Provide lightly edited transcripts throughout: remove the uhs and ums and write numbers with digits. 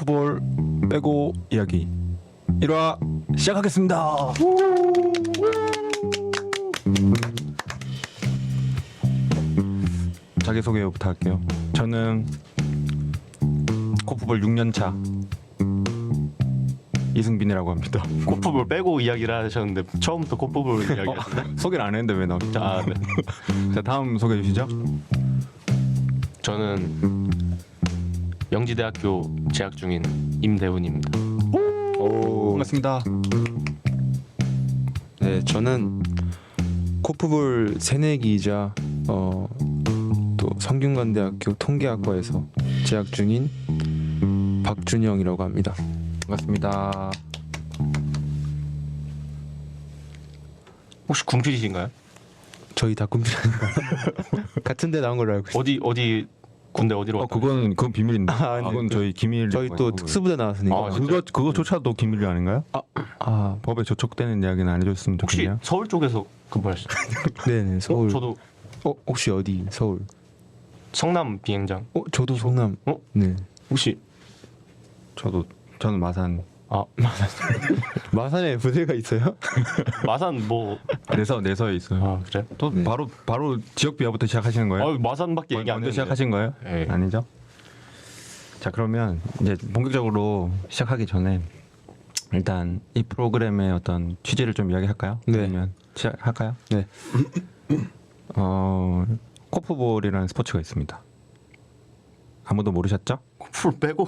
코프볼 빼고 이야기 1화 시작하겠습니다. 자기소개 부탁할게요. 저는 코프볼 6년차 이승빈이라고 합니다. 코프볼 빼고 이야기를 하셨는데 처음부터 코프볼 이야기 하셨네. 소개를 안 했는데 왜 나왔죠? 아, 네. 자, 다음 소개해 주시죠. 저는 영지대학교 재학 중인 임대훈입니다. 오, 반갑습니다. 네, 저는 코프볼 새내기이자 또 성균관대학교 통계학과에서 재학 중인 박준영이라고 합니다. 반갑습니다. 혹시 군필이신가요? 저희 다 군필인가? 같은 데 나온 걸로 알고 있어요. 어디 군대 어디로 갔다 그건 비밀인데. 아, 네. 그건 저희 기밀. 저희 또 특수부대 나왔으니까. 아, 그거조차도 기밀이 아닌가요? 법에 저촉되는 이야기는 안 해줬으면 혹시 좋겠네요. 서울 쪽에서 근무하시죠? 네네, 서울. 저도 혹시 어디? 서울. 성남 비행장. 저도 성남. 네. 혹시 저는 마산. 마산에 부대가 있어요? 마산 뭐 내서에 있어요. 아, 그래? 또 네. 바로 지역 비하부터 시작하시는 거예요? 마산밖에 얘기 안 먼저 했는데. 시작하신 거예요? 네. 아니죠? 자, 그러면 이제 본격적으로 시작하기 전에 일단 이 프로그램의 어떤 취지를 좀 이야기할까요? 네. 그러면 시작할까요? 네. 코프볼이라는 스포츠가 있습니다. 아무도 모르셨죠? 코프볼 빼고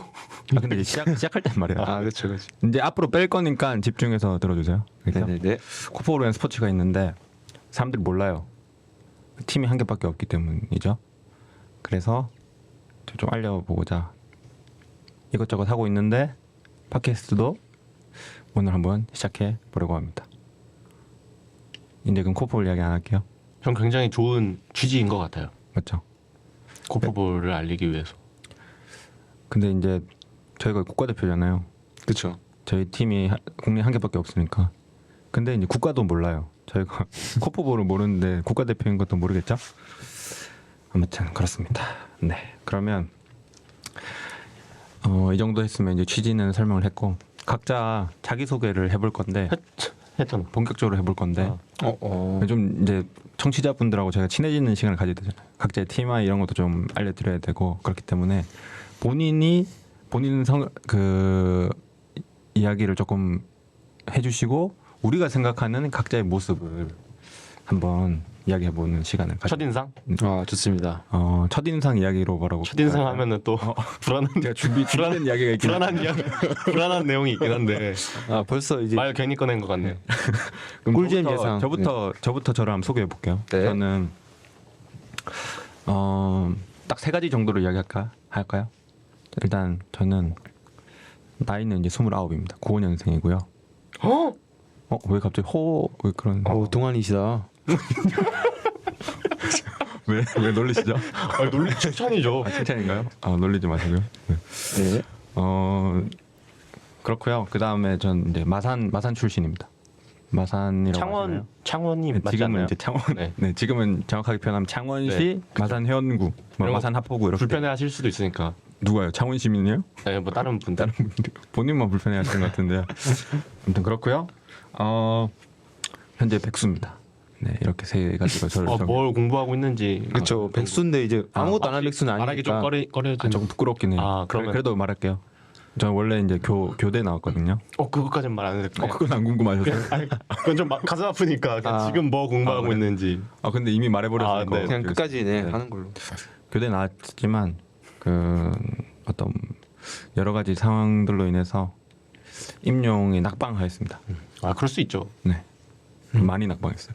근데 이제 시작할 땐 말이야. 그렇죠. 이제 앞으로 뺄 거니까 집중해서 들어주세요. 그렇죠? 네네네. 코프볼이라는 스포츠가 있는데 사람들이 몰라요. 팀이 한 개밖에 없기 때문이죠. 그래서 좀 알려보고자 이것저것 하고 있는데 팟캐스트도 오늘 한번 시작해 보려고 합니다. 이제 그럼 코프볼 이야기 안 할게요. 전 굉장히 좋은 취지인 것 같아요. 맞죠? 코프볼을 알리기 위해서. 근데 이제 저희가 국가대표잖아요. 그렇죠. 저희 팀이 국내 한 개밖에 없으니까. 근데 이제 국가도 몰라요. 저희가 코프볼을 모르는데 국가대표인 것도 모르겠죠? 아무튼 그렇습니다. 네, 그러면 이 정도 했으면 이제 취지는 설명을 했고 각자 자기 소개를 해볼 건데 했잖아. 본격적으로 해볼 건데 좀 이제 청취자분들하고 제가 친해지는 시간을 가져야 되잖아요. 각자의 TMI 이런 것도 좀 알려드려야 되고 그렇기 때문에 본인 이야기를 조금 해주시고 우리가 생각하는 각자의 모습을 한번 이야기해보는 시간을 가져. 첫인상? 좋습니다. 첫인상 이야기로 뭐라고? 첫인상 하면은 또 불안한 제가 준비된 이야기가 있긴 불안한 이야기, 불안한 내용이 있긴 한데 벌써 이제 말 괜히 꺼낸 것 같네요. 그럼 꿀잼 예상. 저부터 저를 한번 소개해 볼게요. 네. 저는 딱 세 가지 정도로 할까요? 일단 저는 나이는 이제 29입니다. 95년생이고요. 왜 갑자기 왜 그런? 동안이시다. 왜 놀리시죠? 놀리 칭찬이죠. 칭찬인가요? 놀리지 마시고요. 네. 네. 그렇고요. 그 다음에 전 이제 마산 출신입니다. 마산이라고 하잖아요. 창원이 네, 맞지 지금은 않나요? 이제 창원. 네. 네, 지금은 정확하게 표현하면 창원시 네, 마산 회원구, 이런 마산 합포구 이렇게. 불편해하실 수도 있으니까. 누가요? 창원 시민이에요? 네, 뭐 다른 분들. 본인만 불편해하시는 것 같은데요. 아무튼 그렇고요. 현재 백수입니다. 네, 이렇게 세 가지로 저를 뭘 공부하고 있는지. 그렇죠. 백수인데 이제 아무것도 안 한 백수는 말하기 좀 아니니까. 꺼려지는. 조금 부끄럽긴 해요. 그러면 그래도 말할게요. 저는 원래 이제 교대 나왔거든요. 그것까지는 말 안 해도 될까요? 그건 안 궁금하셨어요? 그건 좀 가슴 아프니까 그냥 지금 뭐 공부하고 그래? 있는지. 근데 이미 말해버렸으니까. 네. 그냥 끝까지 하는 걸로. 교대 나왔지만 어떤 여러 가지 상황들로 인해서 임용이 낙방하였습니다. 그럴 수 있죠. 네, 많이 낙방했어요.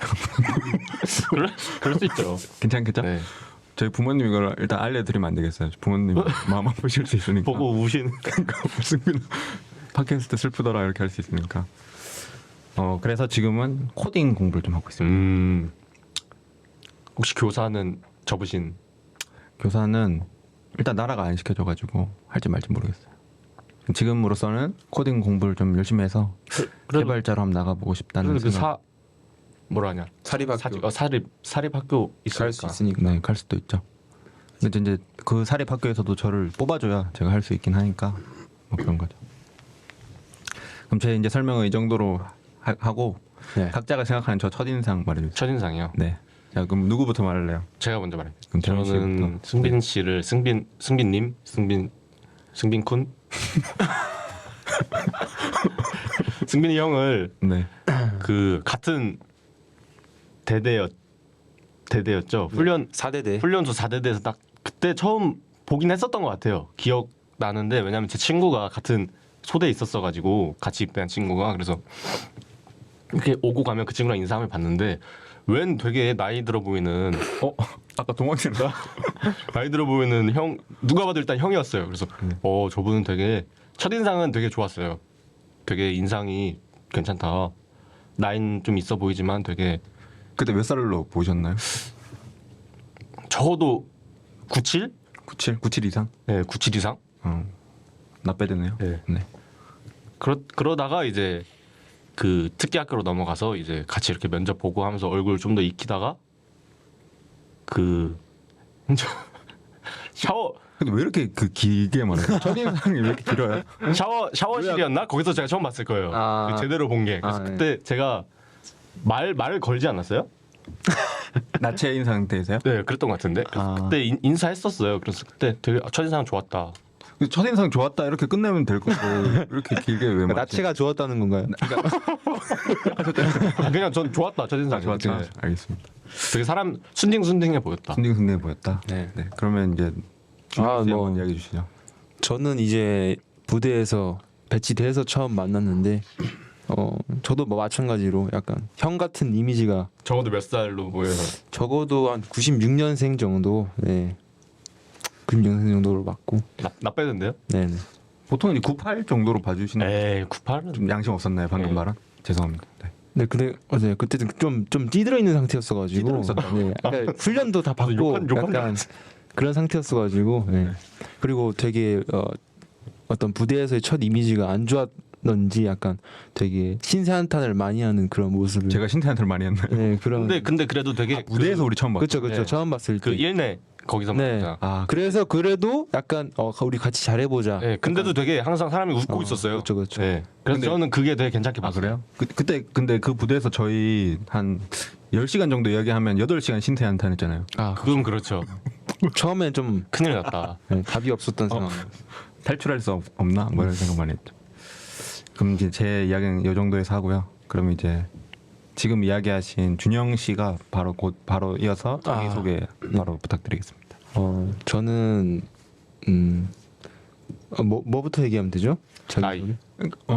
그럴 수 있죠. 괜찮겠죠? 네. 저희 부모님 이걸 일단 알려드리면 안 되겠어요. 부모님 마음 아프실 수 있으니까. 보고 우시는. 무슨 팟캐스트 슬프더라 이렇게 할 수 있으니까. 그래서 지금은 코딩 공부를 좀 하고 있습니다. 혹시 교사는 접으신? 교사는 일단 나라가 안 시켜줘가지고 할지 말지 모르겠어요. 지금으로서는 코딩 공부를 좀 열심히 해서 개발자로 한번 나가보고 싶다는 생각. 뭐라 하냐? 사립학교. 사립학교 갈 수 있으니까. 있으니까. 네, 갈 수도 있죠. 근데 이제 그 사립학교에서도 저를 뽑아줘야 제가 할 수 있긴 하니까 뭐 그런 거죠. 그럼 제 이제 설명을 이 정도로 하고 네. 각자가 생각하는 저 첫인상 말해주세요. 첫인상이요. 네. 자 그럼 누구부터 말할래요? 제가 먼저 말할게요. 그럼 재민 저는 씨부터. 승빈 씨를 승빈님 승빈쿤 승빈이 형을 네. 그 같은 대대였죠. 훈련 4대대. 훈련소 4대대에서 딱 그때 처음 보긴 했었던 것 같아요. 기억 나는데 왜냐면 제 친구가 같은 소대에 있었어가지고 같이 입대한 친구가 그래서 이렇게 오고 가면 그 친구랑 인상을 봤는데 웬 되게 나이 들어 보이는 아까 동학생인가? 나이 들어 보이는 형 누가 봐도 일단 형이었어요. 그래서 저분은 되게 첫인상은 되게 좋았어요. 되게 인상이 괜찮다. 나이는 좀 있어 보이지만 되게 그때 몇 살로 보셨나요? 적어도 97? 97 이상? 네, 97 이상? 나 빼드네요. 네. 네. 그러다가 이제 그 특기학교로 넘어가서 이제 같이 이렇게 면접 보고 하면서 얼굴 좀 더 익히다가 그 샤워 근데 왜 이렇게 그 길게 말해요? 첫인상이 왜 이렇게 길어요? 샤워실이었나? 거기서 제가 처음 봤을 거예요. 아. 그 제대로 본 게. 그래서 아, 네. 그때 제가 말을 걸지 않았어요? 나체 인상 때에서요? 네, 그랬던 것 같은데. 그래서 그때 인사했었어요. 그래서 그때 되게 첫인상 좋았다. 첫인상 좋았다 이렇게 끝내면 될 건데 이렇게 길게 왜 말해? 나체가 좋았다는 건가요? 그냥 전 좋았다 첫인상. 좋았다. 네. 알겠습니다. 되게 사람 순딩순딩해 보였다. 순딩순딩해 보였다. 네. 네. 그러면 이제 준영 씨 뭐. 한번 이야기해 주시죠. 저는 이제 부대에서 배치돼서 처음 만났는데 저도 뭐 마찬가지로 약간 형 같은 이미지가 적어도 몇 살로 보여서. 적어도 한 96년생 정도, 네, 96년생 정도로 맞고, 나 빼던데요? 네네. 보통 이제 98 정도로 봐주시는 에이 98은 좀 양심 없었나요 방금 네. 말은? 죄송합니다. 네. 네, 근데 맞아요. 그때는 좀 찌들어 있는 상태였어가지고, 찌들어 있었다. 네, 약간 훈련도 다 받고 욕한 약간 그런 상태였어가지고, 네. 그리고 되게 어떤 부대에서의 첫 이미지가 안 좋았는지 약간 되게 신세한탄을 많이 하는 그런 모습을. 제가 신태한테를 많이 했나요? 네, 그런. 근데 그래도 되게 무대에서 우리 처음 봤죠. 그렇죠. 네. 처음 봤을 때. 그 일내 거기서 네. 맞자. 아, 그래서 그래도 약간 우리 같이 잘해보자. 네, 근데도 되게 항상 사람이 웃고 있었어요. 그렇죠. 네. 그래서 근데- 저는 그게 되게 괜찮게 아 봤어요. 그래요? 그때 근데 그 부대에서 저희 한 10시간 정도 이야기하면 8시간 신태한탄 했잖아요. 아, 그건 그렇죠. 처음엔 좀 큰일 났다. 답이 없었던 상황. 탈출할 수 없나? 뭐 이런 생각 많이 했죠. 그럼 이제 제 이야기는 이 정도에서 하고요. 그럼 이제 지금 이야기하신 준영 씨가 바로 이어서 자기 소개 바로 부탁드리겠습니다. 저는 뭐부터 얘기하면 되죠? 자기 나이. 소개?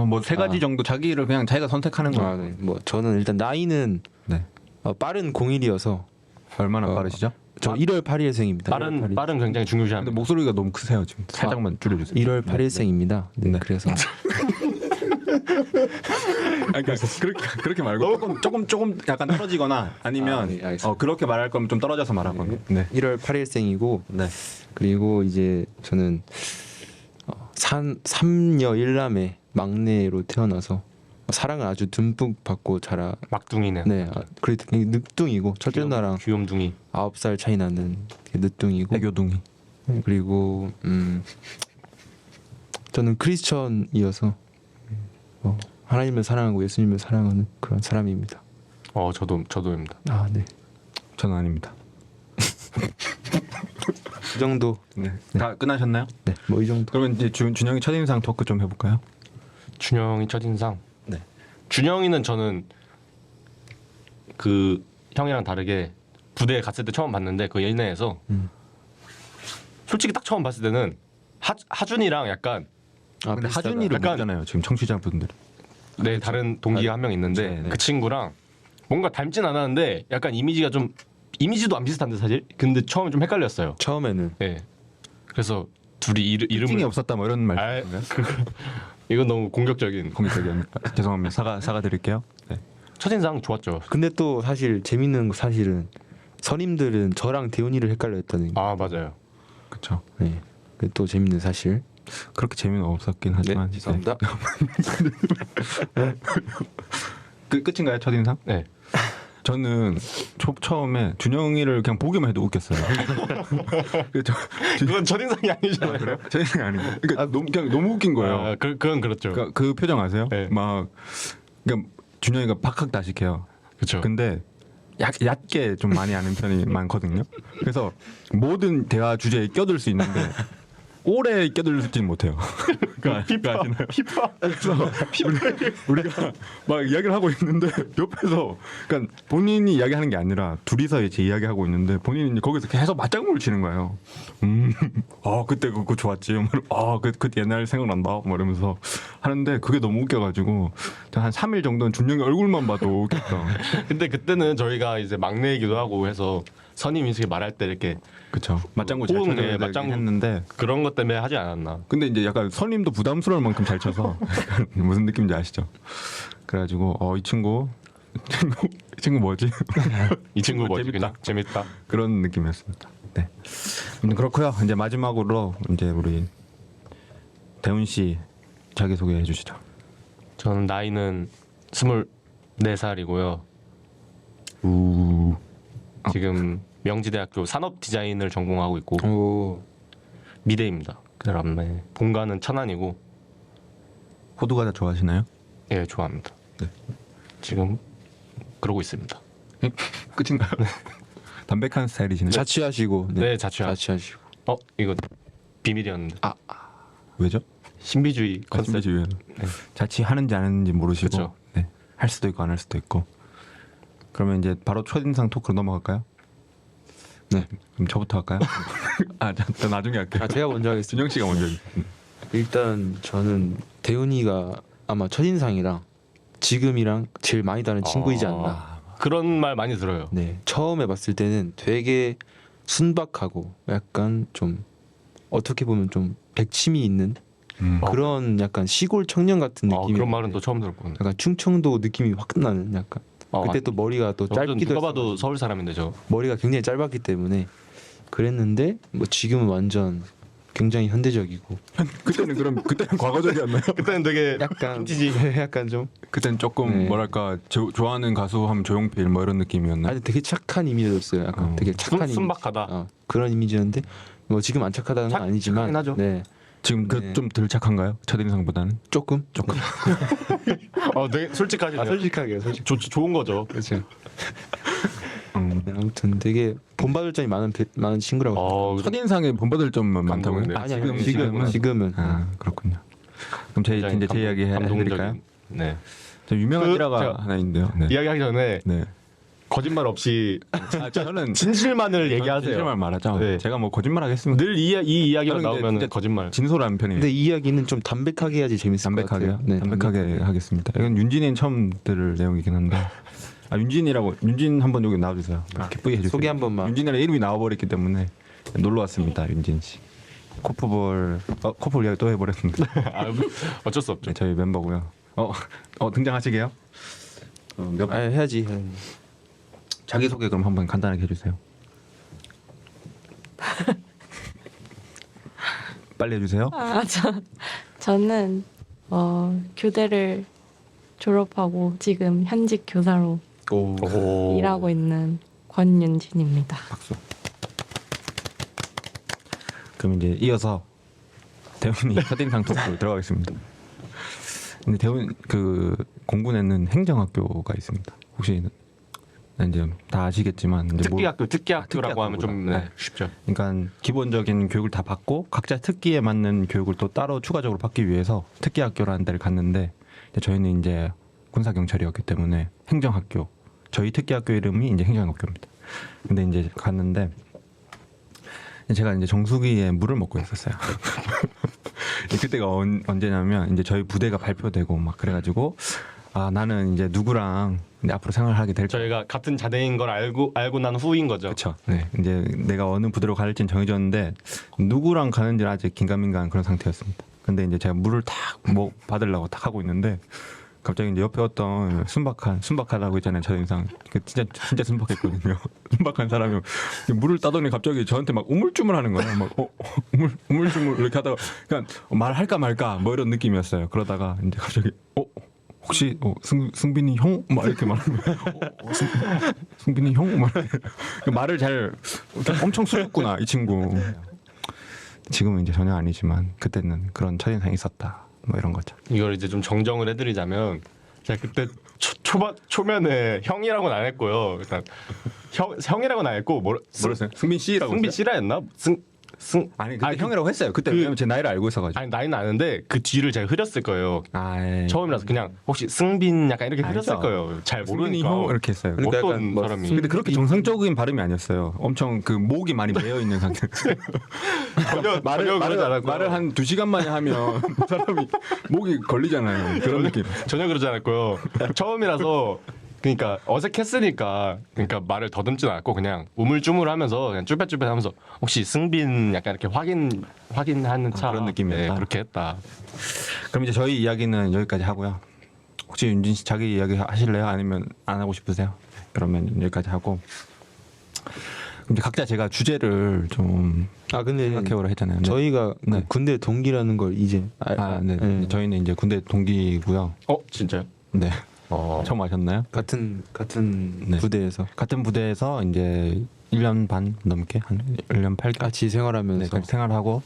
뭐 세 가지 정도 자기를 그냥 자기가 선택하는 거예요. 네. 뭐 저는 일단 나이는 네. 빠른 01이어서 얼마나 빠르시죠? 저 1월 8일생입니다. 빠른 굉장히 중요시합니다. 근데 목소리가 너무 크세요 지금. 살짝만 줄여주세요. 1월 8일생입니다. 네, 네. 그래서 그러니까 그렇게 말고 조금 약간 떨어지거나 아니면 네, 알겠습니다. 그렇게 말할 거면 좀 떨어져서 말하거나. 네. 1월 8일생이고 네. 그리고 이제 저는 삼녀 1남의 막내로 태어나서 사랑을 아주 듬뿍 받고 자라. 막둥이는. 네, 그래도 늦둥이고 첫째 누나랑 귀염둥이. 9살 차이 나는 늦둥이고. 애교둥이. 네, 그리고 저는 크리스천이어서 하나님을 사랑하고 예수님을 사랑하는 그런 사람입니다. 저도입니다. 아, 네. 저는 아닙니다. 그 정도. 네. 다 끝나셨나요? 네, 뭐 이 정도. 그러면 이제 준영이 첫인상 토크 좀 해볼까요? 준영이 첫인상. 네. 준영이는 저는 그 형이랑 다르게 부대에 갔을 때 처음 봤는데 그 일내에서 솔직히 딱 처음 봤을 때는 하준이랑 약간 근데 비슷하다. 하준이를 약간- 모르잖아요. 지금 청취자분들. 내 다른 동기가 한 명 있는데 네, 네. 그 친구랑 뭔가 닮진 않았는데 약간 이미지도 안 비슷한데 사실. 근데 처음에 좀 헷갈렸어요. 처음에는 예. 그래서 둘이 특징이 이름을 없었다 뭐 이런 말. 아, 이건 너무 공격적인. 공식적인. 죄송합니다. 사과드릴게요. 네. 첫인상 좋았죠. 근데 또 사실 재밌는 거 사실은 선임들은 저랑 대훈이를 헷갈려 했다는 게. 아 맞아요. 그렇죠. 네. 그게 또 재밌는 사실. 그렇게 재미는 없었긴 하지만. 죄송합니다. 네. 끝인가요 첫인상? 네. 저는 처음에 준영이를 그냥 보기만 해도 웃겼어요. 그건 첫인상이 아니잖아요. 그래요? 제 생각 아니고. 그러니까 그냥 너무 웃긴 거예요. 아, 그건 그렇죠. 그러니까 그 표정 아세요? 네. 막 그러니까 준영이가 박학다식해요. 그렇죠. 근데 얕게 좀 많이 아는 편이 많거든요. 그래서 모든 대화 주제에 껴들 수 있는데 오래 껴들지는 못해요. 그러니까 아시나요? 그래서 우리가 막 이야기를 하고 있는데 옆에서 그러니까 본인이 이야기하는 게 아니라 둘이서 이제 이야기하고 있는데 본인이 거기서 계속 맞장구를 치는 거예요. 그때 그거 좋았지. 그 옛날 생각난다. 뭐 이러면서 하는데 그게 너무 웃겨가지고 한 3일 정도는 준영이 얼굴만 봐도 웃겼다. 근데 그때는 저희가 이제 막내이기도 하고 해서 선임 인식이 말할 때 이렇게 그렇죠. 맞장구 잘 호응에 쳐야 맞장구 했는데 그런 것 때문에 하지 않았나. 근데 이제 약간 선임도 부담스러울 만큼 잘 쳐서 약간 무슨 느낌인지 아시죠? 그래가지고 이 친구 뭐지? 이 친구 뭐지? 재밌다. 그냥 재밌다. 그런 느낌이었습니다. 네. 그렇고요. 이제 마지막으로 이제 우리 대훈 씨 자기 소개해 주시죠. 저는 나이는 24살이고요. 지금 명지대학교 산업 디자인을 전공하고 있고 오. 미대입니다. 그다음에 본가는 천안이고 호두 과자 좋아하시나요? 예 좋아합니다. 네. 지금 그러고 있습니다. 끝인가요? 담백한 스타일이시네요. 자취하시고. 네, 자취하고. 자취하시고. 이거 비밀이었는데 왜죠? 신비주의 컨셉. 컨셉주의요. 네. 자취하는지 안 하는지 모르시고 그쵸. 네. 할 수도 있고 안 할 수도 있고. 그러면 이제 바로 첫인상 토크로 넘어갈까요? 네. 그럼 저부터 할까요? 저 나중에 할게요. 제가 먼저 하겠습니다. 준영 씨가 먼저. 일단 저는 대훈이가 아마 첫인상이랑 지금이랑 제일 많이 다른 친구이지 않나. 그런 말 많이 들어요. 네. 처음에 봤을 때는 되게 순박하고 약간 좀 어떻게 보면 좀 백침이 있는 그런 약간 시골 청년 같은 느낌이. 그런 말은 또 처음 들었거든요. 약간 충청도 느낌이 확 나는 약간. 그때 또 머리가 또 짧기도 누가 봐도 했어가지고. 서울 사람인데 저. 머리가 굉장히 짧았기 때문에 그랬는데 뭐 지금은 완전 굉장히 현대적이고 그때는 과거적이었나요? 그때는 되게 약간 찌지. 약간 좀 그때는 조금 네. 뭐랄까 좋아하는 가수 하면 조용필 뭐 이런 느낌이었나요? 아니 되게 착한 이미지였어요. 약간 되게 착한 이미지. 순박하다. 그런 이미지였는데 뭐 지금 안 착하다는 건 아니지만 착하긴 하죠. 네 지금 네. 좀 덜 착한가요? 첫인상보다는? 조금 되게 솔직하시네요. 솔직하게요. 솔직. 좋은 거죠. 그렇죠. 네, 아무튼 되게 본받을 점이 많은 친구라고. 첫인상에 본받을 점만 많다고요? 감동이네요. 아니 지금은? 지금은 그렇군요. 그럼 이제 제 이야기 해드릴까요? 네. 저 유명한 그, 일화가 제가- 하나 있는데요. 네. 이야기하기 전에 네. 거짓말 없이 저는 진실만을 얘기하세요. 진실만 말하죠. 네. 제가 뭐 거짓말 하겠습니다. 늘 이 이야기가 저는 근데 나오면 진짜 거짓말. 진솔한 편이에요. 근데 이 이야기는 좀 담백하게 해야지 재밌을 것 담백하게요? 같아요. 네, 담백하게 하겠습니다. 이건 윤진이는 처음 들을 내용이긴 한데 윤진 한번 여기 나와주세요. 기쁘게 해주세요. 소개 한 번만. 윤진이랑 이름이 나와버렸기 때문에 놀러 왔습니다. 윤진 씨. 코프볼 이야기 또 해버렸는데 어쩔 수 없죠. 네, 저희 멤버고요. 등장하시게요? 아, 해야지. 자기 소개 그럼 한번 간단하게 해주세요. 빨리 해주세요. 저는 교대를 졸업하고 지금 현직 교사로 일하고 있는 권윤진입니다. 박수. 그럼 이제 이어서 대훈이 첫인상 토크 들어가겠습니다. 근데 대훈 그 공군에는 행정학교가 있습니다. 혹시 이제 다 아시겠지만 이제 특기학교라고 하면 좀 특기학교구나. 네, 쉽죠. 그러니까 기본적인 교육을 다 받고 각자 특기에 맞는 교육을 또 따로 추가적으로 받기 위해서 특기학교라는 데를 갔는데 이제 저희는 이제 군사경찰이었기 때문에 행정학교 저희 특기학교 이름이 이제 행정학교입니다. 근데 이제 갔는데 제가 이제 정수기에 물을 먹고 있었어요. 그때가 언제냐면 이제 저희 부대가 발표되고 막 그래가지고 나는 이제 누구랑 이제 앞으로 생활을 하게 될 저희가 같은 자대인 걸 알고 난 후인 거죠. 그렇죠. 네, 이제 내가 어느 부대로 갈지는 정해졌는데 누구랑 가는지는 아직 긴가민가한 그런 상태였습니다. 근데 이제 제가 물을 탁 받으려고 탁 하고 있는데 갑자기 이제 옆에 어떤 순박하다고 있잖아요. 첫인상 그 진짜 순박했거든요. 순박한 사람이 물을 따더니 갑자기 저한테 막 우물쭈물하는 거예요. 막 우물쭈물 이렇게 하다가 그냥 말할까 말까 뭐 이런 느낌이었어요. 그러다가 이제 갑자기 혹시 승빈이 형? 막 이렇게 말하면 승빈이 형? 막 이렇게. 말을 잘 엄청 숙였구나 이 친구. 지금은 이제 전혀 아니지만 그때는 그런 첫인상이 있었다. 뭐 이런 거죠. 이걸 이제 좀 정정을 해드리자면 제가 그때 초면에 형이라고는 안 했고요. 일단 형이라고는 안 했고 뭐랬어요? 승빈 씨라고. 승빈 씨라 했나? 아니 그때 형이라고 했어요. 그때 왜냐면 제 나이를 알고 있어가지고. 아니 나이는 아는데 그 뒤를 제가 흐렸을 거예요. 아, 처음이라서 그냥 혹시 승빈 약간 이렇게 흐렸을 알죠. 거예요. 잘 승빈이 모르니까. 형 이렇게 했어요. 그러니까 어떤 약간 뭐 사람이 근데 그렇게 정상적인 발음이 아니었어요. 엄청 그 목이 많이 메어 있는 상태. 전혀 그러지 않았고요. 말을 한 2시간 만에 하면 사람이 목이 걸리잖아요. 그런 느낌. 전혀 그러지 않았고요. 처음이라서 그러니까 어색했으니까 그러니까 말을 더듬진 않았고 그냥 우물쭈물하면서 그냥 쭈뼛쭈뼛하면서 혹시 승빈 약간 이렇게 확인하는 차 그런 느낌이었다. 네, 그렇게 했다. 그럼 이제 저희 이야기는 여기까지 하고요. 혹시 윤진 씨 자기 이야기 하실래요? 아니면 안 하고 싶으세요? 그러면 여기까지 하고 이제 각자 제가 주제를 좀 근데 생각해보려 했잖아요. 네. 저희가 그 네. 군대 동기라는 걸 이제 네. 네. 저희는 이제 군대 동기고요. 진짜요? 네. 처음 아셨나요? 같은 네. 부대에서 같은 부대에서 이제 1년 반 넘게 한 1년 8개월 같이 생활하면서 네, 같이 생활하고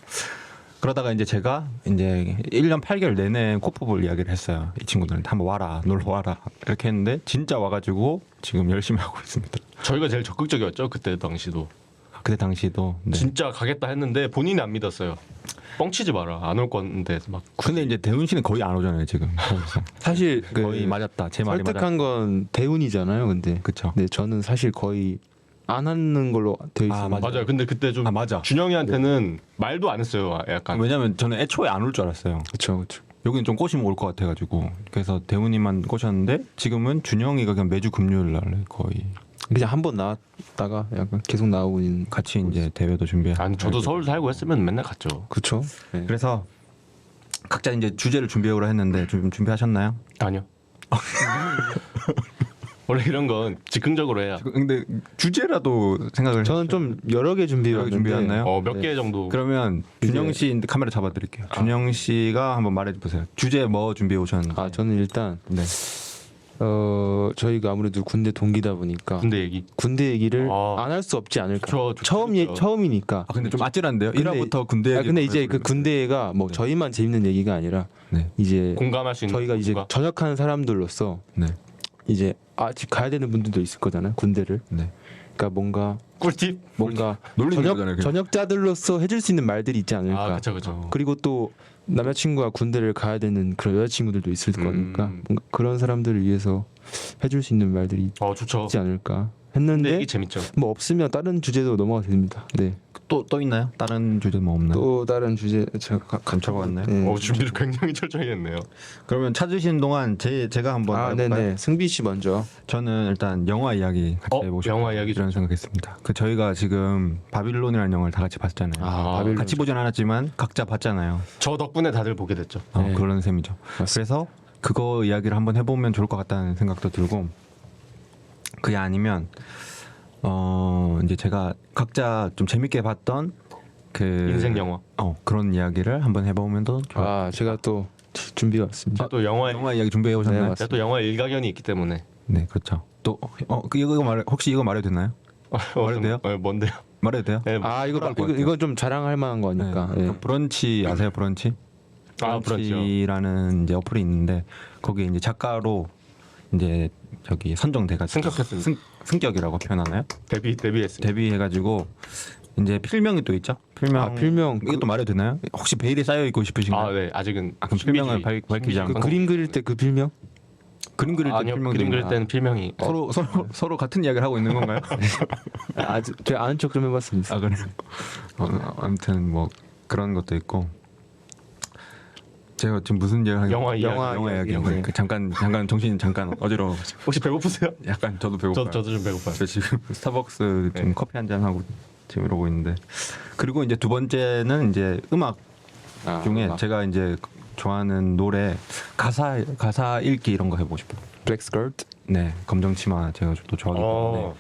그러다가 이제 제가 이제 1년 8개월 내내 코프볼 이야기를 했어요. 이 친구들한테 한번 와라, 놀러 와라 이렇게 했는데 진짜 와가지고 지금 열심히 하고 있습니다. 저희가 제일 적극적이었죠 그때 당시도. 그때 당시도 네. 진짜 가겠다 했는데 본인이 안 믿었어요. 뻥치지 마라 안 올 건데 막. 근데 이제 대훈 씨는 거의 안 오잖아요 지금. 사실 그 거의 맞았다. 제 말이 설득한 건 대운이잖아요. 근데 그쵸. 네, 저는 사실 거의 안 하는 걸로 되어 있어요. 맞아요. 근데 그때 좀 맞아. 준영이한테는 말도 안 했어요. 약간. 왜냐면 저는 애초에 안 올 줄 알았어요. 그렇죠. 여기는 좀 꼬시면 올 것 같아가지고 그래서 대훈이만 꼬셨는데 지금은 준영이가 그냥 매주 금요일 날 거의 그냥 한 번 나왔다가 약간 계속 나오고 있는. 같이 이제 대회도 준비해. 아니 저도 서울 살고 했으면 맨날 갔죠. 그렇죠. 네. 그래서 각자 이제 주제를 준비해오라 했는데 좀 준비하셨나요? 아니요. 원래 이런 건 즉흥적으로 해야. 근데 주제라도 생각을 저는 좀 여러 개 준비해왔는데 준비했나요? 몇 개 정도. 그러면 준영 씨 카메라 잡아드릴게요. 준영 씨가 한번 말해보세요. 주제 뭐 준비해 오셨는지. 저는 일단 네. 저희가 아무래도 군대 동기다 보니까 군대 얘기를 아. 안 할 수 없지 않을까. 좋죠. 처음이니까. 근데 좀 아찔한데요. 근데- 1화부터 군대 얘기. 근데 이제 그 군대가 뭐 네. 저희만 재밌는 얘기가 아니라 네. 이제 공감할 수 있는. 저희가 이제 누가. 전역하는 사람들로서 네. 이제 아직 가야 되는 분들도 있을 거잖아요. 군대를. 네. 그러니까 뭔가 꿀팁. 놀리는 거잖아요. 그냥. 전역자들로서 해줄 수 있는 말들이 있지 않을까. 그렇죠. 그리고 또 남자친구가 군대를 가야 되는 그런 여자친구들도 있을 거니까 뭔가 그런 사람들을 위해서 해줄 수 있는 말들이 좋죠. 있지 않을까 근데 했는데 이게 재밌죠. 뭐 없으면 다른 주제도 넘어가도 됩니다. 네. 또 있나요? 다른 주제 뭐 없나요? 또 다른 주제 제가 적어왔나요? 네. 준비를 굉장히 철저히 했네요. 그러면 찾으시는 동안 제가 한번 해볼까요? 네네. 승비 씨 먼저. 저는 일단 영화 이야기 같이 해보고 싶어요. 영화 이야기 이런 좋죠. 생각했습니다. 저희가 지금 바빌론이라는 영화를 다 같이 봤잖아요. 바빌론. 같이 보진 않았지만 각자 봤잖아요. 저 덕분에 다들 보게 됐죠. 네. 그런 셈이죠. 그래서 그거 이야기를 한번 해보면 좋을 것 같다는 생각도 들고 그게 아니면 이제 제가 각자 좀 재밌게 봤던 그 인생 영화. 그런 이야기를 한번 해보면 더 좋아요. 제가 또 준비가 왔습니다. 또 영화 이야기 준비해 오셨나요? 네, 제가 또 영화 일가견이 있기 때문에. 네, 그렇죠. 또 혹시 이거 말해도 되나요? 말해도 돼요? 뭔데요? 말해도 돼요? 네, 이거 좀 자랑할 만한 거니까. 네. 네. 브런치 아세요? 브런치? 브런치요. 브런치라는 이제 어플이 있는데 거기에 이제 작가로 이제 저기 선정돼가지고 승격했습니다. 승격이라고 표현하나요? 데뷔했습니다. 데뷔해가지고 이제 필명이 또 있죠. 필명. 이것도 말해도 되나요? 혹시 베일에 쌓여 있고 싶으신가요? 네. 아직은 그럼 필명을 밝히지 않고 그림 그릴 때 그 필명? 그림 그릴 때 아니요. 필명도 그림 그릴 있나요? 때는 필명이 서로 같은 이야기를 하고 있는 건가요? 제가 아는 척 좀 해봤습니다. 그래. 아무튼 뭐 그런 것도 있고 제가 지금 무슨 이야기 하는 영화 이야기 네. 잠깐 정신이 잠깐 어지러워. 혹시 배고프세요? 약간 저도 배고파요. 저도 좀 배고파요. 저 지금 스타벅스 지금 네. 커피 한 잔 하고 지금 이러고 있는데 그리고 이제 두 번째는 이제 음악 중에 제가 이제 좋아하는 노래 가사 읽기 이런 거 해보고 싶어요. 블랙 스커트. 네, 검정 치마 제가 또 좋아하기 때문에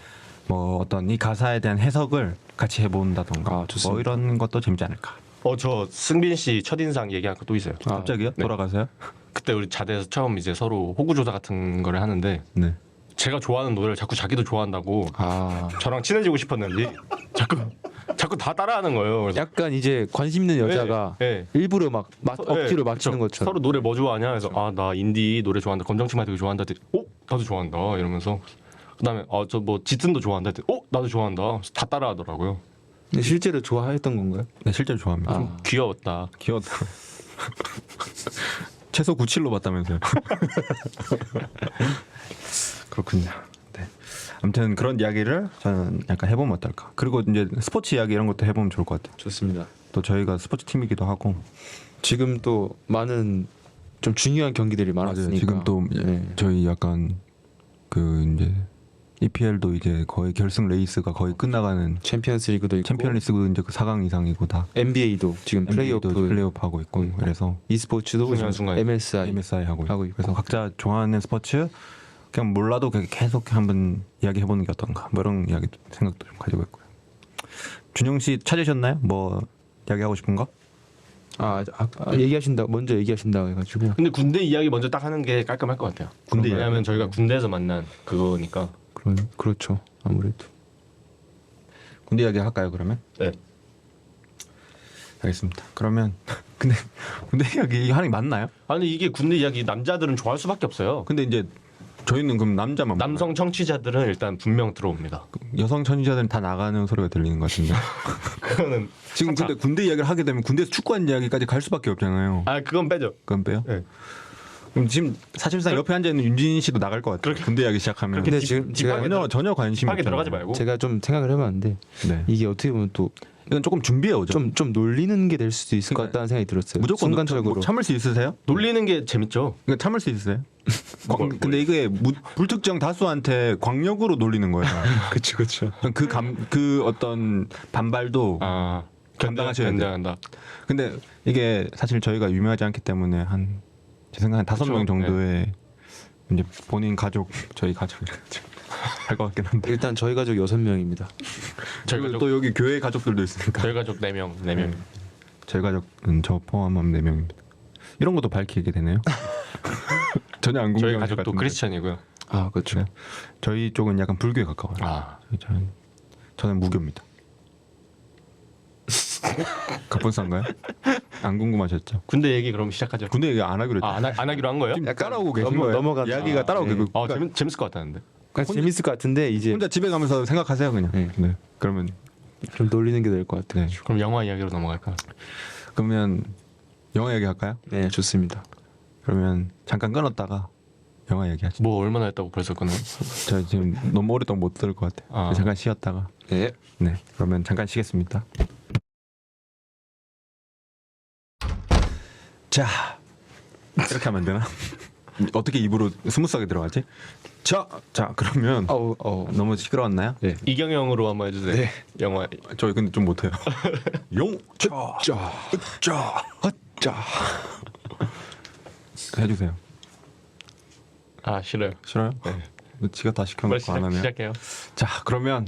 뭐 어떤 이 가사에 대한 해석을 같이 해본다던가 좋습니다. 뭐 이런 것도 재밌지 않을까. 저 승빈 씨 첫인상 얘기할 거 또 있어요. 갑자기요? 네. 돌아가세요? 그때 우리 자대에서 처음 이제 서로 호구 조사 같은 거를 하는데 네. 제가 좋아하는 노래를 자꾸 자기도 좋아한다고 아 저랑 친해지고 싶었는지 자꾸 다 따라하는 거예요. 그래서 약간 이제 관심 있는 여자가 네. 일부러 막 억지로 네, 맞추는 그쵸. 것처럼. 서로 노래 뭐 좋아하냐 그래서 아 나 인디 노래 좋아한다 검정치마 되게 좋아한다 했더니 나도 좋아한다 이러면서 그다음에 저 뭐 짙은도 좋아한다 했더니 나도 좋아한다 그래서 다 따라하더라고요. 근데 실제로 좋아했던 건가요? 네, 실제로 좋아합니다. 아. 귀여웠다. 귀여웠다. 최소 97로 봤다면서요. 그렇군요. 네. 아무튼 그런 이야기를 저는 약간 해보면 어떨까. 그리고 이제 스포츠 이야기 이런 것도 해보면 좋을 것 같아요. 좋습니다. 또 저희가 스포츠 팀이기도 하고. 지금 또 많은 좀 중요한 경기들이 많았으니까. 지금 또 네. 저희 약간 그 이제 EPL도 이제 거의 결승 레이스가 거의 끝나가는 챔피언스리그도 있고 챔피언리그 이제 그 4강 이상이고 다 NBA도 지금 NBA도 플레이오프 하고 있고 그래서 e스포츠도 순간순간 MSI MSI 하고 하고 있고. 그래서 있고. 각자 좋아하는 스포츠 그냥 몰라도 그냥 계속 한번 이야기해 보는 게 어떤가 뭐 이런 이야기 생각도 좀 가지고 있고요. 준영 씨 찾으셨나요? 뭐 이야기하고 싶은 거? 얘기하신다 먼저 얘기하신다고 해가지고 근데 군대 이야기 먼저 딱 하는 게 깔끔할 것 같아요. 군대 왜냐하면 저희가 군대에서 만난 그거니까. 그렇죠 아무래도. 군대 이야기 할까요 그러면? 네. 알겠습니다. 그러면 근데 군대 이야기 하는 게 맞나요? 아니 이게 군대 이야기 남자들은 좋아할 수밖에 없어요. 근데 이제 저희는 그럼 남자만 남성 청취자들은 일단 분명 들어옵니다. 여성 청취자들은 다 나가는 소리가 들리는 것 같은데 그거는 지금 근데 군대 이야기를 하게 되면 군대에서 축구한 이야기까지 갈 수밖에 없잖아요. 그건 빼죠. 그건 빼요? 네. 그럼 지금 사실상 옆에 앉아 있는 윤진 씨도 나갈 것 같아요. 군대 이야기 시작하면 근데 딥- 지금 딥하게 전혀 관심이 딥하게 없잖아요. 들어가지 말고. 제가 좀 생각을 해봤는데 네. 이게 어떻게 보면 또 이건 조금 준비해 오죠. 좀 놀리는 게 될 수도 있을 것 같다는 생각이 들었어요. 무조건 순간적으로. 참을 수 있으세요? 놀리는 게 재밌죠. 이거 참을 수 있으세요? 뭘. 근데 이게 불특정 다수한테 광력으로 놀리는 거예요. 그렇죠, 그렇죠. 그 어떤 반발도 감당하셔야 돼요. 견뎌한다. 근데 이게 사실 저희가 유명하지 않기 때문에 제 생각에 5명 그쵸. 정도의 이제 본인 가족 저희 가족이라 할 것 같긴 한데 일단 저희 가족 6명입니다. 저희 그리고 가족 또 여기 교회 가족들도 있으니까 저희 가족 4명, 4명. 저희 가족은 저 포함하면 4명입니다. 이런 것도 밝히게 되네요. 전혀 안 저희 궁금한 가족도 크리스천이고요. 아, 그렇죠. 네. 저희 쪽은 약간 불교에 가까워요. 저는 무교입니다. 갑분싼가요? 안 궁금하셨죠? 군대 얘기 그럼 시작하죠. 군대 얘기 안 하기로 했죠. 안 하기로 한 거예요? 지금 따라오고 계신 거예요. 넘어가죠. 이야기가 따라오고 네. 계시고 재밌을 것 같았는데. 그러니까 재밌을 것 같은데 이제 혼자 집에 가면서 생각하세요 그냥. 네. 네. 그러면 좀 놀리는 게 될 것 같아요. 네. 그럼 영화 이야기로 넘어갈까? 그러면 영화 얘기 할까요? 네, 좋습니다. 그러면 잠깐 끊었다가 영화 얘기하죠. 뭐 얼마나 했다고 벌써 끊어? 저 지금 너무 오랫동안 못 들을 것 같아요. 잠깐 쉬었다가. 네. 네. 그러면 잠깐 쉬겠습니다. 자, 이렇게 하면 안 되나? 어떻게 입으로 스무스하게 들어가지? 자 그러면 너무 시끄러웠나요? 네. 이경영으로 한번 해주세요. 네. 영화. 저희 근데 좀 못해요. 자. 해주세요. 싫어요. 싫어요? 네. 지가 다 빨리 시켜놓고 안 하면. 시작해요. 자 그러면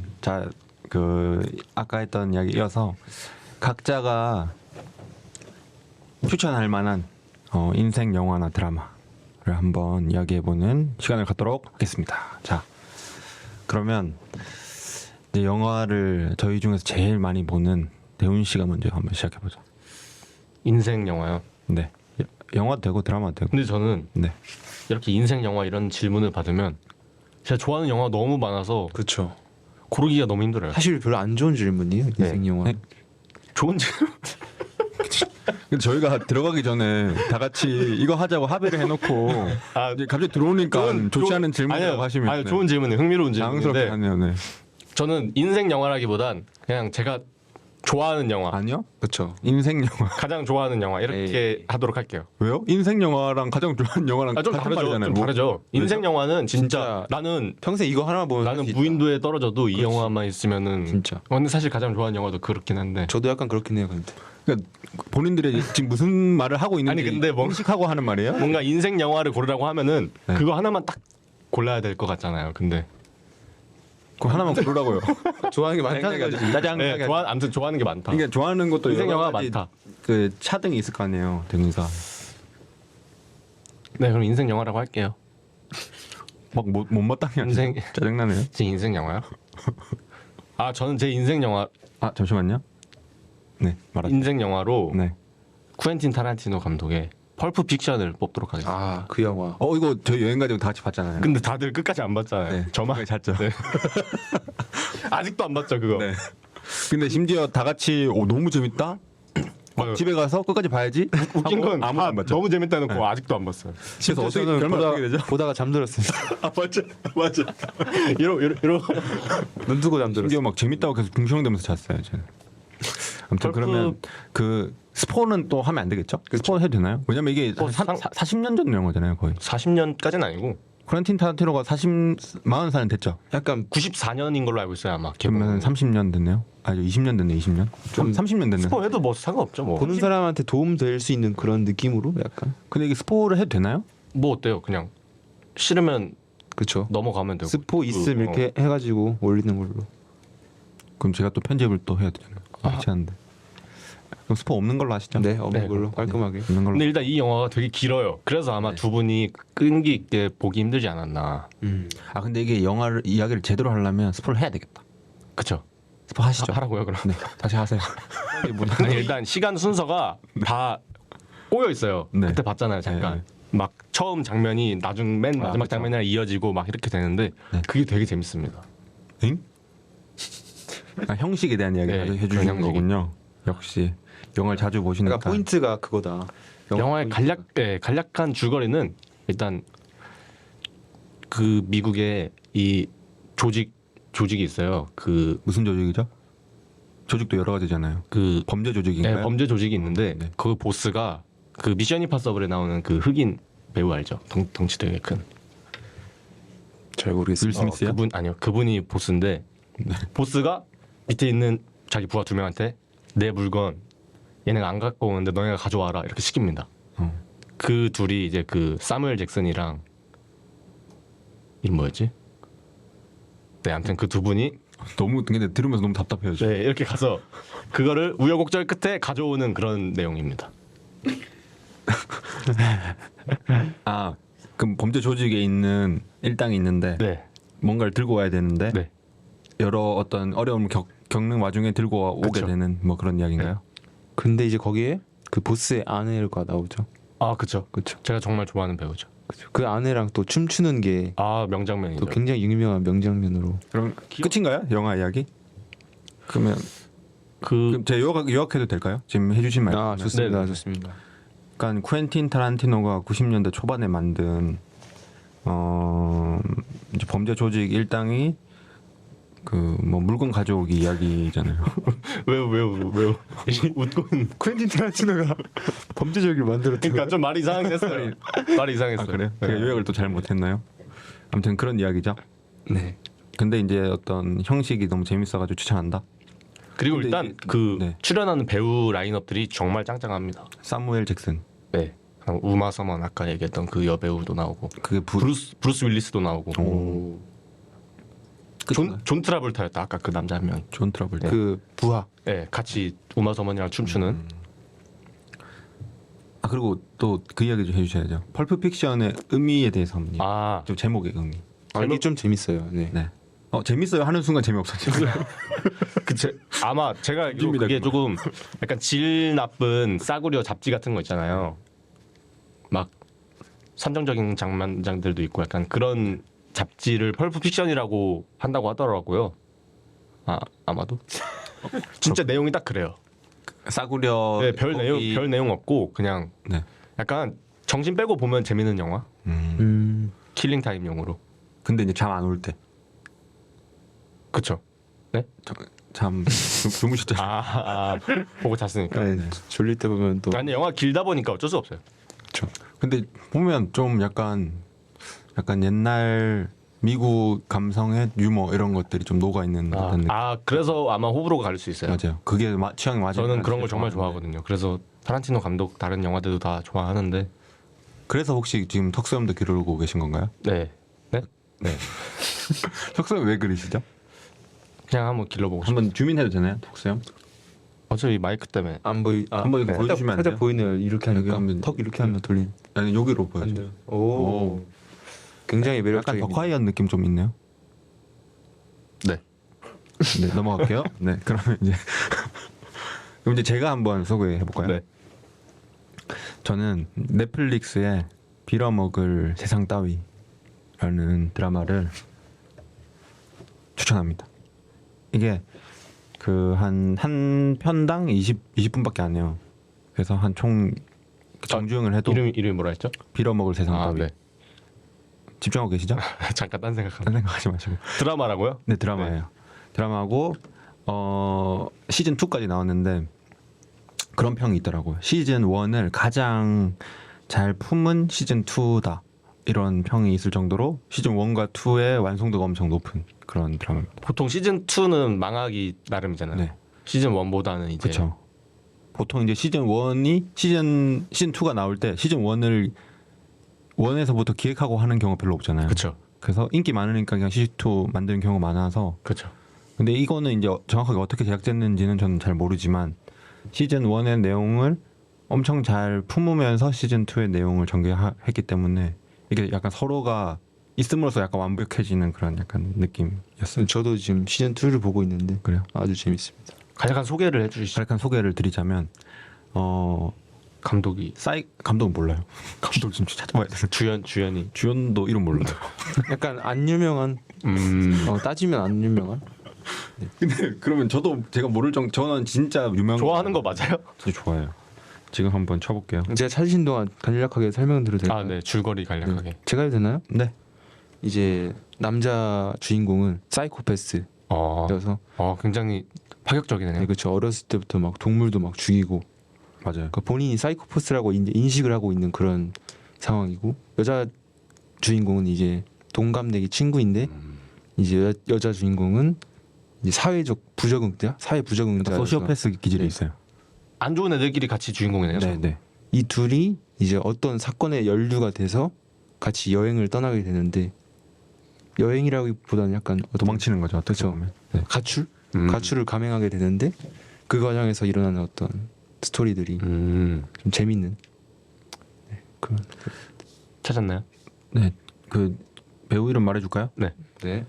그 아까 했던 이야기 이어서 각자가 추천할 만한 인생 영화나 드라마를 한번 이야기해보는 시간을 갖도록 하겠습니다. 자 그러면 이제 영화를 저희 중에서 제일 많이 보는 대훈 씨가 먼저 한번 시작해보죠. 인생 영화요. 네, 영화도 되고 드라마도 되고. 근데 저는 네. 이렇게 인생 영화 이런 질문을 받으면 제가 좋아하는 영화가 너무 많아서 그렇죠. 고르기가 너무 힘들어요. 사실 별로 안 좋은 질문이에요. 인생 영화. 네. 좋은 질문. 근데 저희가 들어가기 전에 다 같이 이거 하자고 합의를 해놓고 이제 갑자기 들어오니까 좋지 않은 질문이라고 하시면 아니 좋은 질문이에요. 흥미로운 당황스럽게 질문인데 하네요. 네. 저는 인생 영화라기보단 그냥 제가 좋아하는 영화, 아니요? 그렇죠. 인생 영화. 가장 좋아하는 영화 이렇게 하도록 할게요. 왜요? 인생 영화랑 가장 좋아하는 영화랑 좀 같은 다르죠. 말이잖아요. 좀 뭐. 다르죠. 인생 영화는 진짜 진짜 나는 평생 이거 하나만 보면 나는 살수 있다. 무인도에 떨어져도 이 영화만 있으면은 진짜. 근데 사실 가장 좋아하는 영화도 그렇긴 한데. 저도 약간 그렇긴 해요. 근데 그러니까 본인들이 지금 무슨 말을 하고 있는지 아니, 근데 뭐- 인식하고 하는 말이에요? 뭔가 인생 영화를 고르라고 하면은 네. 그거 하나만 딱 골라야 될 것 같잖아요. 근데 그거 하나만 고르라고요. 좋아하는 게 많다는 거지. 네, 아무튼 좋아하는 게 많다. 그러니까 좋아하는 것도 인생 여러 영화가 가지 많다. 그 차등이 있을 거 아니에요. 등사. 네, 그럼 인생 영화라고 할게요. 막 못마땅해 인생- 짜증나네요. 제 인생 영화요? 아, 저는 제 인생 영화 아 잠시만요. 네 말하세요. 인생 영화로 네. 쿠엔틴 타란티노 감독의 펄프 픽션을 뽑도록 하겠습니다. 아, 그 영화. 이거 저희 여행 가지고 다 같이 봤잖아요. 근데 다들 끝까지 안 봤잖아요. 네, 저만 잤죠. 네. 아직도 안 봤죠, 그거. 네. 근데 심지어 다 같이 너무 재밌다. 맞아요. 집에 가서 끝까지 봐야지. 웃긴 하고 건 아무도 안 봤죠. 너무 재밌다 놓고 아직도 안 봤어요. 그래서 어떻게 저는 결말 어떻게 되죠? 보다가 잠들었습니다. 아, 맞아. 이러. 눈 뜨고 잠들었어요. 심지어 막 재밌다고 계속 붕시렁대면서 잤어요. 저는. 아무튼 펄프- 그러면 그 스포는 또 하면 안 되겠죠? 스포 해도 되나요? 왜냐면 이게 뭐 한 40년 전 영화잖아요, 거의. 40년까지는 아니고 쿠엔틴 타란티노가 40살은 됐죠. 약간 94년인 걸로 알고 있어요, 아마. 그러면 30년 됐네요. 아니 20년 됐네, 20년. 좀 30년 됐네. 스포해도 뭐 상관없죠, 뭐. 보는 사람한테 도움 될 수 있는 그런 느낌으로 약간. 근데 이게 스포를 해도 되나요? 뭐 어때요? 그냥 싫으면 그렇죠. 넘어가면 되고. 스포 있음 이렇게 해가지고 올리는 걸로. 그럼 제가 또 편집을 또 해야 되잖아요. 그렇지 않은데. 그럼 스포 없는 걸로 하시죠. 네, 없는 네, 걸로 깔끔하게. 없는 걸로. 근데 일단 이 영화가 되게 길어요. 그래서 아마 네. 두 분이 끈기 있게 보기 힘들지 않았나. 아 근데 이게 이야기를 제대로 하려면 스포를 해야 되겠다. 그쵸? 스포 하시죠. 하라고요, 그럼. 네, 다시 하세요. 아니, 일단 시간 순서가 다 꼬여 있어요. 네. 그때 봤잖아요, 잠깐. 네. 막 처음 장면이 나중 맨 마지막 그쵸. 장면이랑 이어지고 막 이렇게 되는데 네. 그게 되게 재밌습니다. 응? 아, 형식에 대한 이야기 네, 를 그런 해주시는 형식이. 거군요. 역시 영화를 자주 보시니까. 그러니까 포인트가 그거다. 영화의 간략한 줄거리는 일단 그 미국의 이 조직이 있어요. 무슨 조직이죠? 조직도 여러 가지잖아요. 그 범죄 조직인가요? 범죄 조직이 있는데 네. 그 보스가 그 미션 임파서블에 나오는 그 흑인 배우 알죠? 덩치 되게 큰. 잘 모르겠습니다. 윌 스미스요? 그분이 보스인데 보스가 밑에 있는 자기 부하 두 명한테 내 물건 얘네가 안 갖고 오는데 너네가 가져와라 이렇게 시킵니다. 어. 그 둘이 이제 그 사무엘 잭슨이랑 이름 뭐였지? 네, 아무튼 그 두 분이 너무 근데 들으면서 너무 답답해요. 지금. 네, 이렇게 가서 그거를 우여곡절 끝에 가져오는 그런 내용입니다. 아 그럼 범죄 조직에 있는 일당이 있는데 네, 뭔가를 들고 와야 되는데 네, 여러 어떤 어려움을 겪는 와중에 들고 오게 그쵸. 되는 뭐 그런 이야기인가요? 근데 이제 거기에 그 보스의 아내가 나오죠. 아 그쵸. 그렇죠. 제가 정말 좋아하는 배우죠. 그 아내랑 또 춤추는 게 또 아 명장면이죠. 굉장히 유명한 명장면으로. 그럼 끝인가요? 영화 이야기? 그러면 그럼 제가 요약해도 될까요? 지금 해주신 말씀. 아 좋습니다, 네네. 좋습니다. 그러니까 쿠엔틴 타란티노가 90년대 초반에 만든 이제 범죄 조직 일당이 그 뭐 물건 가져오기 이야기잖아요. 왜요? 웃고 있는. 쿠엔틴 타란티노가 범죄적을 만들었던. 그러니까 좀 말이 이상하긴 했어요. 말이 이상했어요. 아 그래요? 네. 제가 요약을 또 잘 못했나요? 아무튼 그런 이야기죠. 네. 근데 이제 어떤 형식이 너무 재밌어가지고 추천한다. 그리고 근데 일단 이게- 그 네. 출연하는 배우 라인업들이 정말 짱짱합니다. 사무엘 잭슨. 네. 우마 서먼 아까 얘기했던 그 여배우도 나오고 그게 브루스 윌리스도 나오고 오. 존 트라볼타였다 아까 그 남자 한 명이. 존 트러블타. 그 부하. 네, 같이 우마 서먼이랑 춤추는. 아 그리고 또 그 이야기 좀 해주셔야죠. 펄프 픽션의 의미에 대해서 한번 아 좀 제목의 의미. 이게 좀 재밌어요. 네. 네. 재밌어요 하는 순간 재미없어지고. 아마 제가 알기로 웃깁니다, 그게 그거. 조금 약간 질 나쁜 싸구려 잡지 같은 거 있잖아요. 막 선정적인 장면장들도 있고 약간 그런 잡지를 펄프 픽션이라고 한다고 하더라고요. 아마도 진짜 내용이 딱 그래요. 싸구려. 네, 별 내용 없고 그냥 네. 약간 정신 빼고 보면 재밌는 영화. 킬링 타임용으로. 근데 이제 잠 안 올 때. 그쵸? 네? 잠 주무셨죠? 보고 잤으니까. 네. 졸릴 때 보면 또. 아니 영화 길다 보니까 어쩔 수 없어요. 근데 보면 좀 약간 옛날 미국 감성의 유머 이런 것들이 좀 녹아 있는 듯한 느낌. 그래서 아마 호불호가 갈릴 수 있어요. 맞아요. 그게 취향이 맞아요. 저는 그런 걸 정말 좋아하거든요. 그래서 타란티노 감독 다른 영화들도 다 좋아하는데. 그래서 혹시 지금 턱수염도 기르고 계신 건가요? 네. 네? 턱수염 왜 그리시죠? 그냥 한번 길러보고 싶어요. 한번 주민해도 되나요? 턱수염? 어차피 마이크 때문에. 안 보이. 한번 이거 살짝, 보여주시면 안 살짝 돼요? 보이네요. 이렇게 여기 하니까 하면- 턱 이렇게 하면 돌린. 아니 여기로 보여줘. 오. 굉장히 약간 매력적인. 더 콰이언 느낌 좀 있네요. 네. 네 넘어갈게요. 네 그러면 이제 그럼 이제 제가 한번 소개해 볼까요? 네. 저는 넷플릭스의 빌어먹을 세상 따위라는 드라마를 추천합니다. 이게 그 한 편당 20분밖에 안 해요. 그래서 한 총 정주행을 해도 이름이 뭐라 했죠? 빌어먹을 세상 아, 따위. 네. 집중하고 계시죠? 잠깐 딴 생각하고. 딴 생각하지 마시고. 드라마라고요? 네 드라마예요. 드라마고 시즌 2까지 나왔는데 그런 평이 있더라고요. 시즌 1을 가장 잘 품은 시즌 2다 이런 평이 있을 정도로 시즌 1과 2의 완성도가 엄청 높은 그런 드라마입니다. 보통 시즌 2는 망하기 나름이잖아요. 네, 시즌 1보다는 이제 그렇죠. 보통 이제 시즌 1이 시즌 2가 나올 때 시즌 1을 1에서부터 기획하고 하는 경우가 별로 없잖아요. 그렇죠. 그래서 인기 많으니까 그냥 시즌 2 만드는 경우가 많아서. 그렇죠. 근데 이거는 이제 정확하게 어떻게 제작됐는지는 저는 잘 모르지만 시즌 1의 내용을 엄청 잘 품으면서 시즌 2의 내용을 전개했기 때문에 이게 약간 서로가 있음으로써 약간 완벽해지는 그런 약간 느낌이었어요. 저도 지금 시즌 2를 보고 있는데 그래요. 아주 재밌습니다. 간략한 소개를 해주시죠. 약간 소개를 드리자면 감독이 감독은 몰라요. 감독 좀 찾아봐야 돼요. 주연이. 주연도 이름 몰라요. 약간 안 유명한 따지면 안 유명한. 근데 그러면 저도 제가 모를 정도 저는 진짜 유명 좋아하는 거 맞아요? 진짜 좋아해요. 지금 한번 쳐볼게요. 제가 찾으신 동안 간략하게 설명드려도 될까요? 아, 네. 줄거리 간략하게. 제가 해도 되나요? 네. 이제 남자 주인공은 사이코패스여서 굉장히 파격적이네요. 네, 그렇죠. 어렸을 때부터 막 동물도 막 죽이고 맞아요. 그러니까 본인이 사이코패스라고 이제 인식을 하고 있는 그런 상황이고 여자 주인공은 이제 동갑내기 친구인데 이제 여자 주인공은 이제 사회적 부적응자, 사회 부적응자. 소시오패스 기질이 네. 있어요. 안 좋은 애들끼리 같이 주인공이네요. 네, 네. 이 둘이 이제 어떤 사건에 연루가 돼서 같이 여행을 떠나게 되는데 여행이라기보다는 약간 어떤 도망치는 거죠. 어떻게 그렇죠. 보면. 네. 가출을 감행하게 되는데 그 과정에서 일어나는 어떤 스토리들이 좀 재밌는 그런. 찾았나요? 네, 그 배우 이름 말해줄까요? 네. 네.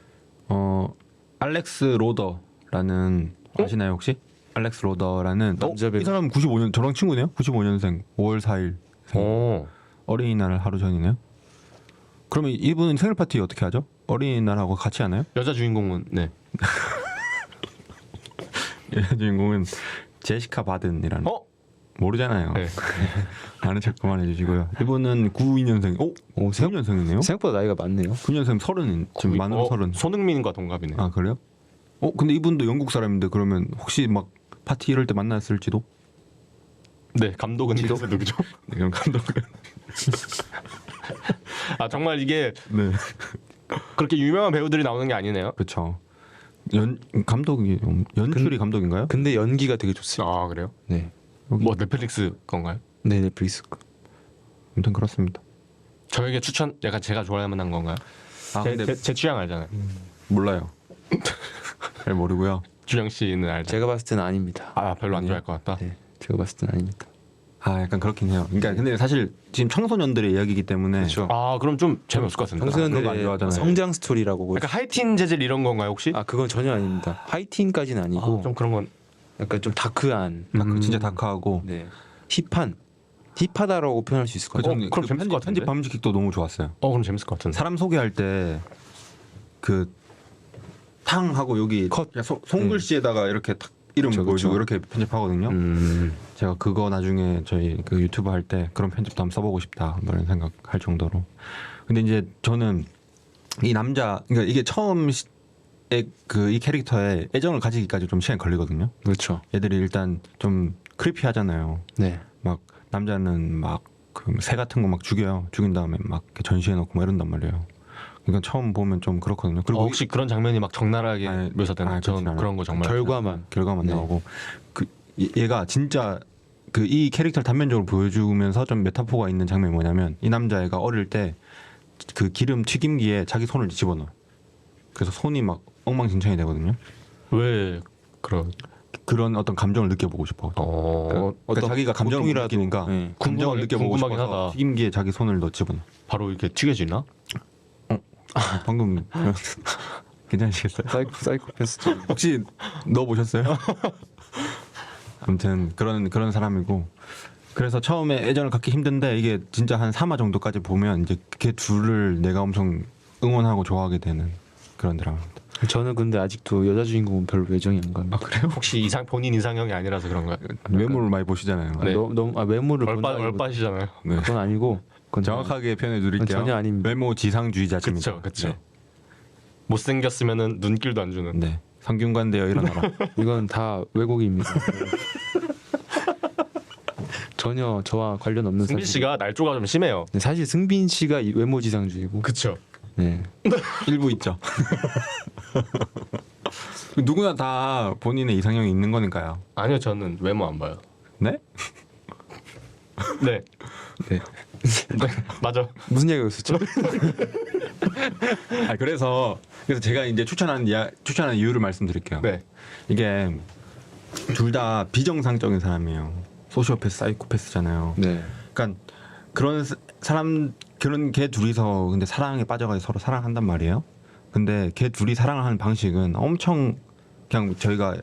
알렉스 로더라는 아시나요 혹시? 알렉스 로더라는 남자 배우. 이 사람 95년 저랑 친구네요. 95년생 5월 4일 오. 어린이날 하루 전이네요. 그러면 이분은 생일 파티 어떻게 하죠? 어린이날하고 같이 하나요? 여자 주인공은 네. 여자 주인공은 제시카 바든이라는. 모르잖아요. 네. 아는 척 그만해 주시고요. 이분은 92년생. 오, 9년생이네요. 생각보다 나이가 많네요. 9년생 30인 지금 만으로 30. 손흥민과 동갑이네요. 아 그래요? 근데 이분도 영국 사람인데 그러면 혹시 막 파티 이럴 때 만났을지도? 네, 감독은 그래서 누구죠? 네, 그럼 감독은 아 정말 이게 네 그렇게 유명한 배우들이 나오는 게 아니네요. 그렇죠. 감독이 연출이 감독인가요? 근데 연기가 되게 좋습니다. 아 그래요? 네. 뭐 넷플릭스 건가요? 네, 넷플릭스. 아무튼 그렇습니다. 저에게 추천 약간 제가 좋아할 만한 건가요? 제 취향 알잖아요. 몰라요. 잘 모르고요. 주영 씨는 알죠? 제가 봤을 때는 아닙니다. 아 별로 안 좋아할 것 같다. 네, 제가 봤을 때는 아닙니다. 아 약간 그렇긴 해요. 그러니까 근데 사실 지금 청소년들의 이야기이기 때문에 그렇죠. 아 그럼 좀 재미없을 것 같은데. 그런 거안 청소년들의 좋아하잖아요. 성장 스토리라고. 약간 하이틴 재질 이런 건가요 혹시? 그건 전혀 아닙니다. 하이틴까지는 아니고 좀 그런 건. 약간 좀 다크한, 진짜 다크하고. 네, 힙하다라고 표현할 수 있을 것 같아요. 그럼 재밌을 것 같은데? 편집 밤직도 너무 좋았어요. 그럼 재밌을 것 같은데. 사람 소개할 때 그 탕 하고 여기 컷. 그냥 손글씨에다가 이렇게 탁 이름 그쵸, 보여주고 그쵸. 이렇게 편집하거든요. 제가 그거 나중에 저희 그 유튜브 할 때 그런 편집도 한번 써보고 싶다 뭐 이런 생각할 정도로. 근데 이제 저는 이 남자 그러니까 이게 처음 그 이 캐릭터에 애정을 가지기까지 좀 시간이 걸리거든요. 그렇죠. 얘들이 일단 좀 크리피하잖아요. 네. 막 남자는 막 그 새 같은 거 막 죽여요. 죽인 다음에 막 이렇게 전시해 놓고 막 이런단 말이에요. 그러니까 처음 보면 좀 그렇거든요. 그리고 혹시 그런 장면이 막 적나라하게 아니, 묘사되나요? 그렇진 저는 않아요. 그런 거 정말 결과만 네. 나오고 그 얘가 진짜 그 이 캐릭터를 단면적으로 보여주면서 좀 메타포가 있는 장면이 뭐냐면 이 남자애가 어릴 때 그 기름 튀김기에 자기 손을 집어넣어요. 그래서 손이 막 엉망진창이 되거든요. 왜 그런? 그런 어떤 감정을 느껴보고 싶어. 그러니까 어떤 자기가 감정을 못 고통이라도, 느끼니까 예. 감정을 느껴보고 궁금하긴 싶어서 하다. 튀김기에 자기 손을 넣 집어넣어. 바로 이렇게 튀겨지나? 방금 괜찮으시겠어요? 사이코패스 혹시 넣어 보셨어요? 아무튼 그런 사람이고 그래서 처음에 애정을 갖기 힘든데 이게 진짜 한 3화 정도까지 보면 이제 걔 둘을 내가 엄청 응원하고 좋아하게 되는 그런 드라마입니다. 저는 근데 아직도 여자 주인공은 별로 애정이 안 갑니다. 그래요? 혹시 본인 이상형이 아니라서 그런가요? 외모를 많이 보시잖아요. 네. 너무 외모를 본다기보다 얼빠시잖아요. 네. 그건 아니고 그건 정확하게 표현해 드릴게요. 전혀 아닙니다. 외모 지상주의자입니다. 그쵸. 못생겼으면은 눈길도 안 주는. 네. 성균관대여 일어나라. 이건 다 왜곡입니다. 전혀 저와 관련 없는 승빈 사실. 씨가 날조가 좀 심해요. 네, 사실 승빈 씨가 이 외모 지상주의고. 그쵸. 네. 일부 있죠. 누구나 다 본인의 이상형이 있는 거니까요. 아니요, 저는 외모 안 봐요. 네? 네. 네. 네. 맞아. 무슨 얘기였었죠? 그래서 제가 이제 추천하는 이유를 말씀드릴게요. 네. 이게 둘 다 비정상적인 사람이에요. 소시오패스, 사이코패스잖아요. 네. 그러니까 그런 그런 걔 둘이서 근데 사랑에 빠져가지고 서로 사랑한단 말이에요. 근데 걔 둘이 사랑을 하는 방식은 엄청 그냥 저희가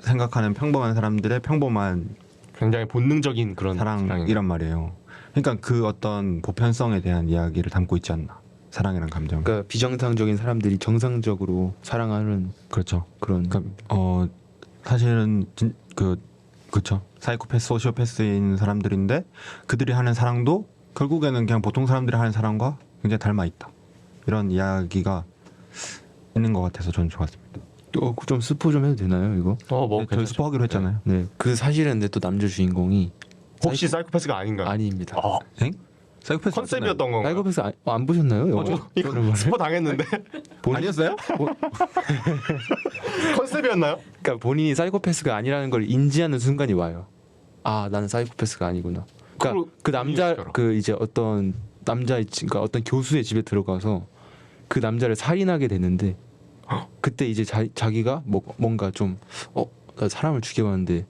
생각하는 평범한 사람들의 평범한 굉장히 본능적인 그런 사랑이란 말이에요. 그러니까 그 어떤 보편성에 대한 이야기를 담고 있지 않나. 사랑이란 감정. 그러니까 비정상적인 사람들이 정상적으로 사랑하는 그렇죠. 그런. 그러니까 사실은 그렇죠. 사이코패스, 소시오패스인 사람들인데 그들이 하는 사랑도 결국에는 그냥 보통 사람들이 하는 사랑과 굉장히 닮아 있다. 이런 이야기가 있는 것 같아서 저는 좋았습니다. 좀 스포 좀 해도 되나요 이거? 뭐 저희 괜찮죠. 스포하기로 했잖아요. 네. 그 사실은 근데 또 남자 주인공이 혹시 사이코패스가 아닌가? 아닙니다. 엥? 사이코패스 컨셉이었던 건가? 사이코패스 안 보셨나요? 영화? 저 이거 스포 당했는데 아니었어요? 컨셉이었나요? 그러니까 본인이 사이코패스가 아니라는 걸 인지하는 순간이 와요. 아, 나는 사이코패스가 아니구나. 그러니까 그 남자 이해시켜라. 그 이제 어떤 남자의 그러니까 어떤 교수의 집에 들어가서 그 남자를 살인하게 되는데 그때 이제 자기가 뭔가 좀 나 사람을 죽여봤는데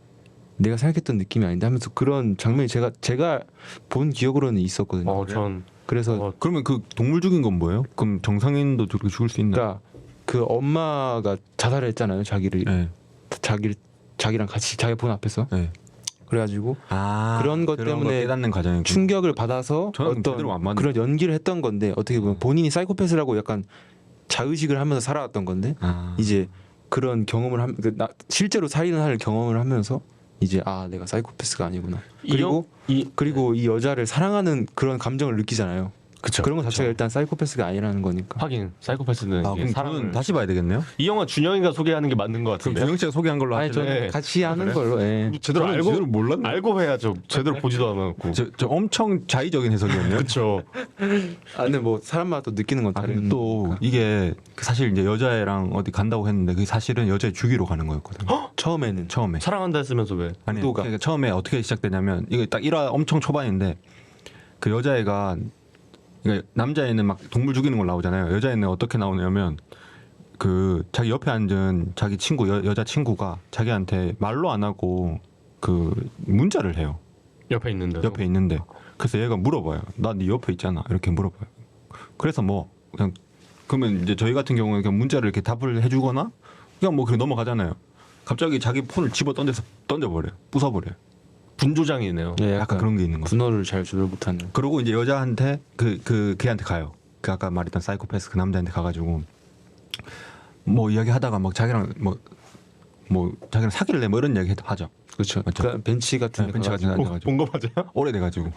내가 생각했던 느낌이 아닌데 하면서 그런 장면이 제가 본 기억으로는 있었거든요. 전 그래서 그러면 그 동물 죽인 건 뭐예요? 그럼 정상인도 저렇게 죽을 수 있나? 그러니까 그 엄마가 자살을 했잖아요. 네. 자기랑 같이 자기 본 앞에서. 네. 그래가지고 그런 그런 것 거 때문에 깨닫는 과정이 충격을 받아서 저는 제대로 안 맞는- 그런 연기를 했던 건데 어떻게 보면 본인이 사이코패스라고 약간 자의식을 하면서 살아왔던 건데 이제 그런 경험을 실제로 살인을 할 경험을 하면서 이제 내가 사이코패스가 아니구나. 그리고 이 여자를 사랑하는 그런 감정을 느끼잖아요. 그쵸. 그런 거 자체가 일단 사이코패스가 아니라는 거니까. 하긴 사이코패스는 이게 그럼 사람을 저는 다시 봐야 되겠네요. 이 영화 준영이가 소개하는 게 맞는 것 그럼 같은데. 조영 씨가 소개한 걸로 아니 하죠. 저는 네. 같이 하는 그래? 걸로. 예. 제대로 저는 알고 제대로 몰랐네. 알고 해야죠. 제대로 보지도 않았고. 저 엄청 자의적인 해석이었네요. 그렇죠. 근데 뭐 사람마다 또 느끼는 건 다른. 또 이게 사실 이제 여자애랑 어디 간다고 했는데 그게 사실은 여자애 죽이러 가는 거였거든요. 처음에는 처음에. 사랑한다 했으면서 왜? 아니 의도가. 그러니까 처음에 어떻게 시작되냐면 이거 딱 1화 엄청 초반인데 그 여자애가 그러니까 남자애는 막 동물 죽이는 걸 나오잖아요. 여자애는 어떻게 나오냐면 그 자기 옆에 앉은 자기 친구 여자 친구가 자기한테 말로 안 하고 그 문자를 해요. 옆에 있는데. 옆에 있는데 그래서 얘가 물어봐요. 나 네 옆에 있잖아. 이렇게 물어봐요. 그래서 뭐 그냥 그러면 이제 저희 같은 경우는 그냥 문자를 이렇게 답을 해주거나 그냥 뭐 그냥 넘어가잖아요. 갑자기 자기 폰을 집어 던져버려요. 부숴버려요. 분조장이네요. 예, 약간 그런 게 있는 거죠. 분노를 잘 조절 못하는. 그리고 이제 여자한테 걔한테 가요. 그 아까 말했던 사이코패스 그 남자한테 가가지고 뭐 이야기하다가 막 자기랑 뭐 자기랑 사귈래 뭐 이런 이야기 하죠. 그렇죠. 맞죠. 그러니까 벤치 같은 네, 벤치 같은 데 앉아가지고 본거 맞아요? 오래돼가지고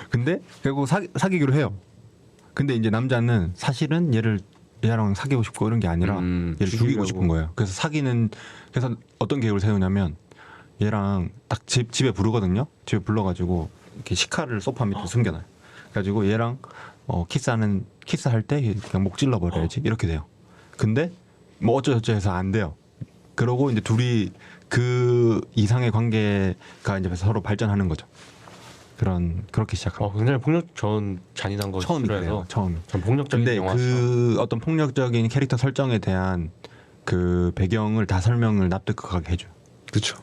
근데 결국 사귀기로 해요. 근데 이제 남자는 사실은 얘랑 사귀고 싶고 이런 게 아니라 얘를 죽이고 죽이려고. 싶은 거예요. 그래서 그래서 어떤 계획을 세우냐면 얘랑 딱 집에 부르거든요. 집에 불러가지고 이렇게 식칼을 소파 밑에 숨겨놔요. 그래가지고 얘랑 키스할 때 그냥 목 찔러버려야지 이렇게 돼요. 근데 뭐 어쩌저쩌 해서 안 돼요. 그러고 이제 둘이 그 이상의 관계가 이제 서로 발전하는 거죠. 그렇게 시작합니다. 굉장히 전 잔인한 거 처음이 싫어해서 그래요. 처음. 전 폭력적인 근데 영화. 그 어떤 폭력적인 캐릭터 설정에 대한 그 배경을 다 설명을 납득하게 해줘요. 그렇죠.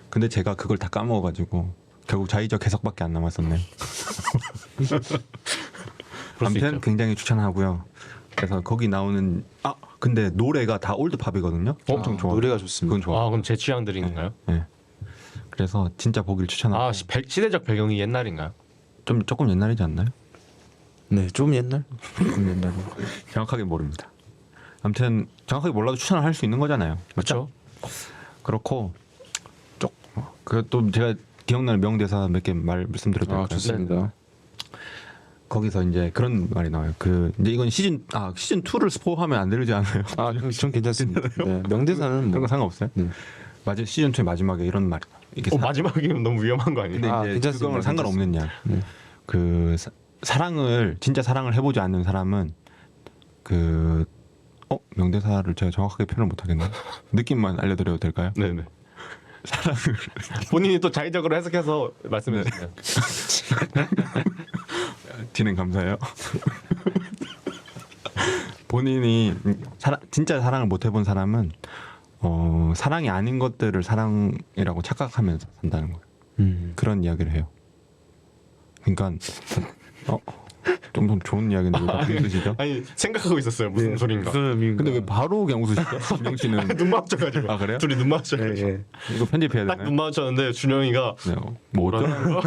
근데 제가 그걸 다 까먹어가지고 결국 자의적 해석밖에 안 남았었네요. 아무튼 굉장히 추천하고요. 그래서 거기 나오는 근데 노래가 다 올드팝이거든요. 엄청 좋아. 노래가 좋습니다. 그건 좋아. 그럼 제 취향들인가요? 네. 그래서 진짜 보기를 추천하고. 시대적 배경이 옛날인가요? 좀 조금 옛날이지 않나요? 네, 좀 옛날. 조금 옛날. 정확하게 모릅니다. 아무튼 정확하게 몰라도 추천을 할 수 있는 거잖아요. 그렇죠. 그렇고 그또 제가 기억나는 명대사 몇 개 말씀드려도 될까요? 좋습니다. 거기서 이제 그런 말이 나와요. 그 이제 이건 시즌 2를 스포하면 안 되지 않아요? 전 괜찮습니다. 네, 명대사는 그런 뭐 거 상관없어요? 네. 맞아, 시즌 2의 마지막에 이런 말이 나와요. 이게 마지막이면 너무 위험한 거 아니에요? 근데 이제 괜찮습니다. 그건 상관없는 양. 네. 그 진짜 사랑을 해보지 않는 사람은 명대사를 제가 정확하게 표현을 못하겠네. 느낌만 알려드려도 될까요? 네네. 본인이 또 자의적으로 해석해서 말씀해 주세요. 진행 감사해요. 본인이 진짜 사랑을 못 해본 사람은 사랑이 아닌 것들을 사랑이라고 착각하면서 산다는 거예요. 그런 이야기를 해요. 그러니까 좀 더 좋은 이야기인데 왜 자꾸 웃으시죠? 아니 생각하고 있었어요. 무슨 소린가. 근데 왜 바로 그냥 웃으시죠? 준영 씨는 눈 마주쳐가지고. 그래요? 둘이 눈 마주쳐가지고. 이거 편집해야 딱 눈 되나요? 마주쳤는데 준영이가 네, 뭐 어쩌라는 거?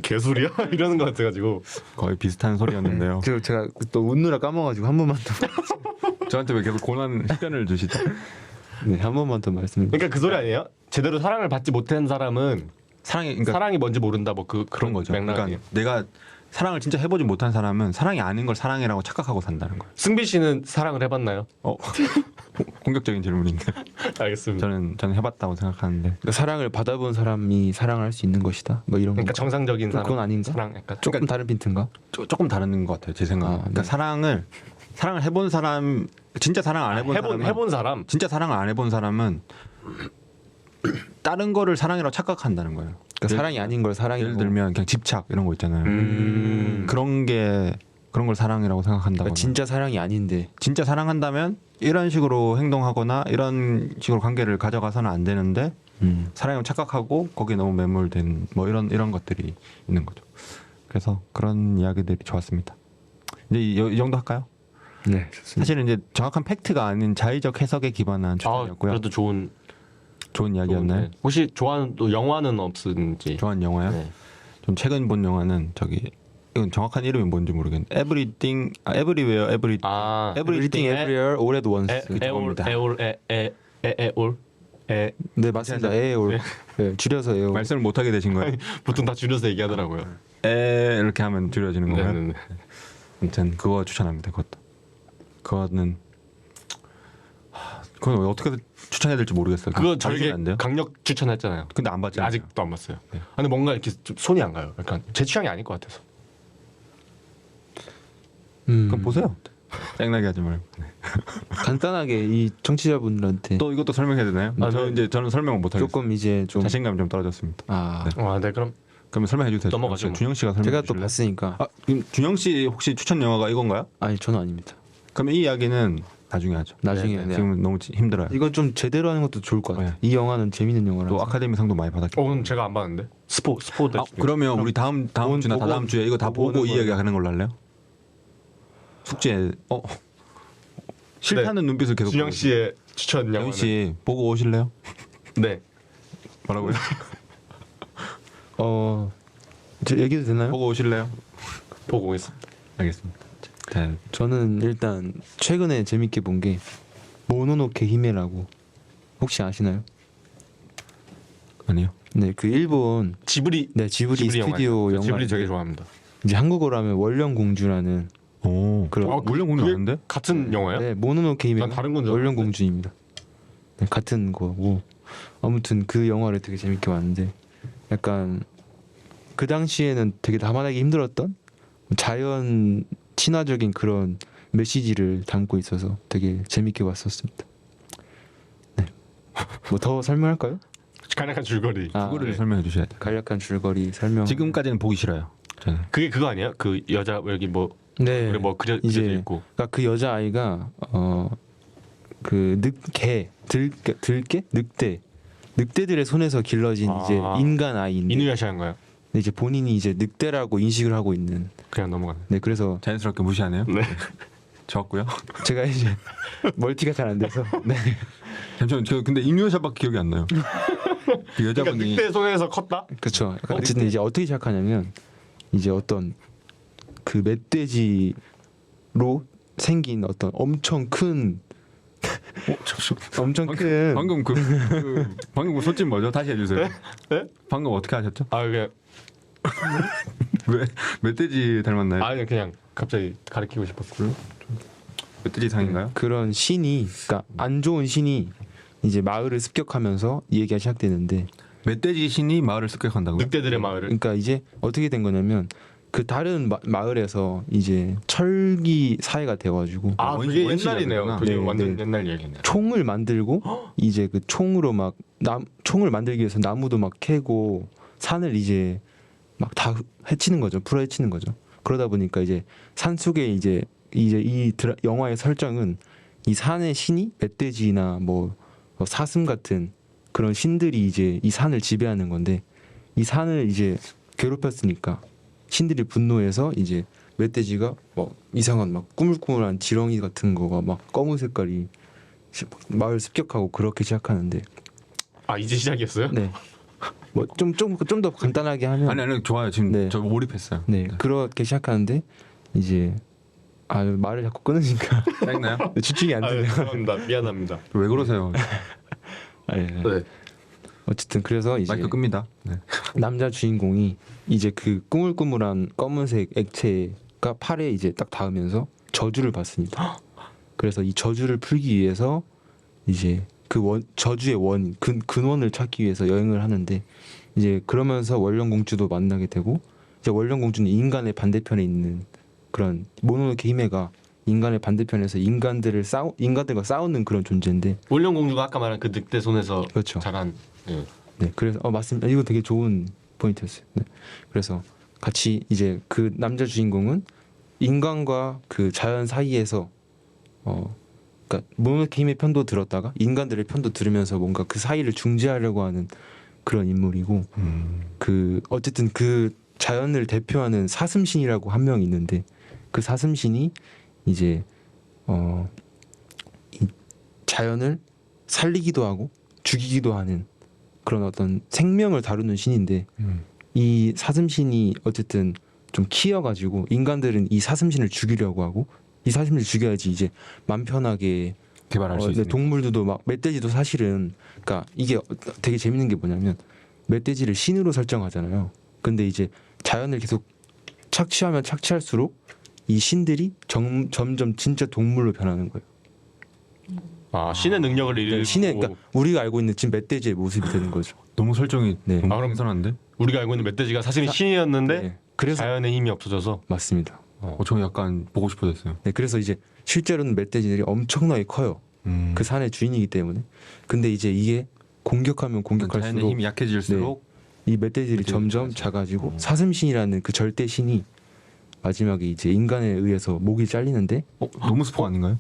개소리야 이러는 것 같아가지고. 거의 비슷한 소리였는데요. 제가 또 웃느라 까먹어가지고 한 번만 더. 저한테 왜 계속 고난 시간을 주시죠? 네, 한 번만 더 말씀. 그러니까 그 소리 아니에요? 제대로 사랑을 받지 못한 사람은 그러니까 사랑이 뭔지 모른다. 뭐 그런 거죠. 맥락이. 그러니까 내가 사랑을 진짜 해보지 못한 사람은 사랑이 아닌 걸 사랑이라고 착각하고 산다는 거예요. 승비 씨는 사랑을 해봤나요? 공격적인 질문인데 알겠습니다. 저는 해봤다고 생각하는데 그러니까 사랑을 받아본 사람이 사랑을 할 수 있는 것이다. 뭐 이런 그러니까 거. 정상적인 사랑. 그건 아닌가? 사랑 약간 조금 다른 빈트인가? 조금 다른 것 같아요. 제 생각은. 그러니까 네. 사랑을 해본 사람, 진짜 사랑 안 해본 사람은 해본 사람. 진짜 사랑을 안 해본 사람은 다른 거를 사랑이라고 착각한다는 거예요. 그러니까 사랑이 아닌 걸 사랑이라고. 예를 들면 그냥 집착 이런 거 있잖아요. 그런 걸 사랑이라고 생각한다거나. 그러니까 진짜 사랑이 아닌데. 진짜 사랑한다면 이런 식으로 행동하거나 이런 식으로 관계를 가져가서는 안 되는데 사랑을 착각하고 거기에 너무 매몰된 뭐 이런 것들이 있는 거죠. 그래서 그런 이야기들이 좋았습니다. 이제 이 정도 할까요? 네, 좋습니다. 사실은 이제 정확한 팩트가 아닌 자의적 해석에 기반한 추천이었고요. 그래도 좋은 이야기였나요? 네. 혹시 좋아하는 또 영화는 없는지? 좋아하는 영화요? 네. 좀 최근 본 영화는 이건 정확한 이름이 뭔지 모르겠는데 Everything, Everywhere, Everything Everywhere All at Once. 그겁니다. 에올. 네, 맞습니다. 에올. 네, 줄여서 에올. 말씀을 못 하게 되신 거예요? 보통 다 줄여서 얘기하더라고요. 이렇게 하면 줄여지는 거예요? 네네네. 아무튼 그거 추천합니다. 그거는 그건 어떻게 추천해야 될지 모르겠어요. 그거 봐주시면 저에게 안 돼요? 강력 추천했잖아요. 근데 안 봤잖아요. 아직도 안 봤어요. 네. 근데 뭔가 이렇게 좀 손이 안 가요. 약간 제 취향이 아닐 것 같아서. 그럼 보세요. 짱나게 하지 말고. 간단하게 이 청취자분들한테 또 이것도 설명해야 되나요? 저는 설명을 못 하겠어요. 조금 이제 좀 자신감이 좀 떨어졌습니다. 네 그럼 그러면 설명해 주세요. 넘어가죠. 준영 씨가 설명해 제가 또 주실래요? 봤으니까. 그럼 준영 씨 혹시 추천 영화가 이건가요? 아니 저는 아닙니다. 그럼 이 이야기는 나중에 하죠. 나중에 네, 네. 지금 너무 힘들어요. 이건 좀 제대로 하는 것도 좋을 것 같아요. 네. 이 영화는 재밌는 영화라서. 또 아카데미상도 많이 받았기 때문에. 그럼 제가 안 봤는데 스포 그러면 우리 다음 주나 보고- 다다음 주에 이거 다 보고 보고 오는 이 이야기 하는 걸로 할래요? 숙제 싫다는 눈빛을 계속 준영 씨의 추천 영희 영화는 씨 보고 오실래요? 네 뭐라고요? 저 얘기도 되나요? 보고 오실래요? 보고 오겠습니다. 알겠습니다. 자, 저는 일단 최근에 재밌게 본 게 모노노케 히메라고 혹시 아시나요? 아니요. 네, 그 일본 지브리 지브리 스튜디오 영화 영화. 지브리 되게 좋아합니다. 이제 한국어로 하면 원령공주라는 오, 그런 물론 공주 그게 아는데? 같은 영화요? 네, 모노노케 히메가 난 다른 건줄 알았는데. 원령공주입니다. 네, 같은 거고 아무튼 그 영화를 되게 재밌게 봤는데 약간 그 당시에는 되게 담아내기 힘들었던 자연 친화적인 그런 메시지를 담고 있어서 되게 재밌게 봤었습니다. 네, 뭐 더 설명할까요? 간략한 줄거리. 그거를 네. 설명해 주셔야 돼요. 간략한 줄거리 설명. 지금까지는 보기 싫어요. 저는. 그게 그거 아니에요? 그 여자 여기 뭐 네, 우리 뭐 그려져 이제 있고 그러니까 그 여자 아이가 그 늑대 늑대들의 손에서 길러진 아. 이제 인간 아이인데 이누야샤인가요? 근데 이제 본인이 이제 늑대라고 인식을 하고 있는. 그냥 넘어가네. 네, 그래서 자연스럽게 무시하네요. 네. 적고요. 제가 이제 멀티가 잘 안 돼서. 네. 잠시만, 저 근데 이누야샤밖에 기억이 안 나요. 그 그러니까 여자분이 늑대 손에서 컸다? 그렇죠. 어쨌든 이제 어떻게 시작하냐면 이제 어떤 그 멧돼지로 생긴 어떤 엄청 큰 엄청 큰 방금 방금 그 소집 뭐죠? 다시 해주세요. 네? 방금 어떻게 하셨죠? 아 그냥 왜 멧돼지 닮았나요? 아니 그냥 갑자기 가리키고 싶었어요. 멧돼지 상인가요? 그런 신이 그러니까 안 좋은 신이 이제 마을을 습격하면서 얘기가 시작되는데 멧돼지 신이 마을을 습격한다고요? 늑대들의 마을을. 그러니까 이제 어떻게 된 거냐면 그 다른 마을에서 이제 철기 사회가 돼가지고 아 원시- 그게 원시가 옛날이네요. 되구나. 그게 네, 완전 네. 옛날 얘기네요. 총을 만들고 이제 그 총으로 막 총을 만들기 위해서 나무도 막 캐고 산을 이제 막 다 해치는 거죠. 풀어 해치는 거죠. 그러다 보니까 이제 산 속에 이제 이 영화의 설정은 이 산의 신이 멧돼지나 뭐 사슴 같은 그런 신들이 이제 이 산을 지배하는 건데 이 산을 이제 괴롭혔으니까 신들이 분노해서 이제 멧돼지가 뭐 이상한 막 꾸물꾸물한 지렁이 같은 거가 막 검은 색깔이 마을 습격하고 그렇게 시작하는데 아 이제 시작이었어요? 네. 뭐 좀 더 간단하게 하면 아니 좋아요. 지금 네. 저 몰입했어요. 네, 그렇게 시작하는데 이제 말을 자꾸 끊으니까 짜증나요? 집중이 안 아 되네요. 죄송합니다. 미안합니다. 왜 그러세요? 네. 네. 어쨌든 그래서 이제 마이크 끕니다. 네. 남자 주인공이 이제 그 꾸물꾸물한 검은색 액체가 팔에 이제 딱 닿으면서 저주를 받습니다. 그래서 이 저주를 풀기 위해서 이제 그 저주의 원인 근원을 찾기 위해서 여행을 하는데 이제 그러면서 원령공주도 만나게 되고 이제 원령공주는 인간의 반대편에 있는 그런 모노노케 히메가 인간의 반대편에서 인간들과 싸우는 그런 존재인데 원령 공주가 아까 말한 그 늑대 손에서 그렇죠. 자란. 예. 네, 그래서 맞습니다. 이거 되게 좋은 포인트였어요. 네. 그래서 같이 이제 그 남자 주인공은 인간과 그 자연 사이에서 그러니까 모노노케 힘의 편도 들었다가 인간들의 편도 들으면서 뭔가 그 사이를 중재하려고 하는 그런 인물이고 그 어쨌든 그 자연을 대표하는 사슴신이라고 한 명 있는데 그 사슴신이 이제 이 자연을 살리기도 하고 죽이기도 하는 그런 어떤 생명을 다루는 신인데 이 사슴신이 어쨌든 좀 키워가지고 인간들은 이 사슴신을 죽이려고 하고 이 사슴신을 죽여야지 이제 맘 편하게 개발할 수 네, 있는. 동물들도 막 멧돼지도 사실은 그러니까 이게 되게 재밌는 게 뭐냐면 멧돼지를 신으로 설정하잖아요. 근데 이제 자연을 계속 착취하면 착취할수록 이 신들이 점점 진짜 동물로 변하는 거예요. 아 신의 능력을 잃고 신의 그러니까 우리가 알고 있는 지금 멧돼지의 모습이 되는 거죠. 너무 설정이 네. 너무 아, 그럼- 신선한데? 우리가 알고 있는 멧돼지가 사실 신이었는데 네. 그래서 자연의 힘이 없어져서. 맞습니다. 저 약간 보고 싶어졌어요. 네, 그래서 이제 실제로는 멧돼지들이 엄청나게 커요. 그 산의 주인이기 때문에. 근데 이제 이게 공격하면 자연의 공격할수록 힘이 약해질수록 이 멧돼지들이 멧돼지가 점점 작아지고 사슴신이라는 그 절대 신이 마지막에 이제 인간에 의해서 목이 잘리는데 너무 스포 아닌가요?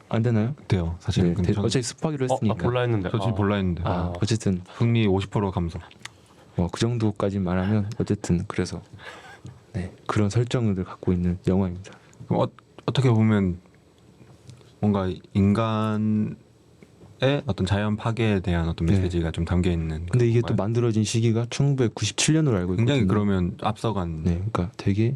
안 되나요? 돼요. 사실. 네, 근데 어차피 습하기로 나 했으니까. 볼라 했는데. 저 지금 볼라 했는데 어쨌든 흥미 50% 감소. 그 정도까지 말하면 어쨌든 그래서 네, 그런 설정을 갖고 있는 영화입니다. 그럼 어떻게 보면 뭔가 인간의 어떤 자연 파괴에 대한 어떤 네. 메시지가 좀 담겨 있는. 근데 이게 또 건가요? 만들어진 시기가 1997년으로 알고 있거든요. 굉장히 그러면 앞서간. 네, 그러니까 되게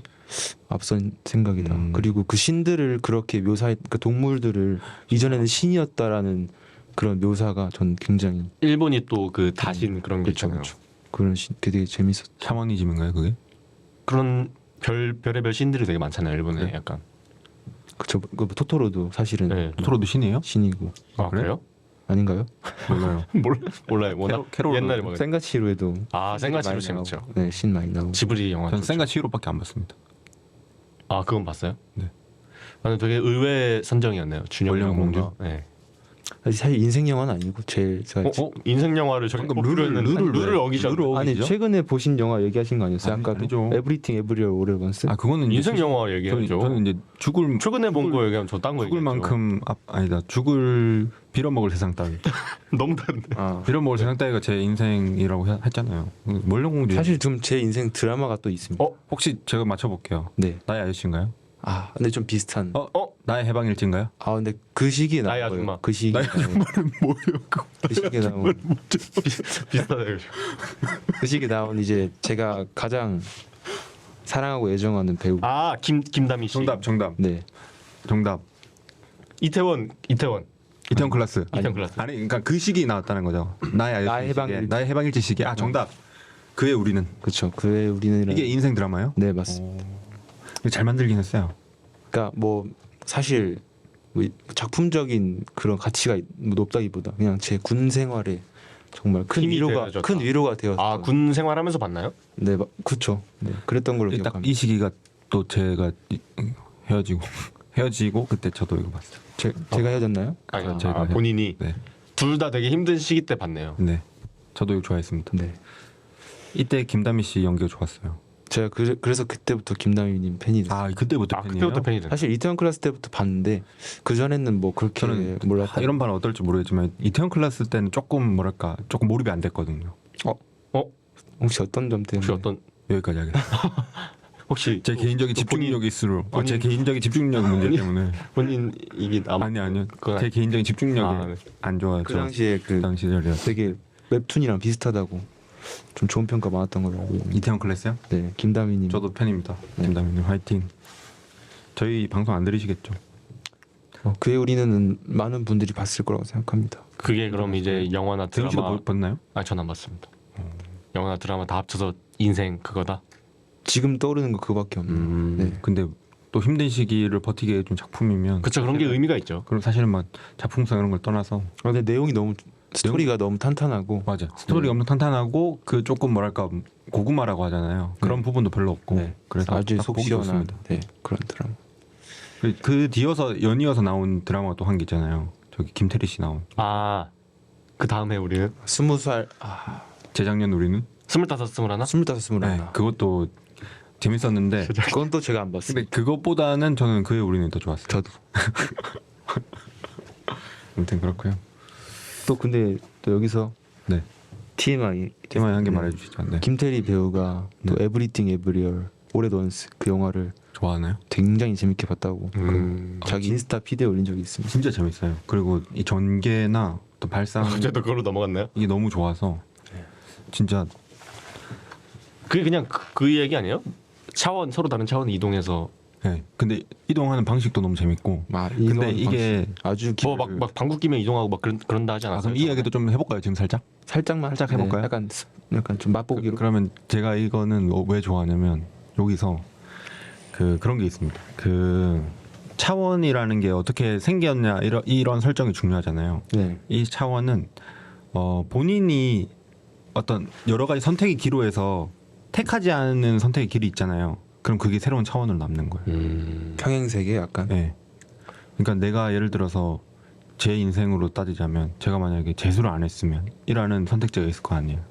앞선 생각이다. 그리고 그 신들을 그렇게 그 동물들을 이전에는 신이었다라는 그런 묘사가 전 굉장히 일본이 또 그 다신 그런 게 그렇죠, 있잖아요. 그렇죠. 그런 되게 재밌었. 샤머니즘인가요, 그게? 그런 별의별 신들이 되게 많잖아요. 일본에 네. 약간. 그쵸. 그 토토로도 사실은 네. 토토로도 신이에요? 신이고 아 그래요? 아닌가요? 몰라요. 몰라요. 워낙 캐롤 옛날에 막. 센가치로에도 아 생가치로 많이 재밌죠. 나오고. 네, 신 많이 나오고. 지브리 영화. 전 좋죠. 센가 치히로밖에 안 봤습니다. 아 그건 봤어요? 네. 나는 되게 의외의 선정이었네요. 준영 원령 공주? 영화가. 네. 사실 인생 영화는 아니고 제가 인생 영화를 저기 방금 룰을 어기셨네. 아니 최근에 보신 영화 얘기하신 거 아니었어요? 아까 아니죠. 에브리띵 에브리얼 올 앰 원스. 아 그거는 이제 인생 영화 얘기하죠. 저는 이제 죽을 최근에 본 거 얘기하면 저 딴 거 죽을 얘기하죠. 만큼 아니다. 죽을 빌어먹을 세상 따위. 너무 다른데. 아, 빌어먹을 세상 따위가 제 인생이라고 했잖아요. 몰령공주. 사실 좀 제 인생 드라마가 또 있습니다. 혹시 제가 맞춰볼게요. 네. 나의 아저씨인가요? 아 근데 좀 비슷한. 나의 해방일지인가요? 아 근데 그 시기에 나온 나의 거예요. 아줌마. 그 시기에 나의 아줌마는 뭐예요? 그 시기에 나온 비슷하네요. 그 시기에 나온 이제 제가 가장 사랑하고 애정하는 배우. 아 김다미 씨. 정답. 네. 정답. 이태원. 이태원 클라스. 이태원 클라스. 아니 그러니까 그 시기에 나왔다는 거죠. 나의 나의 해방일지. 나의 해방일지 시기. 아 정답. 그의 우리는. 그렇죠. 그의 우리는 이게 인생 드라마요? 네 맞습니다. 잘 만들긴 했어요. 그러니까 뭐 사실 뭐 작품적인 그런 가치가 높다기보다 그냥 제 군 생활에 정말 큰 힘이 위로가 되어줬다. 큰 위로가 되었던. 아 군 생활하면서 봤나요? 네, 그렇죠. 네, 그랬던 걸로 딱 기억합니다. 이 시기가 또 제가 헤어지고 그때 저도 이거 봤어요. 제가 헤어졌나요? 아니 제가 본인이 네. 둘 다 되게 힘든 시기 때 봤네요. 네. 저도 이거 좋아했습니다. 네. 이때 김다미 씨 연기가 좋았어요. 제가 그래서 그때부터 김다미님 팬이 됐어요. 아 그때부터 팬이에요? 그때부터 팬이 됐어요. 사실 이태원 클래스 때부터 봤는데 그 전에는 뭐 그렇게 저는 몰랐다. 이런 반은 어떨지 모르겠지만 이태원 클라스 때는 조금 뭐랄까 조금 몰입이 안 됐거든요. 혹시 어떤 점 때문에? 혹시 어떤 여기까지 하겠습니다. 혹시 제 개인적인 또 집중력이 있을수록 제 본인- 개인적인 집중력 문제 때문에 본인 이게 아니요 그건 제 개인적인 집중력이 네. 안 좋아서 그 당시에 그 당시 시절이었어요. 되게 웹툰이랑 비슷하다고 좀 좋은 평가 많았던 걸로 알고 있는데. 이태원 클래스요? 네, 김다미님. 저도 팬입니다. 네. 김다미님 화이팅. 저희 방송 안 들으시겠죠? 그의 우리는 많은 분들이 봤을 거라고 생각합니다. 그게 그럼 이제 영화나 대웅 씨도 드라마 봤나요? 전 안 봤습니다. 영화나 드라마 다 합쳐서 인생 그거다. 지금 떠오르는 거 그거밖에 없네요. 네. 근데 또 힘든 시기를 버티게 해준 작품이면 그쵸 그런 게 의미가 있죠. 그럼 사실은 막 작품성 이런 걸 떠나서 근데 내용이 너무 스토리가 너무 탄탄하고 맞아 스토리가 엄청 탄탄하고 그 조금 뭐랄까 고구마라고 하잖아요. 그런 부분도 별로 없고 네. 그래서 아주 딱 속 보기 시원한 좋습니다. 네, 그런 드라마. 그 뒤어서 연이어서 나온 드라마가 또 한 개 있잖아요. 저기 김태리 씨 나온 그 다음에 우리는 20살 재작년 우리는 25, 21? 25, 21. 네, 그것도 재밌었는데 그건 또 제가 안 봤어요. 근데 그것보다는 저는 그의 우리는 더 좋았어요. 저도. 아무튼 그렇고요. 또 근데 또 여기서 네. TMI TMI 한 개 네. 말해주시죠. 네. 김태리 배우가 또 에브리띵 에브리얼 올해 원스 그 영화를 좋아하나요? 굉장히 재밌게 봤다고 자기 인스타 피드에 올린 적이 있습니다. 진짜 재밌어요. 그리고 이 전개나 또 발상 어제도 그걸로 넘어갔나요? 이게 너무 좋아서 진짜 그게 그냥 그 얘기 아니에요? 차원 서로 다른 차원에 이동해서 네. 근데 이동하는 방식도 너무 재밌고 근데 이건 이게 아주 막 방귀 끼면 이동하고 막 그런다 하지 않았어요? 그럼 이 이야기도 좀 해볼까요? 지금 살짝? 살짝 해볼까요? 약간 좀 맛보기로. 그러면 제가 이거는 왜 좋아하냐면 여기서 그런 게 있습니다. 그 차원이라는 게 어떻게 생겼냐 이런 설정이 중요하잖아요. 네. 이 차원은 본인이 어떤 여러 가지 선택의 기로에서 택하지 않은 선택의 길이 있잖아요. 그럼 그게 새로운 차원으로 남는 거예요. 평행 세계 약간. 네. 그러니까 내가 예를 들어서 제 인생으로 따지자면 제가 만약에 재수를 안 했으면 이라는 선택지가 있을 거 아니에요.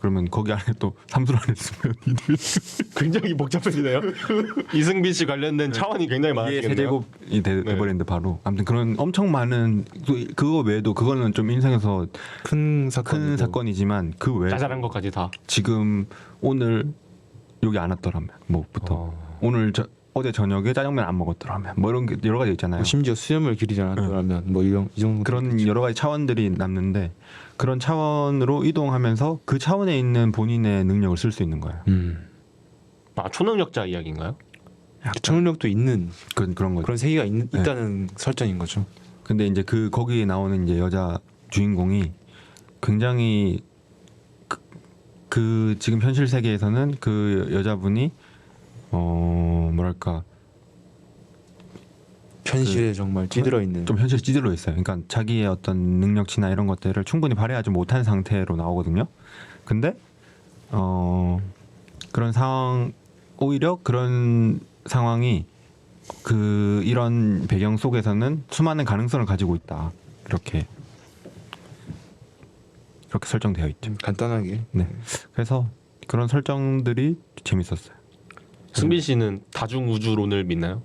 그러면 거기 안에 또 삼수를 안 했으면 굉장히 복잡해지네요. 이승빈 씨 관련된 차원이 굉장히 이게 많아지겠네요. 세제곱이 돼버리는데 바로 아무튼 그런 엄청 많은 그거 외에도 그거는 좀 인생에서 큰 큰 사건이지만 그 외에 짜잘한 것까지 다. 지금 오늘 여기 안 왔더라면 뭐부터 오늘 어제 저녁에 짜장면 안 먹었더라면 뭐 이런 게 여러 가지 있잖아요. 뭐 심지어 수염을 기르지 않았더라면 뭐 이 정도 그런 여러 가지 차원들이 남는데 그런 차원으로 이동하면서 그 차원에 있는 본인의 능력을 쓸 수 있는 거예요. 초능력자 이야기인가요? 초능력도 있는 그런 거죠. 그런 세계가 있다는 설정인 거죠. 근데 이제 거기에 나오는 이제 여자 주인공이 굉장히 그 지금 현실 세계에서는 그 여자분이 뭐랄까 현실에 정말 찌들어 있는. 좀 현실에 찌들어 있어요. 그러니까 자기의 어떤 능력치나 이런 것들을 충분히 발휘하지 못한 상태로 나오거든요. 근데 그런 상황 오히려 그런 상황이 이런 배경 속에서는 수많은 가능성을 가지고 있다. 이렇게 설정되어 있죠. 간단하게. 네. 그래서 그런 설정들이 재밌었어요. 승빈 씨는 다중 우주론을 믿나요?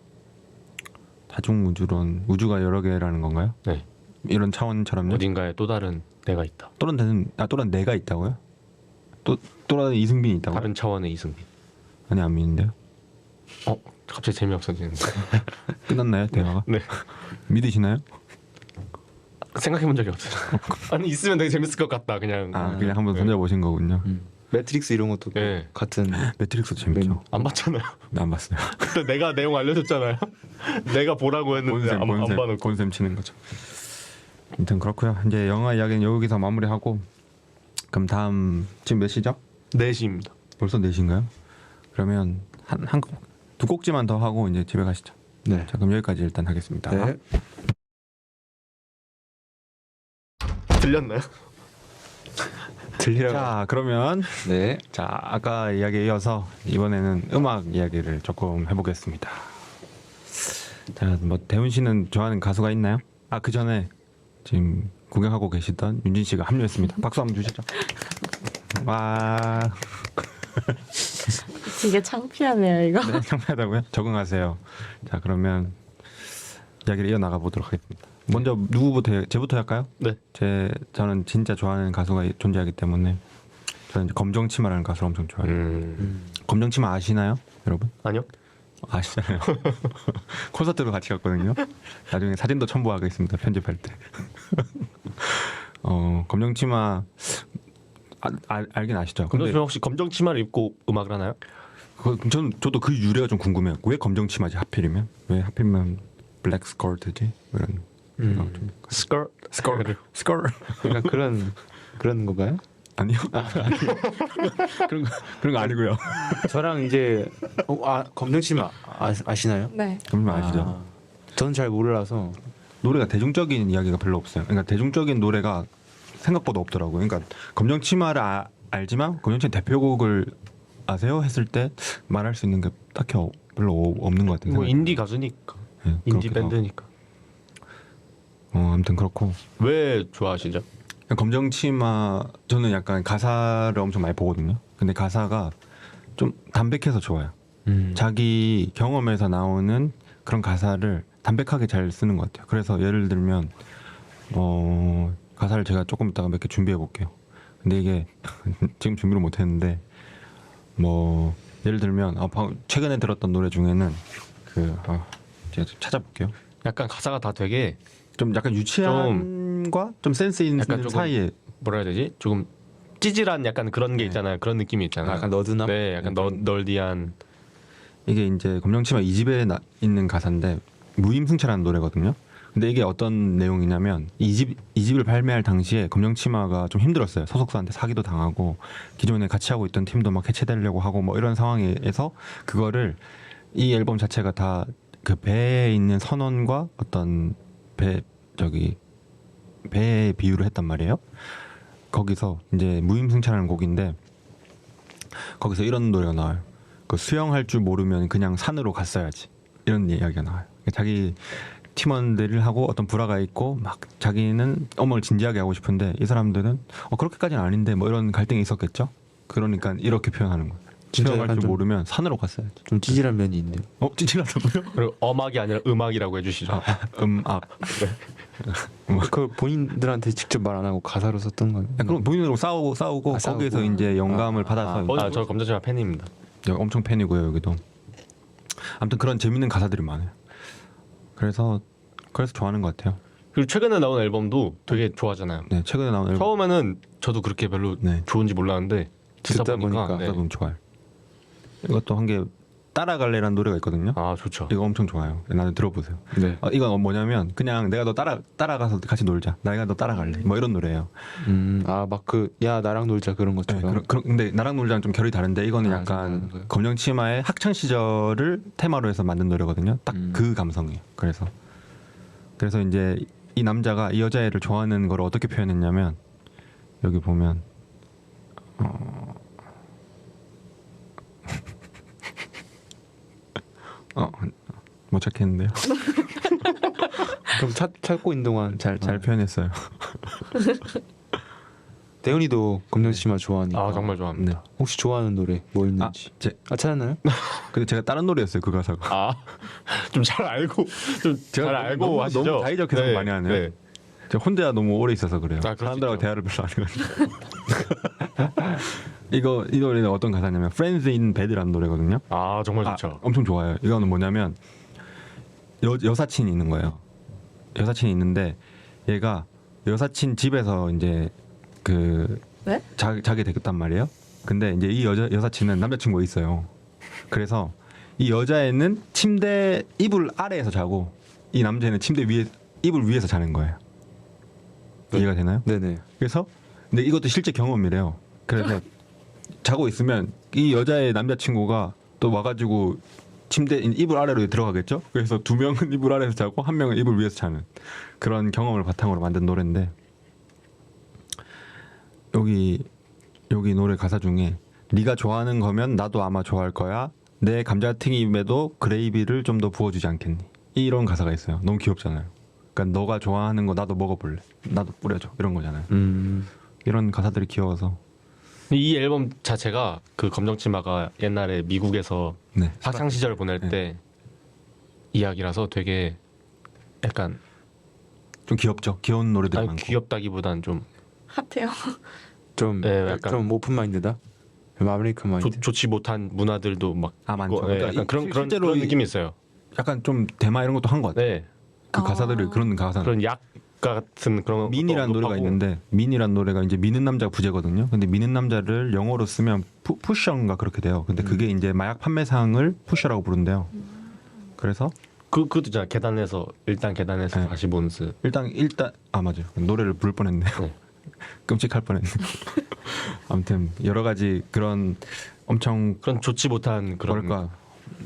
다중 우주론, 우주가 여러 개라는 건가요? 네. 이런 차원처럼요? 어딘가에 또 다른 내가 있다. 또 다른 내가 있다고요? 또 다른 이승빈이 있다고요? 다른 차원의 이승빈. 아니 안 믿는데요. 갑자기 재미없어지는데. 끝났나요 대화가? 네. 믿으시나요? 생각해본 적이 없어요. 아니 있으면 되게 재밌을 것 같다. 그냥. 그냥 한번 네. 던져보신 거군요. 매트릭스 이런 것도 네. 같은. 매트릭스 재밌죠. 안 봤잖아요. 나 안 봤어요. 그때 내가 내용 알려줬잖아요. 내가 보라고 했는데 안 봐놓고. 본샘 치는 거죠. 아무튼 그렇고요. 이제 영화 이야기는 여기서 마무리하고 그럼 다음 지금 몇 시죠? 4시입니다. 벌써 4시인가요? 그러면 두 곡지만 더 하고 이제 집에 가시죠. 네. 자 그럼 여기까지 일단 하겠습니다. 네. 들렸나요? 들리라고. 자 그러면 네. 자 아까 이야기에 이어서 이번에는 음악 이야기를 조금 해보겠습니다. 자 뭐 대훈 씨는 좋아하는 가수가 있나요? 그 전에 지금 구경하고 계시던 윤진 씨가 합류했습니다. 박수 한번 주시죠. 와. 되게 창피하네요 이거. 네, 창피하다고요? 적응하세요. 자 그러면 이야기를 이어나가 보도록 하겠습니다. 먼저 누구부터 제부터 할까요? 네. 저는 진짜 좋아하는 가수가 존재하기 때문에 저는 이제 검정치마라는 가수를 엄청 좋아해요. 검정치마 아시나요, 여러분? 아니요. 아시잖아요. 콘서트로 같이 갔거든요. 나중에 사진도 첨부하겠습니다. 편집할 때. 검정치마 알긴 아시죠? 근데 혹시 검정 치마를 입고 음악을 하나요? 저도 그 유래가 좀 궁금해요. 왜 검정치마지 하필이면? 왜 하필이면 블랙 스커트지? 이런 스컬. 그러니까 그런 건가요? 아니요. 그런 거 아니고요. 저랑 이제 검정치마 아시나요? 네. 그럼 아시죠? 저는 잘 몰라서. 노래가 대중적인 이야기가 별로 없어요. 그러니까 대중적인 노래가 생각보다 없더라고요. 그러니까 검정치마를 알지만 검정치마 대표곡을 아세요? 했을 때 말할 수 있는 게 딱히 별로 없는 것 같아요. 뭐 인디 가수니까. 네, 인디 그렇기도 밴드니까. 아무튼 그렇고 왜 좋아하시죠? 검정치마 저는 약간 가사를 엄청 많이 보거든요. 근데 가사가 좀 담백해서 좋아요. 자기 경험에서 나오는 그런 가사를 담백하게 잘 쓰는 것 같아요. 그래서 예를 들면 가사를 제가 조금 이따가 몇 개 준비해 볼게요. 근데 이게 지금 준비를 못 했는데 뭐 예를 들면 최근에 들었던 노래 중에는 제가 좀 찾아볼게요. 약간 가사가 다 되게 좀 약간 유치함과 좀 센스 있는 약간 조금 사이에 뭐라 해야 되지? 조금 찌질한 약간 그런 게 있잖아요. 그런 느낌이 있잖아요. 약간 너드남? 네, 약간 널디한. 이게 이제 검정치마 2집에 있는 가사인데 무임승차라는 노래거든요. 근데 이게 어떤 내용이냐면 이 집을 발매할 당시에 검정치마가 좀 힘들었어요. 소속사한테 사기도 당하고 기존에 같이 하고 있던 팀도 막 해체되려고 하고 뭐 이런 상황에서 그거를 이 앨범 자체가 다 그 배에 있는 선원과 어떤 배에 비유를 했단 말이에요. 거기서 이제 무임승차라는 곡인데 거기서 이런 노래가 나와요. 그 수영할 줄 모르면 그냥 산으로 갔어야지. 이런 이야기가 나와요. 자기 팀원들을 하고 어떤 불화가 있고 막 자기는 업무를 진지하게 하고 싶은데 이 사람들은 그렇게까지는 아닌데 뭐 이런 갈등이 있었겠죠. 그러니까 이렇게 표현하는 거예요. 진짜 수영할 약간 줄 모르면 산으로 갔어야지. 좀 찌질한 면이 있네요. 찌질하다고요? 그리고 음악이 아니라 음악이라고 해주시죠. 음악. 그걸 본인들한테 직접 말 안 하고 가사로 썼던 거예요. 그럼 본인으로 싸우고 싸우고. 거기에서 이제 영감을 받아서 저 검정치마 팬입니다. 엄청 팬이고요 여기도. 아무튼 그런 재밌는 가사들이 많아요. 그래서 좋아하는 것 같아요. 그리고 최근에 나온 앨범도 되게 좋아하잖아요. 네 최근에 나온 앨범 처음에는 저도 그렇게 별로 네. 좋은지 몰랐는데 듣다 보니까 듣다 보면 좋아요. 이것도 한 게 따라갈래라는 노래가 있거든요. 좋죠. 이거 엄청 좋아요. 나는 들어보세요. 네. 이건 뭐냐면 그냥 내가 너 따라가서 같이 놀자. 내가 너 따라갈래. 뭐 이런 노래예요. 막 야 나랑 놀자 그런 네, 것처럼. 근데 나랑 놀자랑 좀 결이 다른데 이거는 약간 검정치마의 학창 시절을 테마로 해서 만든 노래거든요. 딱 그 감성이에요. 그래서 이제 이 남자가 이 여자애를 좋아하는 걸 어떻게 표현했냐면 여기 보면 못 찾겠는데요. 그럼 찾고 있는 동안 잘 표현했어요. 대훈이도 검정치마 좋아하니까. 아 정말 좋아합니다. 혹시 좋아하는 노래 뭐 있는지? 찾았나요? 근데 제가 다른 노래였어요 그 가사가. 좀 잘 알고 잘 알고 너무, 하시죠. 너무 사이적 해석 많이 하네요. 네. 제가 혼자 너무 오래 있어서 그래요. 그럴 수 사람들하고 있죠. 대화를 별로 안 해가지고. 이 노래는 어떤 가사냐면 Friends in Bed라는 노래거든요. 아 정말 좋죠. 엄청 좋아요. 이거는 뭐냐면 여사친이 있는 거예요. 여사친이 있는데 얘가 여사친 집에서 이제 그 네? 자게 되겠단 말이에요. 근데 이제 이 여사친은 남자친구가 있어요. 그래서 이 여자애는 침대 이불 아래에서 자고 이 남자애는 침대 위에 이불 위에서 자는 거예요. 이해가 되나요? 네네. 그래서 근데 이것도 실제 경험이래요. 그래서 자고 있으면 이 여자의 남자친구가 또 와가지고 침대 이불 아래로 들어가겠죠. 그래서 두 명은 이불 아래에서 자고 한 명은 이불 위에서 자는 그런 경험을 바탕으로 만든 노래인데 여기 노래 가사 중에 네가 좋아하는 거면 나도 아마 좋아할 거야. 내 감자튀김에도 그레이비를 좀 더 부어주지 않겠니? 이런 가사가 있어요. 너무 귀엽잖아요. 그러니까 너가 좋아하는 거 나도 먹어볼래. 나도 뿌려줘. 이런 거잖아요. 이런 가사들이 귀여워서. 이 앨범 자체가 그 검정치마가 옛날에 미국에서 네. 학창 시절 보낼 때 이야기라서 되게 약간 좀 귀엽죠. 귀여운 노래들이 아니, 많고. 귀엽다기보단 좀 핫해요. 좀 네, 약간- 좀 오픈 마인드다. 아메리칸 마인드. 좋지 못한 문화들도 막 많죠. 있고, 그러니까 약간 그런 실제로 그런 느낌이 있어요. 약간 좀 대마 이런 것도 한 것 같아요. 네, 그 가사들이 그런 가사. 그런 약 같은 그런 것도 민이라는 노래가 언급하고. 있는데 민이라는 노래가 이제 미는 남자 부제거든요. 근데 미는 남자를 영어로 쓰면 푸셔인가 그렇게 돼요. 근데 그게 이제 마약 판매상을 푸셔라고 부른대요. 그래서 그것도 있잖아. 계단에서 일단 계단에서 네. 다시 본스. 일단 맞아요. 노래를 부를 뻔했네요. 네. 끔찍할 뻔했네. 아무튼 여러 가지 그런 엄청 그런 좋지 못한 그런 뭐랄까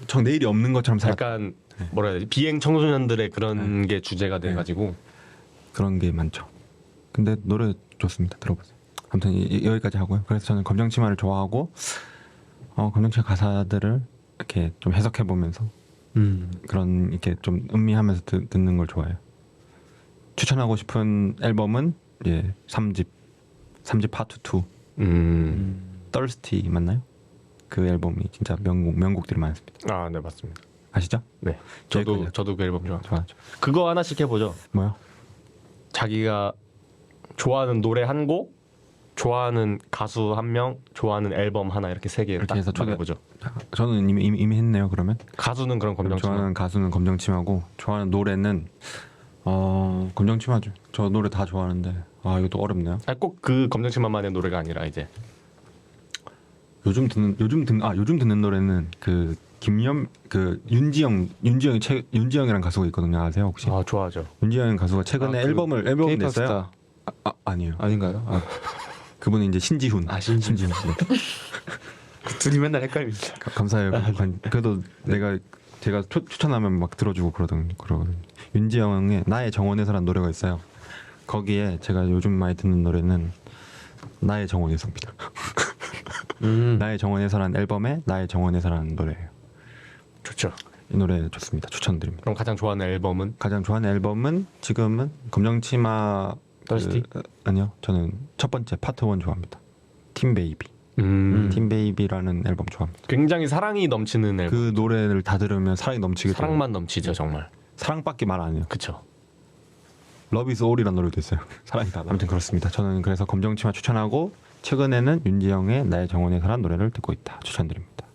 정 내일이 없는 것처럼 살았 약간 뭐라 해야 되지? 비행 청소년들의 그런 게 주제가 돼가지고 그런 게 많죠. 근데 노래 좋습니다. 들어보세요. 아무튼 여기까지 하고요. 그래서 저는 검정치마를 좋아하고 검정치마 가사들을 이렇게 좀 해석해 보면서 그런 이렇게 좀 음미하면서 듣는 걸 좋아해요. 추천하고 싶은 앨범은 이제 3집 파트 2 Thirsty 맞나요? 그 앨범이 진짜 명곡들이 많습니다. 아, 네 맞습니다. 아시죠? 네, 여기까지요. 저도 그 앨범 좋아합니다. 좋아하죠. 그거 하나씩 해보죠. 뭐요? 자기가 좋아하는 노래 한 곡, 좋아하는 가수 한 명, 좋아하는 앨범 하나 이렇게 세 개 이렇게 딱 해서 해보죠. 저는 이미 했네요. 그러면 가수는 그럼 검정치마. 좋아하는 가수는 검정치마고 좋아하는 노래는 검정치마죠. 저 노래 다 좋아하는데 이것도 어렵네요. 아니 꼭그 검정치마만의 노래가 아니라 이제 요즘 듣는 노래는 그 윤지영이라는 가수가 있거든요. 아세요 혹시? 아 좋아하죠. 윤지영 가수가 최근에 그 앨범을 K-pop 냈어요. 스타. 아니에요. 아닌가요? 그분은 이제 신지훈. 신지훈. 네. 둘이 맨날 헷갈립니다. 감사해요. 그래도 제가 추천하면 막 들어주고 그러거든요. 윤지영의 나의 정원에서라는 노래가 있어요. 거기에 제가 요즘 많이 듣는 노래는 나의 정원에서입니다. 나의 정원에서라는 앨범에 나의 정원에서라는 노래예요. 좋죠. 이 노래 좋습니다. 추천드립니다. 그럼 가장 좋아하는 앨범은 가장 좋아하는 앨범은 지금은 검정치마 Thirsty? 아니요. 저는 첫 번째 파트 1 좋아합니다. 팀 베이비. 팀 베이비라는 앨범 좋아합니다. 굉장히 사랑이 넘치는 앨범. 그 노래를 다 들으면 사랑이 넘치게 돼요. 사랑만 넘치죠 정말. 사랑밖에 말 안 해요. 그쵸. Love is All이라는 노래도 있어요. 사랑이 다. 아무튼 그렇습니다. 저는 그래서 검정치마 추천하고 최근에는 윤지영의 나의 정원에서라는 노래를 듣고 있다. 추천드립니다.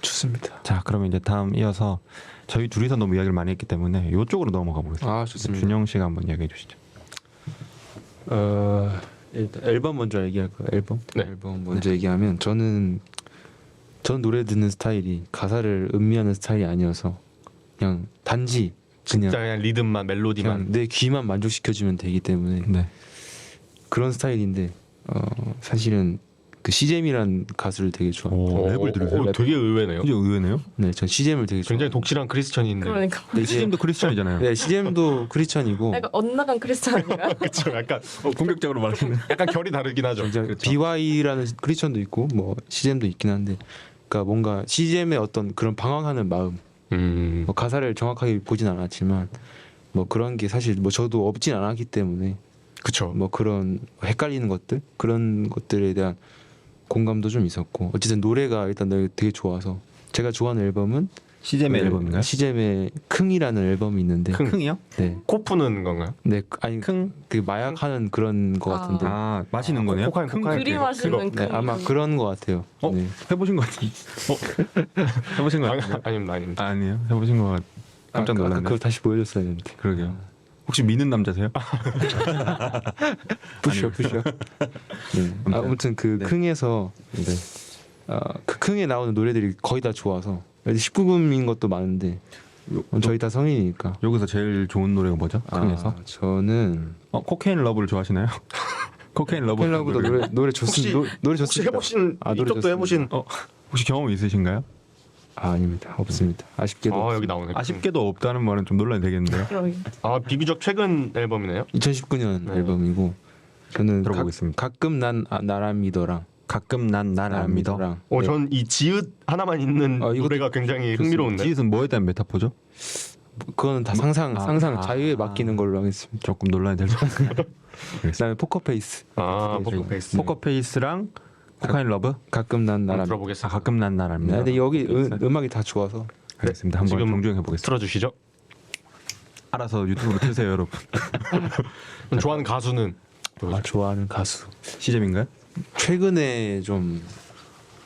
좋습니다. 자, 그러면 이제 다음 이어서 저희 둘이서 너무 이야기를 많이 했기 때문에 이쪽으로 넘어가 보겠습니다. 좋습니다. 준영 씨가 한번 이야기해 주시죠. 일단 앨범 먼저 얘기할까요? 앨범? 네. 앨범 먼저 얘기하면 전 노래 듣는 스타일이 가사를 음미하는 스타일이 아니어서 그냥 단지 진짜 그냥 리듬만 멜로디만. 그냥 내 귀만 만족시켜주면 되기 때문에 네. 그런 스타일인데 사실은 그 CJM이라는 가수를 되게 좋아해요. 랩을 들으세요? 되게 의외네요. 진짜 의외네요. 네, 전 CJM을 되게 굉장히 좋아해요. 독실한 크리스천인데. 그러니까 CJM도 크리스천이잖아요. 네, CJM도 크리스천이고 약간 엇나간 크리스찬 아닌가요? 그쵸. 약간 공격적으로 말하는. 약간 결이 다르긴 하죠. 그렇죠. BY라는 크리스천도 있고 뭐 CJM도 있긴 한데, 그러니까 뭔가 CJM의 어떤 그런 방황하는 마음, 뭐 가사를 정확하게 보진 않았지만 뭐 그런 게 사실 뭐 저도 없진 않았기 때문에 그쵸. 뭐 그런 헷갈리는 것들 그런 것들에 대한 공감도 좀 있었고 어쨌든 노래가 일단 되게 좋아서 제가 좋아하는 앨범은 시제메 앨범인가요? 시잼의 킁이라는 앨범이 있는데 킁이요? 네, 코 푸는 건가요? 네 아니 킁? 그 마약하는 그런 거 아. 같은데 아 마시는 거네요? 코카인, 코카인. 들이마시는 네, 아마 그런 거 같아요. 어? 네. 해보신 것 같은데. 해보신 것 같은데. 아닙니다. 아니에요. 해보신 것 같. 깜짝 아까 놀랐네. 그걸 다시 보여줬어야 했는데. 그러게요. 혹시 미는 남자세요? 푸셔. 네. 아무튼 그 네. 킁에서 그 킁에 나오는 노래들이 거의 다 좋아서 19금인 것도 많은데 저희 다 성인이니까. 여기서 제일 좋은 노래가 뭐죠? 킁에서? 저는 코케인 러브를 좋아하시나요? 코케인 러브. 팬러브도 노래 좋습니다. 노래 혹시 좋습니다. 해보신 아, 노래 이쪽도 좋습니다. 해보신? 혹시 경험 있으신가요? 아닙니다. 없습니다. 아쉽게도. 여기 나오네. 아쉽게도 없다는 말은 좀 논란이 되겠는데요. 그러게. 비교적 최근 앨범이네요. 2019년 네. 앨범이고 저는 들어보겠습니다. 가끔 난 나란 믿어랑 가끔 난 날 안 믿어. 네. 전 이 지읒 하나만 있는 이것도 노래가 굉장히 흥미로운데. 지읒은 뭐에 대한 메타포죠? 그거는 다 상상 아, 자유에 아. 맡기는 걸로 하겠습니다. 조금 논란이 될 수 있어요. 그다음에 포커페이스. 포커페이스. 포커페이스랑 코카인 러브? 가끔 난 한번 나란. 들어보겠습니다. 가끔 난 날 안 네, 믿어. 근데 여기 음악이 다 좋아서 알겠습니다. 한번 지금 정주행 해보겠습니다. 틀어주시죠. 알아서 유튜브로 틀세요, 여러분. 좋아하는 가수는 좋아하는 가수. 시잼인가요? 최근에 좀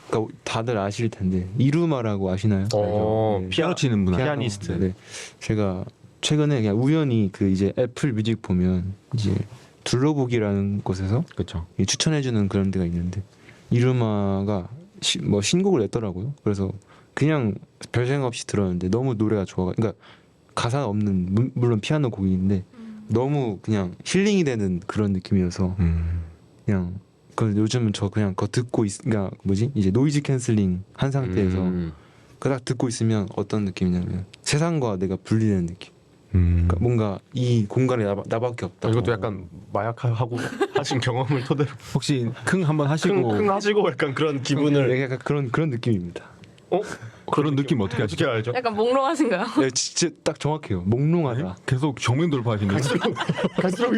그러니까 다들 아실 텐데 이루마라고 아시나요? 네. 피아노 치는 분. 피아니스트. 네. 제가 최근에 그냥 우연히 그 이제 애플 뮤직 보면 이제 둘러보기라는 곳에서 그렇죠. 추천해주는 그런 데가 있는데 이루마가 뭐 신곡을 냈더라고요. 그래서 그냥 별 생각 없이 들었는데 너무 노래가 좋아. 그러니까 가사 없는 물론 피아노 곡인데 너무 그냥 힐링이 되는 그런 느낌이어서 그냥 그 요즘은 저 그냥 그거 듣고 그러니까 뭐지 이제 노이즈 캔슬링 한 상태에서 그 딱 듣고 있으면 어떤 느낌이냐면 세상과 내가 분리되는 느낌. 그러니까 뭔가 이 공간에 나밖에 없다. 이것도 약간 마약하고 하신 경험을 토대로 혹시 킁 한번 하시고 킁 하시고 약간 그런 기분을 네, 약간 그런 느낌입니다. 그런 느낌 어떻게 어떻게 하시죠? 알죠? 약간 몽롱하신가요? 네, 진짜 딱 정확해요. 몽롱하다. 계속 정면 돌파하시네요. 갈수록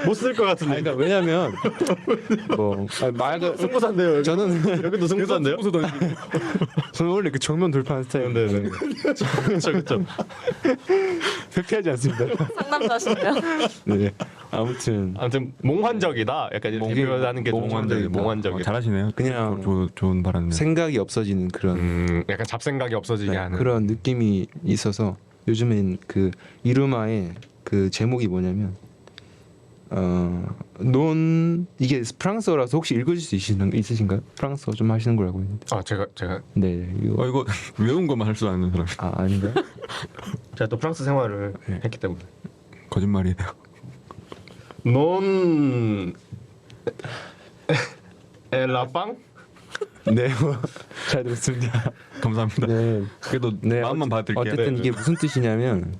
못쓸 것 같은데. 그러니까 왜냐면 뭐 마약을 승부사인데요. 저는 여기도 승부사인데요. 저는 원래 그 정면 돌파하는 스타일인데 네네. 그렇죠. 회피하지 않습니다. 상남자시네요. 네. 아무튼 아무튼 몽환적이다. 약간 이렇게 표현하는 게 몽환적이다. 잘하시네요. 그냥 좋은 발언이네요. 생각이 없어지는 그런 약간 잡생각이 없어지게 네, 하는 그런 느낌이 있어서 요즘엔 그 이루마의 그 제목이 뭐냐면 논 이게 프랑스어라서 혹시 읽으실 수 있으신가요? 프랑스어 좀 하시는 걸 알고 있는데. 제가 네. 이거 이거 외운 것만 할 줄 아는 사람. 아닌가요? 제가 또 프랑스 생활을 네. 했기 때문에 거짓말이네요. 논 엘라빵 네. 잘 들었습니다. 감사합니다. 네. 그래도 네, 마음만 받을게요. 어쨌든 네. 이게 무슨 뜻이냐면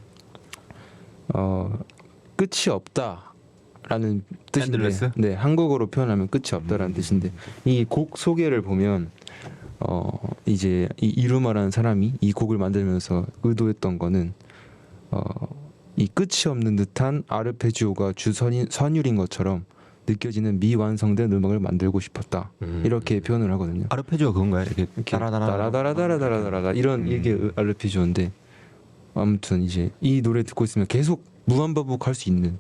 끝이 없다라는 뜻인데 엔들레스? 네 한국어로 표현하면 끝이 없다라는 뜻인데 이 곡 소개를 보면 이제 이 이루마라는 사람이 이 곡을 만들면서 의도했던 거는 이 끝이 없는 듯한 아르페지오가 선율인 것처럼 느껴지는 미완성된 음악을 만들고 싶었다 이렇게 표현을 하거든요. 아르페지오 그건가요? 이렇게 따라다라다라다라다라다 이런 이게 아르페지오인데 아무튼 이제 이 노래 듣고 있으면 계속 무한반복할 수 있는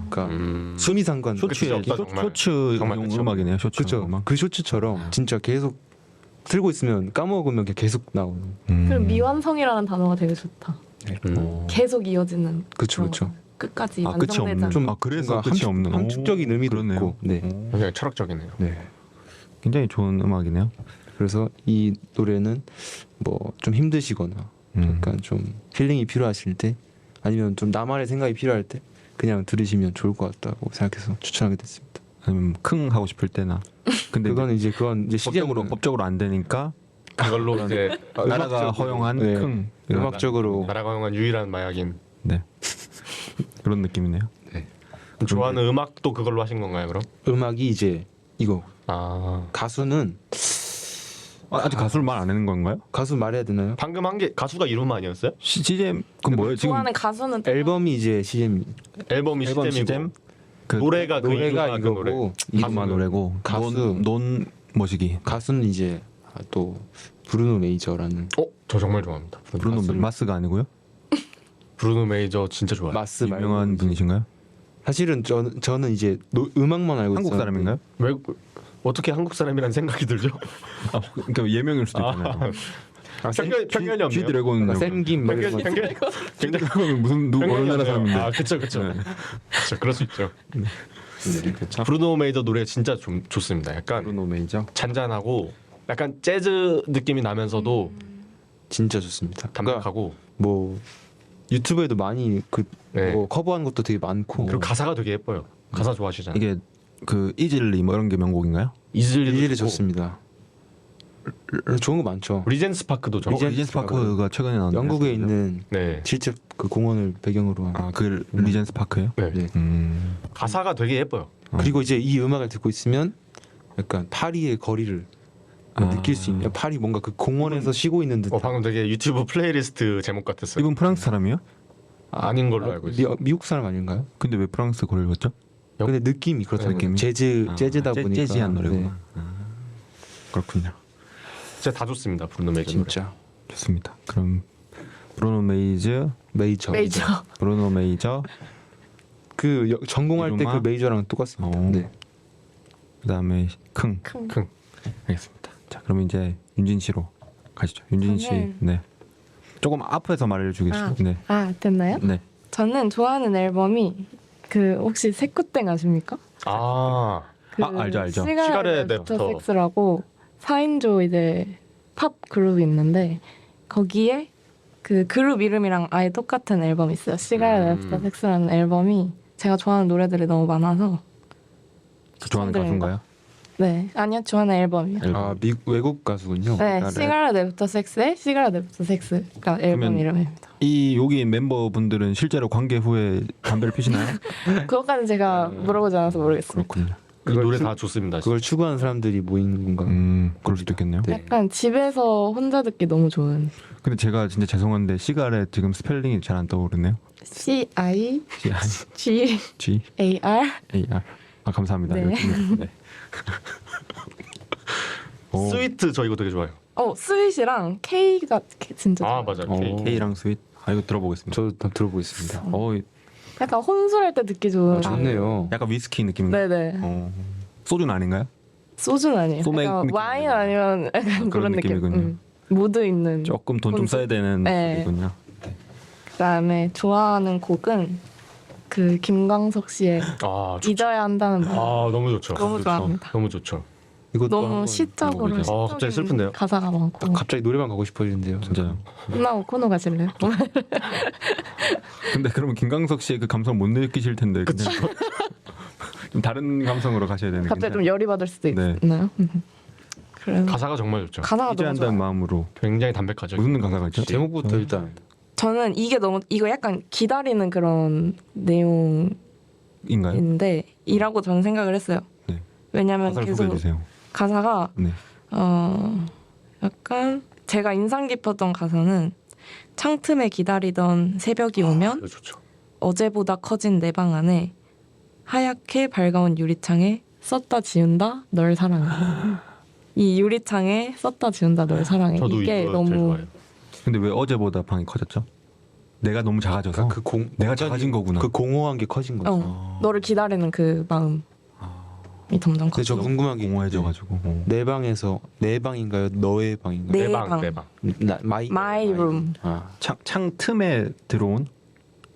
그러니까 수미상관 끝이 없다, 정말. 쇼츠 정말 끝이 음악이네요. 쇼츠 그렇죠. 음악. 그 쇼츠처럼 진짜 계속 틀고 있으면 까먹으면 계속 나오는. 그리고 미완성이라는 단어가 되게 좋다. 계속 이어지는. 그렇죠, 그런 그렇죠. 거. 끝까지 끝이 없는. 완성되지 좀 그래서 뭔가 끝이 없는. 함축적인 의미도 그렇네요. 있고. 네. 굉장히 철학적이네요. 네. 굉장히 좋은 음악이네요. 그래서 이 노래는 뭐 좀 힘드시거나 약간 좀 힐링이 필요하실 때 아니면 좀 나만의 생각이 필요할 때 그냥 들으시면 좋을 것 같다고 생각해서 추천하게 됐습니다. 아니면 킁 하고 싶을 때나. 근데 그건 이제 법적으로 안 되니까 그걸로 이제 나라가 허용한 네. 킁 음악적으로 나라가 허용한 유일한 마약인. 네 그런 느낌이네요. 좋아하는 음악도 그걸로 하신 건가요, 그럼? 음악이 이제 이거 아 가수는 아직 가수를 말 안 하는 건가요? 가수 말해야 되나요? 방금 한 게 가수가 이름 아니었어요? CGM 그 뭐예요? 지금 좋아하는 가수는 앨범이 이제 CM 앨범이 앨범 시잼이고 CGM 그 노래가 그 노래가 이루마 그 노래. 이거고 이름만 노래고 가수. 논 뭐시기 가수는 이제 또 브루노 메이저라는 저 정말 좋아합니다. 브루노 마스가 아니고요? 브루노 메이저 진짜 좋아요. 마스 말고 유명한 이제 분이신가요? 사실은 저는 이제 음악만 알고 한국 있었는데 사람인가요? 왜 어떻게 한국 사람이란 생각이 들죠? 아, 그러니까 예명일 수도 있잖아요. 편견이 없네요. G 드래곤 약간 샘김 막 이런 거. G 드래곤은 무슨 누구 어느 나라 사람인데? 아, 그쵸. 그쵸, 그럴 수 있죠. 네, 그렇죠. 브루노 메이저 노래 진짜 좀 좋습니다. 약간 브루노 메이저. 잔잔하고 약간 재즈 느낌이 나면서도 진짜 좋습니다. 그러니까 담백하고 뭐 유튜브에도 많이 네. 뭐 커버한 것도 되게 많고 그리고 가사가 되게 예뻐요. 가사 좋아하시잖아요. 이게 그 이즐리 뭐 이런 게 명곡인가요? 일일이 좋습니다. 좋은 거 많죠. 리젠스 파크도 좋아. 리젠스 파크가 최근에 나왔는데 영국에 있는 네. 실제 그 공원을 배경으로 한. 아그 리젠스 파크요? 네. 네. 가사가 되게 예뻐요. 그리고 이제 이 음악을 듣고 있으면 약간 파리의 거리를 느낄 수 있는 파리 뭔가 그 공원에서 쉬고 있는 듯한 방금 되게 유튜브 플레이리스트 제목 같았어요. 이분 프랑스 사람이요? 아닌 걸로 알고 있어요. 미국 사람 아닌가요? 근데 왜 프랑스 거를 걷죠? 근데 느낌이 그렇다는 느낌이? 재즈다 보니까 재즈한 노래구나. 네, 그렇군요. 진짜 다 좋습니다. 브루노 메이저 노래. 진짜 좋습니다. 그럼 브루노 메이저, 메이저 브루노 메이저, 전공할 때 이루마? 그 메이저랑 똑같습니다. 오. 네. 그다음에 킁. 킁. 알겠습니다. 자, 그럼 이제 윤진 씨로 가시죠. 윤진 씨, 저는- 네. 조금 앞에서 말해주겠어요. 네, 됐나요? 네. 저는 좋아하는 앨범이 그 혹시 세쿠땡 아십니까? 아, 그 알죠. 시가렛 시가렛 애프터. 애프터 섹스라고 4인조 이제 팝 그룹이 있는데 거기에 그 그룹 이름이랑 아예 똑같은 앨범이 있어요. 시가렛 애프터 섹스라는 앨범이 제가 좋아하는 노래들이 너무 많아서 좋아하는 추천드리는 가수인가요? 네, 아니요, 좋아하는 앨범이요. 아 외국 가수군요. 네, 시가렛. 시가렛 애프터 섹스의 시가렛 애프터 섹스가 앨범 그러면- 이름입니다. 이 여기 멤버분들은 실제로 관계 후에 담배를 피시나요? 그것까지 제가 물어보지 않아서 모르겠습니다. 그렇군요. 이 노래 다 좋습니다. 그걸 추구하는 사람들이 모이는 건가? 그럴 수도 있겠네요. 네. 약간 집에서 혼자 듣기 너무 좋은 근데 제가 진짜 죄송한데 시가렛 지금 스펠링이 잘 안 떠오르네요. C I G G A R A R. 아 감사합니다. 네. 열심히. 네. 오, 스위트 저 이거 되게 좋아요. 스윗이랑 K가 진짜 아, 좋아요. 맞아요. K랑 스윗. 아 이거 들어보겠습니다. 저도 다 들어보겠습니다. 약간 혼술할 때 듣기 좋은. 좋네요. 약간 위스키 느낌인가? 네네. 소주는 아닌가요? 소주는 아니에요. 소맥 약간 느낌 와인 아니에요? 아니면 약간 그런 느낌. 느낌이군요. 모드 있는. 조금 돈 좀 혼술. 써야 되는 네. 이군요. 그다음에 좋아하는 곡은 그 김광석 씨의 아, 잊어야 한다는 말. 너무 좋죠. 너무 좋아합니다. 너무 좋죠. 이것도 너무 한번 시적으로 들어보자. 갑자기 시적인 슬픈데요? 가사가 많고. 갑자기 노래방 가고 싶어지는데요. 진짜요. 끝나고 코너 가실래요? 근데 그러면 김광석 씨의 그 감성 못 느끼실 텐데 그냥 좀 다른 감성으로 가셔야 되는. 갑자기 좀 열이 받을 수도 네. 있나요? 그래서 가사가 정말 좋죠. 가사가 이제 너무 한다는 좋아요. 마음으로 굉장히 담백하죠. 무슨 가사가 있죠? 제목부터 일단 저는 이거 약간 기다리는 그런 내용인데 인가요? 이라고 저는 생각을 했어요. 네. 왜냐면 가사를 계속 소개해 주세요. 가사가 네. 약간 제가 인상 깊었던 가사는 창틈에 기다리던 새벽이 오면 이거 좋죠. 어제보다 커진 내 방 안에 하얗게 밝아온 유리창에 썼다 지운다 널 사랑해. 이 유리창에 썼다 지운다 널 사랑해. 저도 이게 이거 너무 제일 좋아해요. 근데 왜 어제보다 방이 커졌죠? 내가 너무 작아져서 내가 작아진 거구나. 그 공허한 게 커진 거죠. 너를 기다리는 그 마음이 점점 근데 저 커져. 궁금한 게 공허해져가지고. 내 방에서 내 방인가요? 너의 방인가요? 내 방. 마이 룸. 아, 창 틈에 들어온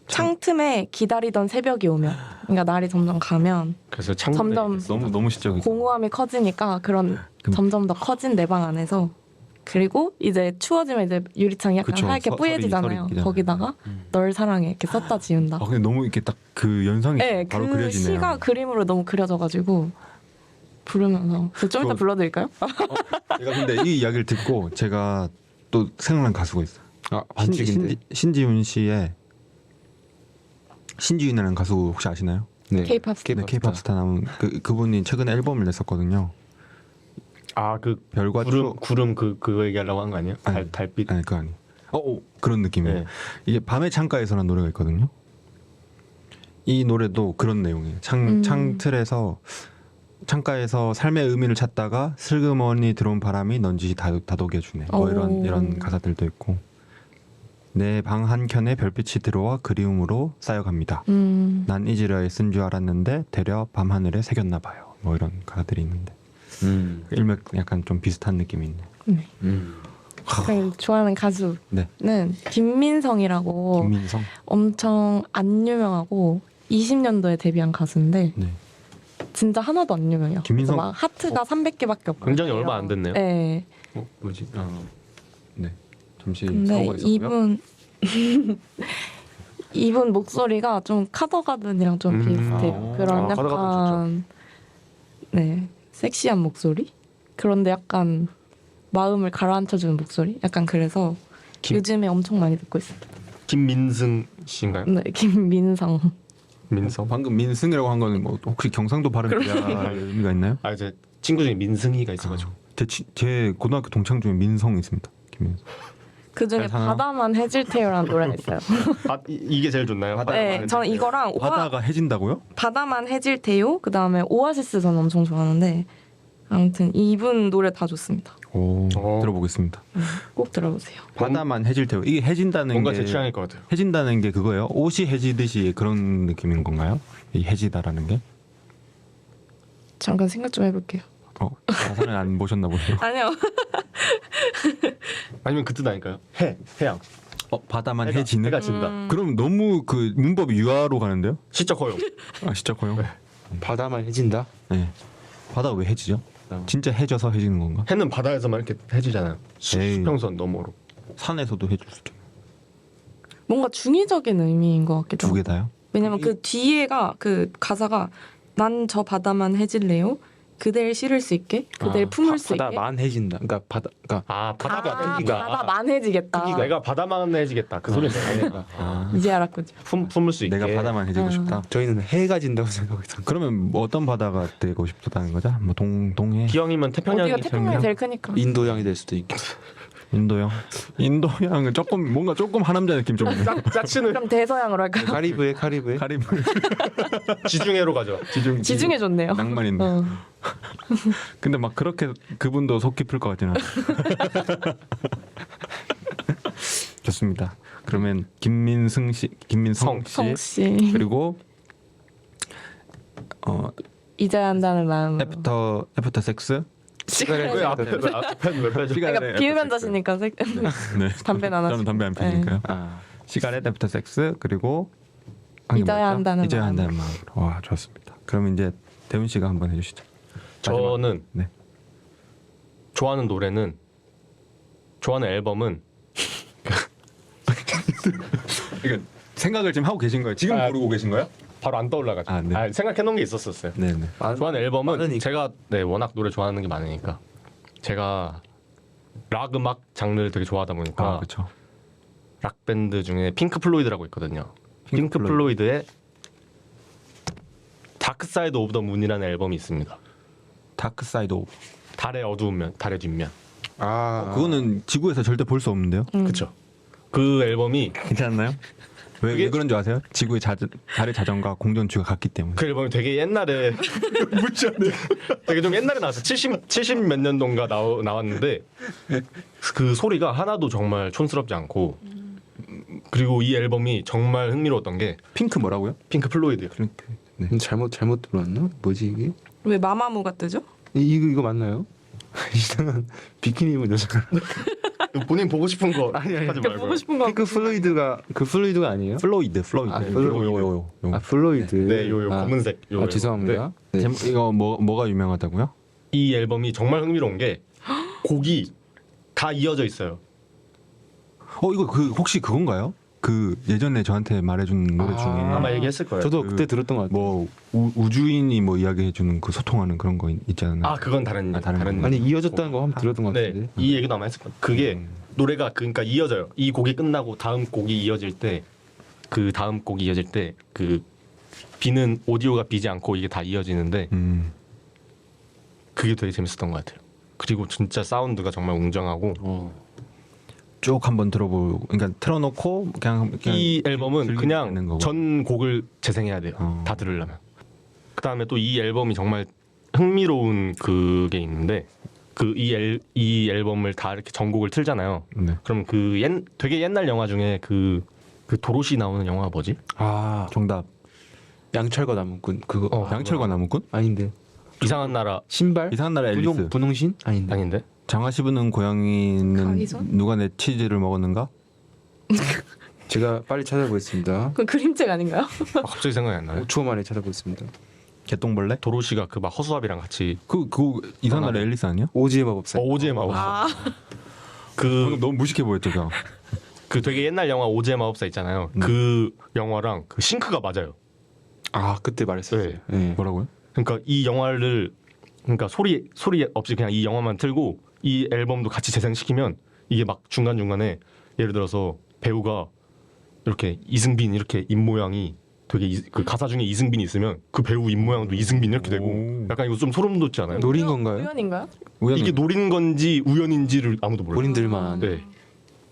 창틈에 기다리던 새벽이 오면, 그러니까 날이 점점 가면 그래서 점점 너무 시적이죠. 공허함이 커지니까 그런 점점 더 커진 내 방 안에서, 그리고 이제 추워지면 이제 유리창이 약간 그쵸. 하얗게 설이 뿌얘지잖아요. 끼잖아요. 거기다가 널 사랑해 이렇게 썼다 지운다. 아 근데 너무 이렇게 딱 그 연상이 네, 바로 그 그려지네요. 시가 그림으로 너무 그려져가지고 부르면서 좀 이따 불러드릴까요? 제가 근데 이 이야기를 듣고 제가 또 생각난 가수가 있어요. 반칙인데. 신지훈 씨의 신지윤이라는 가수 혹시 아시나요? 네. K-pop 스타. 네, K-pop 스타 나온 그분이 최근에 앨범을 냈었거든요. 아그 별과 추억. 구름 그거 얘기하려고 한 거 아니에요? 아니. 달빛. 아니 그거 아니. 그런 느낌이에요. 네. 이게 밤의 창가에서라는 노래가 있거든요. 이 노래도 그런 내용이에요. 창틀에서 창가에서 삶의 의미를 찾다가 슬그머니 들어온 바람이 넌지시 다독여주네. 뭐 이런 가사들도 있고. 내 방 한켠에 별빛이 들어와 그리움으로 쌓여갑니다. 난 잊으려 애쓴 줄 알았는데 되려 밤하늘에 새겼나 봐요. 뭐 이런 가사들이 있는데 일맥 약간 좀 비슷한 느낌이 있네. 네. 제가 좋아하는 가수는 네. 김민성이라고 김민성. 엄청 안 유명하고 20년도에 데뷔한 가수인데 네. 진짜 하나도 안 유명해요. 김민성- 그래서 막 하트가 300개밖에 없고. 굉장히 얼마 안 됐네요. 네. 뭐지? 네. 잠시 근데 사고가 있었고요. 이분 목소리가 좀 카더가든이랑 좀 비슷해요. 그런 카더가든 약간 섹시한 목소리? 그런데 약간 마음을 가라앉혀주는 목소리? 약간 그래서 요즘에 엄청 많이 듣고 있어요. 김민승 씨인가요? 네, 김민성. 민성. 방금 민승이라고 한 거는 뭐 혹시 경상도 발음 의미가 있나요? 아 이제 친구 중에 민승이가 있어가지고. 제 고등학교 동창 중에 민성이 있습니다. 김민성. 그 중에 잘 사나? 바다만 해질테요라는 노래가 있어요. 이게 제일 좋나요? 네, 저는 이거랑 바다가 해진다고요? 바다만 해질테요. 그 다음에 오아시스 저는 엄청 좋아하는데 아무튼 이분 노래 다 좋습니다. 오, 어. 들어보겠습니다. 꼭 들어보세요. 바다만 해질테요. 이게 해진다는 뭔가 게 제 취향일 것 같아요. 해진다는 게 그거예요? 옷이 해지듯이 그런 느낌인 건가요? 이 해지다라는 게? 잠깐 생각 좀 해볼게요. 가사는 안 보셨나 보네요. 아니요. 아니면 그 뜻 아닐까요? 해양. 바다만 해지는? 해가 진다. 그럼 너무 그 문법이 유화로 가는데요? 시적 허용. 진짜 커요? 바다만 해진다. 네. 바다가 왜 해지죠? 진짜 해져서 해지는 건가? 해는 바다에서만 이렇게 해지잖아요. 에이. 수평선 너머로. 산에서도 해줄 수도 있고. 뭔가 중의적인 의미인 것 같기도 두 하고. 개 다요? 왜냐면 그 뒤에가 그 가사가 난 저 바다만 해질래요. 그댈 실을 수 있게, 그댈 품을 수 있게. 바다만 해진다. 그러니까 바다가 크기가. 바다만 해지겠다. 내가 바다만 해지겠다. 그 소리네. 이제 알았군요. 품을 수 있게. 내가 바다만 해지고 싶다. 저희는 해가 진다고 생각했던. 그러면 뭐 어떤 바다가 되고 싶다는 거죠? 뭐 동해, 기왕이면 태평양이 어디가 태평양이 제일 크니까. 인도양이 될 수도 있고. 인도양. 인도양은 뭔가 조금 하남자 느낌 좀 있네. 짜치는 그럼 대서양으로 할까요? 카리브해. 카리브 지중해로 가죠. 지중해 좋네요. 낭만 있네. 근데 막 그렇게 그분도 속 깊을 것 같지는 않아요. 좋습니다. 그러면 김민성 씨 성 씨. 그리고 잊어야 한다는 마음. 애프터 섹스. 시가렛. 왜 앞에 왜 빼죠? 그러니까 비흡연자시니까 네. 담배는 안 저는 담배 안 피니까요. 시가렛 애프터 섹스 그리고 잊어야 한다는 잊어야 마음. 한다는 마음으로. 와 좋습니다. 그럼 이제 대훈 씨가 한번 해주시죠. 저는 네. 좋아하는 노래는 좋아하는 앨범은 그러니까 생각을 지금 하고 계신 거예요? 지금 고르고 계신 거예요? 바로 안 떠올라가지고 네. 생각해 놓은 게 있었어요. 네네. 좋아하는 앨범은 많으니까. 제가 워낙 노래 좋아하는 게 많으니까 제가 락 음악 장르를 되게 좋아하다 보니까 그렇죠. 락 밴드 중에 핑크 플로이드라고 있거든요. 핑크 핑크 플로이드의 다크 사이드 오브 더 문이라는 앨범이 있습니다. 다크 사이드 오브. 달의 어두운 면, 달의 뒷면. 그거는 지구에서 절대 볼 수 없는데요. 그렇죠. 그 앨범이 괜찮나요? 왜 그런 줄 아세요? 지구의 달의 자전과 공전추가 같기 때문에. 그 앨범이 되게 옛날에 되게 좀 옛날에 나왔어. 70 몇 년도인가 나왔는데 그 소리가 하나도 정말 촌스럽지 않고 그리고 이 앨범이 정말 흥미로웠던 게 핑크 뭐라고요? 핑크 플로이드요. 네. 잘못 들어왔나? 뭐지 이게? 왜 마마무가 뜨죠? 이거 맞나요? 이상한 비키니 입은 여자가. 본인 보고 싶은 거 하지 말고. 보고 싶은 거. 핑크 플로이드가 그 플로이드가 아니에요? 플로이드. 플로이드. 요. 플로이드. 네, 요 검은색. 요 죄송합니다. 네. 이거 뭐가 유명하다고요? 이 앨범이 정말 흥미로운 게 곡이 다 이어져 있어요. 이거 혹시 그건가요? 그 예전에 저한테 말해준 노래 중에 아마 얘기했을 거예요. 저도 그때 들었던 것 같아요. 뭐 우주인이 뭐 이야기해주는 그 소통하는 그런 거 있지 않나요? 그건 다른 다른 아니 이어졌다는 거 한번 들었던 것 같은데. 네, 이 얘기도 아마 했을 거예요. 그게 노래가 그러니까 이어져요. 이 곡이 끝나고 다음 곡이 이어질 때 그 다음 곡이 이어질 때 그 비는 오디오가 비지 않고 이게 다 이어지는데 그게 되게 재밌었던 것 같아요. 그리고 진짜 사운드가 정말 웅장하고 쭉 한번 들어보고 그러니까 틀어놓고 그냥 이 앨범은 즐기면 그냥 되는 거고. 전 곡을 재생해야 돼요. 다 들으려면. 그 다음에 또 이 앨범이 정말 흥미로운 그게 있는데 이 앨범을 다 이렇게 전곡을 틀잖아요. 네. 그럼 되게 옛날 영화 중에 그 도로시 나오는 영화 뭐지? 아 정답. 양철과 나무꾼 그거 양철과 나무꾼? 아닌데 이상한 나라 신발 이상한 나라 앨리스. 분홍신 아닌데 아닌데? 장화 씹는 고양이는 가위손? 누가 내 치즈를 먹었는가? 제가 빨리 찾아보겠습니다. 그 그림책 아닌가요? 갑자기 생각이 안 나네. 5초 만에 찾아보겠습니다. 개똥벌레? 도로시가 그 막 허수아비랑 같이 그거 이상한 나라 앨리스 아니야? 오지의 마법사. 오즈의 마법사. 방금 너무 무식해 보였죠, 저. 그 되게 옛날 영화 오즈의 마법사 있잖아요. 그 영화랑 그 싱크가 맞아요. 아 그때 말했었어요. 네. 뭐라고요? 그러니까 이 영화를 그러니까 소리 없이 그냥 이 영화만 틀고 이 앨범도 같이 재생시키면 이게 막 중간 중간에 예를 들어서 배우가 이렇게 이승빈 이렇게 입 모양이 되게 그 가사 중에 이승빈이 있으면 그 배우 입 모양도 이승빈 이렇게 되고 오. 약간 이거 좀 소름 돋지 않아요? 노린 건가요? 우연인가요? 우연히 이게 노린 건지 우연인지를 아무도 몰라요. 본인들만 아는. 네.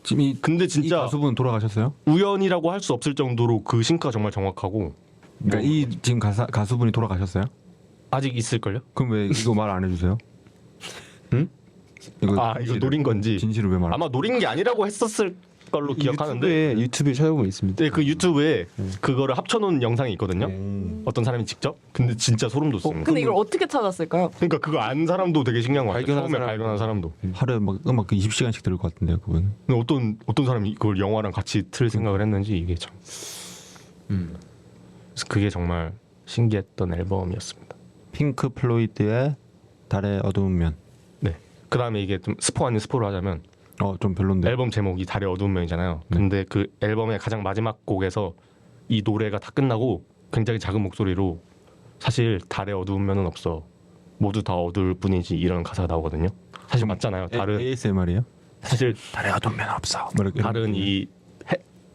지금 근데 이 진짜 가수분 돌아가셨어요? 우연이라고 할 수 없을 정도로 그 싱크가 정말 정확하고 그러니까 이 지금 가수분이 돌아가셨어요? 아직 있을걸요? 그럼 왜 이거 말 안 해주세요? 응? 이거 노린 건지 진실을 왜 말? 아마 노린 게 아니라고 했었을 걸로 기억하는데 유튜브에 찾아보면 있습니다. 네, 그 유튜브에 그거를 합쳐놓은 영상이 있거든요. 어떤 사람이 직접. 근데 진짜 소름 돋습니다. 근데 이걸 어떻게 찾았을까요? 그러니까 그거 안 사람도 되게 신기한 것 같아요. 발견한 처음에 사람. 발견한 사람도. 하루에 막 음악 20시간씩 들을 것 같은데요, 그분. 근데 어떤 사람이 그걸 영화랑 같이 틀 생각을 했는지 이게 참. 그래서 그게 정말 신기했던 앨범이었습니다. 핑크 플로이드의 달의 어두운 면. 네. 그 다음에 이게 좀 스포 아닌 스포를 하자면 좀 별론데. 앨범 제목이 달의 어두운 면이잖아요. 네. 근데 그 앨범의 가장 마지막 곡에서 이 노래가 다 끝나고 굉장히 작은 목소리로 사실 달의 어두운 면은 없어. 모두 다 어두울 뿐이지 이런 가사가 나오거든요. 사실 맞잖아요. 다른 ASMR이에요? 사실 달의 어두운 면 없어. 뭐 이렇게 다른 이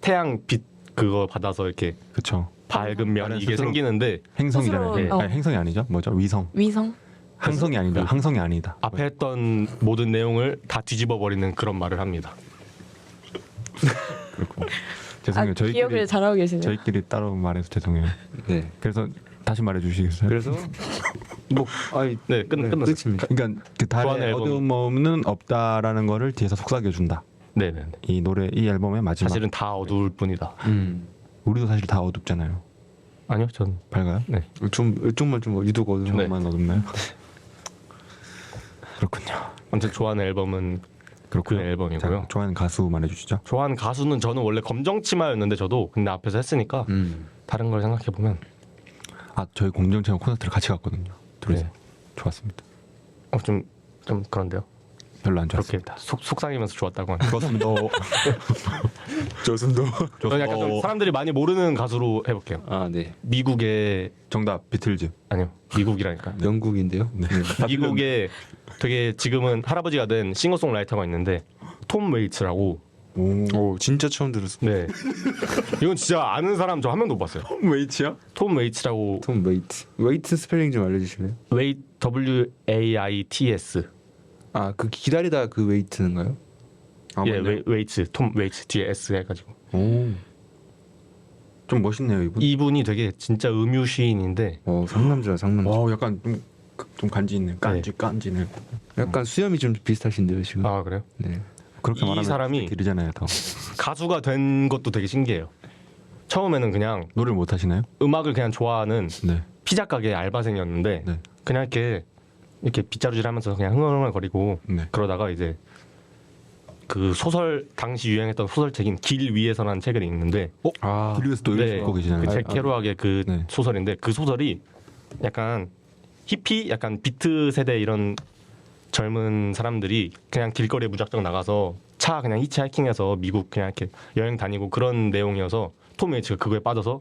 태양 빛 그거 받아서 이렇게 그쵸. 밝은 면 다른 이게 스스로- 생기는데 행성이잖아요. 스스로, 아니, 행성이 아니죠? 뭐죠? 위성. 위성. 항성이 아니다. 항성이 아니다. 앞에 했던 모든 내용을 다 뒤집어 버리는 그런 말을 합니다. 그렇고. 죄송해요. 기억을 잘하고 계시네요. 저희끼리 따로 말해서 죄송해요. 네. 그래서 다시 말해주시겠어요? 그래서 뭐 아니 네, 끝났어요. 끝입니다. 그러니까 그 좋아하는 달의 앨범. 어두움은 없다라는 거를 뒤에서 속삭여준다. 네네. 이 앨범의 마지막. 사실은 다 어두울 뿐이다. 우리도 사실 다 어둡잖아요. 아니요, 전 밝아요? 좀 이쪽만 좀 유독 어두운. 네. 저만 어둡나요? 그렇군요. 아무튼 좋아하는 앨범은 그 그렇군요. 앨범이고요. 자, 좋아하는 가수 말해주시죠. 좋아하는 가수는 저는 원래 검정치마였는데 저도 근데 앞에서 했으니까 다른 걸 생각해 보면 저희 공정체험 콘서트를 같이 갔거든요. 둘이서 네. 좋았습니다. 좀 그런데요. 별로 안 그렇게 좋았습니다. 속상이면서 좋았다고 하네요. 좋았습니다. 저승도. 저는 약간 좀 사람들이 많이 모르는 가수로 해볼게요. 아 네. 미국의 정답 비틀즈. 아니요 미국이라니까. 영국인데요. 네. 미국의 되게 지금은 할아버지가 된 싱어송라이터가 있는데 톰 웨이츠라고. 오 진짜 처음 들었습니다. 네. 이건 진짜 아는 사람 저 한 명도 못 봤어요. 웨이츠요? 톰 웨이츠라고 톰 웨이트. 웨이트 스펠링 좀 알려주실래요? 웨이 WAITS. 아 그 기다리다 그 웨이트인가요? 예, 웨이츠 톰 웨이츠 뒤에 S 해가지고. 좀 멋있네요 이분. 이분이 되게 진짜 음유 시인인데 상남자 상남자. 약간 좀 간지 있네. 깐지네. 약간 수염이 좀 비슷하신데요 지금. 아 그래요? 네. 그렇게 이 말하면 사람이 길이잖아요. 더 가수가 된 것도 되게 신기해요. 처음에는 그냥 노래를 못 하시나요? 음악을 그냥 좋아하는 네. 피자 가게 알바생이었는데 네. 그냥 이렇게 빗자루질하면서 그냥 흥얼흥얼거리고 네. 그러다가 이제 그 소설 당시 유행했던 소설책인 길 위에서라는 책을 읽는데 길리에서 또 네, 읽고 계시잖아요. 그 잭 캐로악의 그 네. 소설인데 그 소설이 약간 히피 약간 비트 세대 이런 젊은 사람들이 그냥 길거리에 무작정 나가서 차 그냥 히치하이킹해서 미국 그냥 이렇게 여행 다니고 그런 내용이어서 톰 웨이츠가 그거에 빠져서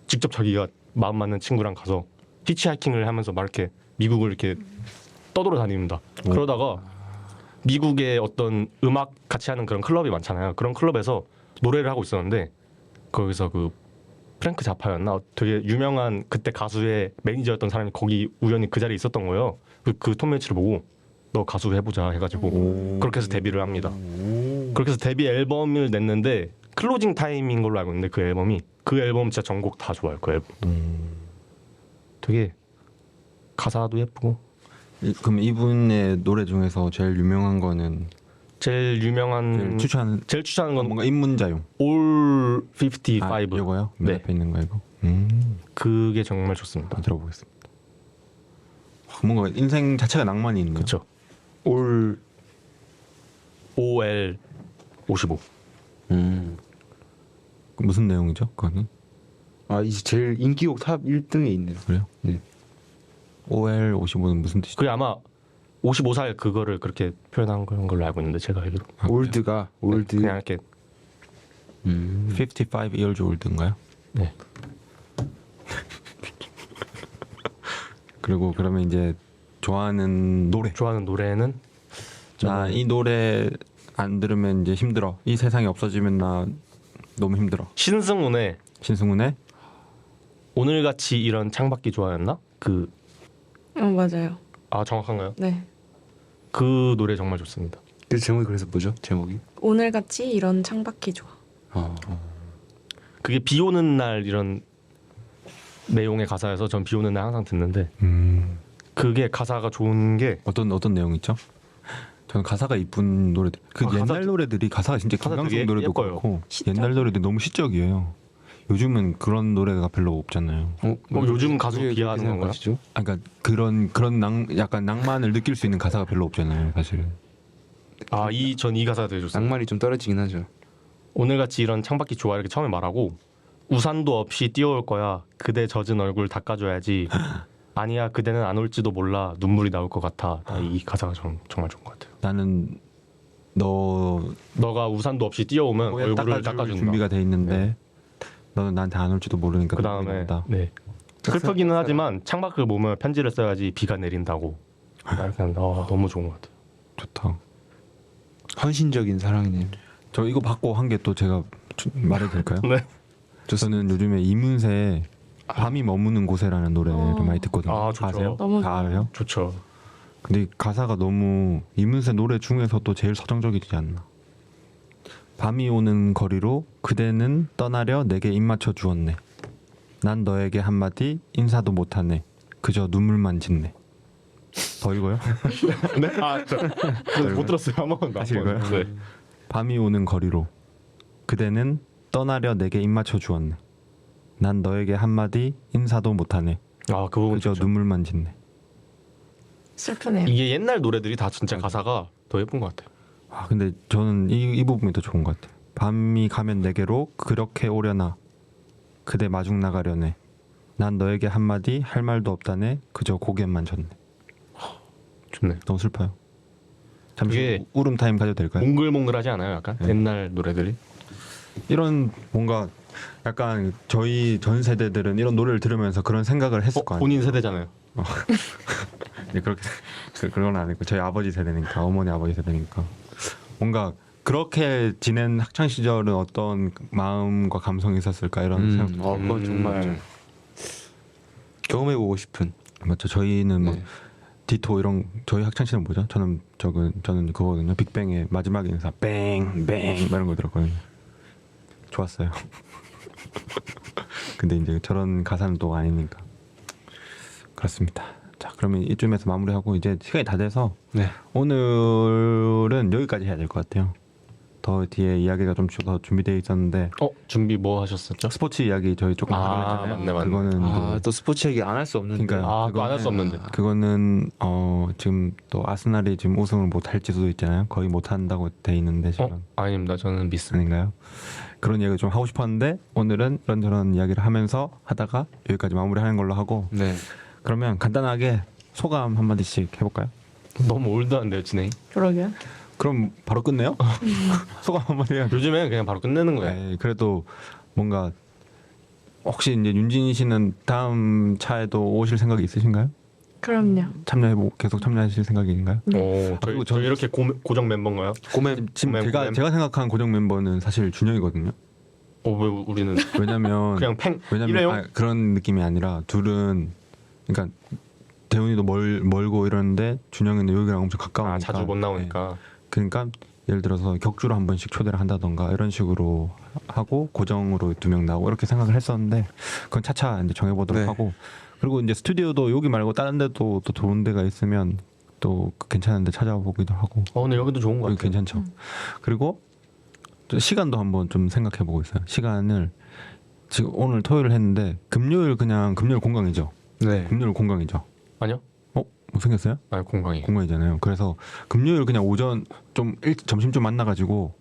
직접 자기가 마음 맞는 친구랑 가서 히치하이킹을 하면서 막 이렇게 미국을 이렇게 떠돌아 다닙니다. 그러다가 미국의 어떤 음악 같이 하는 그런 클럽이 많잖아요. 그런 클럽에서 노래를 하고 있었는데 거기서 그 프랭크 자파였나 되게 유명한 그때 가수의 매니저였던 사람이 거기 우연히 그 자리에 있었던 거예요. 그 톰 웨이츠를 보고 너 가수 해보자 해가지고 오. 그렇게 해서 데뷔를 합니다. 오. 그렇게 해서 데뷔 앨범을 냈는데 클로징 타임인 걸로 알고 있는데 그 앨범 진짜 전곡 다 좋아요. 그 앨범 되게 가사도 예쁘고 그럼 이분의 노래 중에서 제일 유명한 거는 제일 유명한 제일 추천하는 건 뭔가 입문자용. All 55 아, 이거요? 맨 네. 앞에 있는 거 이거. 그게 정말 좋습니다. 한번 들어보겠습니다. 뭔가 인생 자체가 낭만이 있네요. 그렇죠. 올 OL 55 무슨 내용이죠? 그거는 아 이제 제일 인기곡 탑 1등에 있네요. 그래요? 네. OL 55는 무슨 뜻이죠? 그게 아마 55살 그거를 그렇게 표현한 걸로 알고 있는데 제가 알기로 올드가 올드. 그냥 이렇게 55 years old인가요? 네. 그리고 그러면 이제 좋아하는 노래. 좋아하는 노래는 나 이 노래 안 들으면 이제 힘들어. 이 세상이 없어지면 나 너무 힘들어. 신승훈의 신승훈의 오늘같이 이런 창밖이 좋아였나? 맞아요. 정확한가요? 네. 그 노래 정말 좋습니다. 그 제목이 그래서 뭐죠? 제목이? 오늘같이 이런 창밖이 좋아. 그게 비 오는 날 이런 내용의 가사여서 전 비 오는 날 항상 듣는데 그게 가사가 좋은 게 어떤 내용 있죠? 저는 가사가 이쁜 노래들. 그 가사 옛날 노래들이 가사가 진짜 가사 김광석 되게 노래도 예뻐요. 그렇고 시적? 옛날 노래들 너무 시적이에요. 요즘은 그런 노래가 별로 없잖아요. 요즘 가수 왜 비하하는 그렇게 건가요? 생각하시죠? 아, 그러니까 그런 약간 낭만을 느낄 수 있는 가사가 별로 없잖아요, 사실. 전 이 가사가 되게 좋습니다. 낭만이 좀 떨어지긴 하죠. 오늘같이 이런 창밖이 좋아 이렇게 처음에 말하고 우산도 없이 뛰어올 거야 그대 젖은 얼굴 닦아줘야지 아니야 그대는 안 올지도 몰라 눈물이 나올 것 같아 이 가사가 정말 좋은 것 같아요. 나는 너 너가 우산도 없이 뛰어오면 뭐에 얼굴을 닦아줄 닦아준다. 준비가 돼 있는데 너는 나한테 안 올지도 모르니까 그 다음에 눈물이 난다. 네. 슬프기는 하지만 창밖을 보면 편지를 써야지 비가 내린다고 이렇게 한다. 너무 좋은 것 같아요. 좋다. 헌신적인 사랑이네요. 저 이거 받고 한 게 또 제가 말해도 될까요? 네. 저는 요즘에 이문세의 밤이 머무는 곳에라는 노래를 많이 듣거든요. 아, 좋죠. 아세요? 너무 다 알아요? 좋죠. 근데 이 가사가 너무 이문세 노래 중에서도 제일 서정적이지 않나. 밤이 오는 거리로 그대는 떠나려 내게 입 맞춰 주었네. 난 너에게 한마디 인사도 못하네. 그저 눈물만 짓네. 더 읽어요? 네? 못 들었어요. 한번 다시 읽어요? 네. 밤이 오는 거리로 그대는 떠나려 내게 입 맞춰 주었네. 난 너에게 한마디 인사도 못하네. 그 부분 그저 좋죠. 눈물만 짓네. 슬프네요. 이게 옛날 노래들이 다 진짜 가사가 더 예쁜 것 같아요. 근데 저는 이 부분이 더 좋은 것 같아요. 밤이 가면 내게로 그렇게 오려나 그대 마중 나가려네. 난 너에게 한마디 할 말도 없다네. 그저 고개만 졌네. 좋네. 너무 슬퍼요. 잠시 이게 울음 타임 가져도 될까요? 몽글몽글하지 않아요? 약간 네. 옛날 노래들이. 이런 뭔가 약간 저희 전 세대들은 이런 노래를 들으면서 그런 생각을 했을 거 아니에요. 본인 세대잖아요. 네, 그렇게 그건 아니고 저희 아버지 세대니까 어머니 아버지 세대니까 뭔가 그렇게 지낸 학창 시절은 어떤 마음과 감성이 있었을까 이런 생각. 그건 정말 경험해보고 싶은. 맞죠. 저희는 막 네. 디토 이런 저희 학창 시절 뭐죠? 저는 그거거든요. 빅뱅의 마지막 인사 뱅뱅 이런 거 들었거든요. 좋았어요. 근데 이제 저런 가사는 또 아니니까 그렇습니다. 자, 그러면 이쯤에서 마무리하고 이제 시간이 다 돼서 네. 오늘은 여기까지 해야 될 것 같아요. 더 뒤에 이야기가 좀 더 준비되어 있었는데 준비 뭐 하셨었죠? 스포츠 이야기 저희 조금 하기로 했잖아요. 맞네. 그거는 또 스포츠 얘기 안 할 수 없는데. 그러니까 또 안 할 수 없는데. 그거는 지금 또 아스날이 지금 우승을 못 할지 수도 있잖아요. 거의 못 한다고 돼 있는데 지금 아닙니다. 저는 믿습니다. 아닌가요? 그런 이야기 좀 하고 싶었는데 오늘은 이런저런 이야기를 하면서 하다가 여기까지 마무리하는 걸로 하고 네. 그러면 간단하게 소감 한 마디씩 해볼까요? 너무 올드한데요, 진행이. 그러게요. 그럼 바로 끝내요? 소감 한 마디 해요. 요즘엔 그냥 바로 끝내는 거예요. 네, 그래도 뭔가 혹시 이제 윤진희 씨는 다음 차에도 오실 생각이 있으신가요? 그럼요. 계속 참여하실 생각인가요? 저희, 그리고 저희 이렇게 고정 멤버인가요? 지금 고멘. 제가 생각한 고정 멤버는 사실 준영이거든요. 왜 우리는 왜냐면 그냥 일회용? 그런 느낌이 아니라 둘은 그러니까 대훈이도 멀고 이러는데 준영이는 여기랑 엄청 가까우니까 아 자주 못 예. 나오니까. 그러니까 예를 들어서 격주로 한 번씩 초대를 한다던가 이런 식으로 하고 고정으로 2명 나오고 이렇게 생각을 했었는데 그건 차차 이제 정해보도록 네. 하고 그리고 이제 스튜디오도 여기 말고 다른 데도 또 좋은 데가 있으면 또 괜찮은데 찾아보기도 하고 근데 여기도 좋은 것 여기 같아요. 괜찮죠. 그리고 또 시간도 한번 좀 생각해보고 있어요. 시간을 지금 오늘 토요일 했는데 금요일 공강이죠. 네. 금요일 공강이죠. 아니요? 뭐 생겼어요? 아 공강이. 공강이잖아요. 그래서 금요일 그냥 오전 좀 점심 좀 만나가지고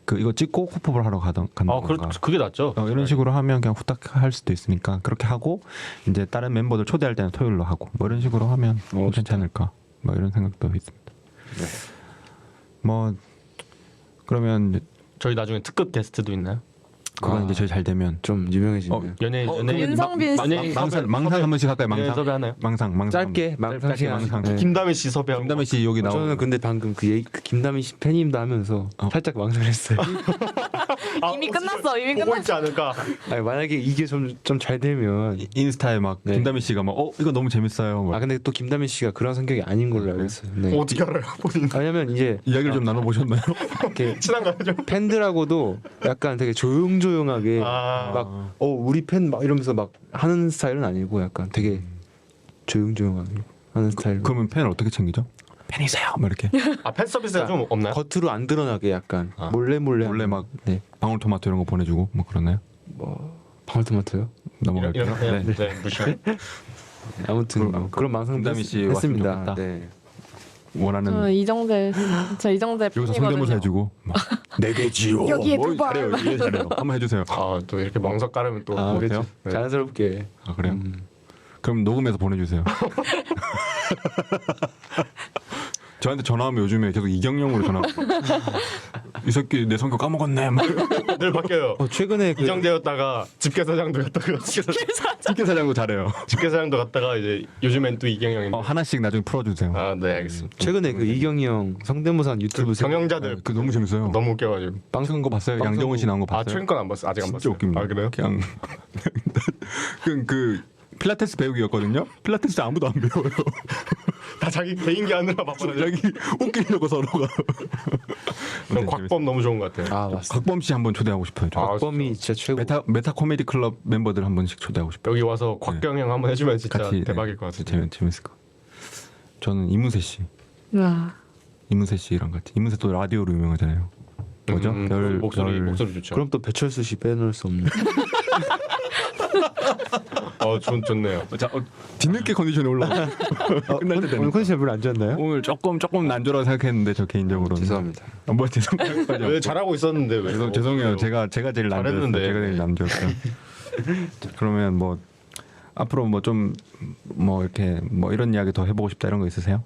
그 이거 찍고 코프볼 하러 간다던가. 그게 낫죠. 이런 식으로 하면 그냥 후딱 할 수도 있으니까 그렇게 하고 이제 다른 멤버들 초대할 때는 토요일로 하고 뭐 이런 식으로 하면 괜찮지 않을까 뭐 이런 생각도 있습니다. 네. 뭐 그러면 이제 저희 나중에 특급 게스트도 있나요? 그건 이제 저희 잘 되면 좀 유명해지면 연예인 윤성빈 씨. 망상 한 번씩 할까요? 연예인 섭외하나요? 망상 짧게 짧게 망상. 네. 김다미 씨 섭외하고. 김다미 씨 여기 나오고 저는 근데 방금 그 김다미 씨 팬임도 하면서 살짝 망설였어요. 이미 끝났어. 이미 보고 끝났어. 있지 않을까? 아니, 만약에 이게 좀 잘 되면 인스타에 막 네. 김다미 씨가 막 이거 너무 재밌어요. 막 근데 또 김다미 씨가 그런 성격이 아닌 걸로 알고 있어요. 네. 어떻게 알아요? 본인 왜냐면 이제 이야기를 좀 나눠 보셨나요? 이렇게 친한 거죠? 팬들하고도 약간 되게 조용조용하게 아. 막 우리 팬 막 이러면서 막 하는 스타일은 아니고 약간 되게 조용조용하게 하는 스타일. 그러면 팬을 어떻게 챙기죠? 팬이세요? 막 이렇게 팬 서비스가 좀 없나요? 겉으로 안 드러나게 약간 아. 몰래 원래 막 네. 방울토마토 이런 거 보내주고 뭐 그러나요? 뭐 방울토마토요? 넘어갈게요. 이런 네, 무시해. 아무튼 뭐 그런 망상도 김다미 씨 했습니다. 왔으면 좋겠다. 네. 원하는 저 이정재 여기서 성대모사 팬이거든요. 해주고 내게지요. 여기에 뭐 두 발. 잘해요. 이해 잘해요. 한번 해주세요. 또 이렇게 멍석 깔으면 또 아, 그래요? 네. 자연스럽게. 아 그래요? 그럼 녹음해서 보내주세요. 저한테 전화하면 요즘에 계속 이경영으로 전화. 이 새끼 내 성격 까먹었네. 막 늘 바뀌어요. 최근에 그 이정재였다가 집게사장도 갔다가 집게사장도 잘해요. 집게사장도 갔다가 이제 요즘엔 또 이경영인데. 하나씩 나중에 풀어주세요. 네 알겠습니다. 최근에 그 이경이 형 성대모사 유튜브 경영자들 그 너무 재밌어요. 너무 웃겨가지고. 방송 거 봤어요? 양정훈 씨 나온 거 봤어요? 최근 건 안 봤어. 아직 안 진짜 봤어요. 웃깁니다. 아 그래요? 그냥 그 필라테스 배우기였거든요. 필라테스 아무도 안 배워요. 다 자기 개인기 하느라 바빠서. 여기 웃기려고 서로가. 그럼 곽범 너무 좋은 것 같아요. 아 맞습니다. 곽범 씨 한번 초대하고 싶어요. 저. 곽범이 진짜 최고. 메타 코미디 클럽 멤버들 한 번씩 초대하고 싶어요. 여기 와서 곽경영 한번 해주면 진짜 같이 대박일 것 같아요. 재밌을 것. 저는 이문세 씨, 와. 이문세 씨랑 같이. 이문세 또 라디오로 유명하잖아요. 뭐죠? 목소리 좋죠. 그럼 또 배철수 씨 빼놓을 수 없는. 좋네요. 자, 뒤늦게 컨디션이 올라가. 끝날 때 되는. 오늘 컨디션 별로 안 좋았나요? 오늘 조금 난조라고 생각했는데 저 개인적으로는. 죄송합니다. 뭐 죄송해요. 왜 잘하고 있었는데 왜? 죄송해요. 제가 제일 남조였어요. 잘했는데. 제가 제일 남조였어요. 자, 그러면 뭐 앞으로 뭐 좀 뭐 이렇게 뭐 이런 이야기 더 해보고 싶다 이런 거 있으세요?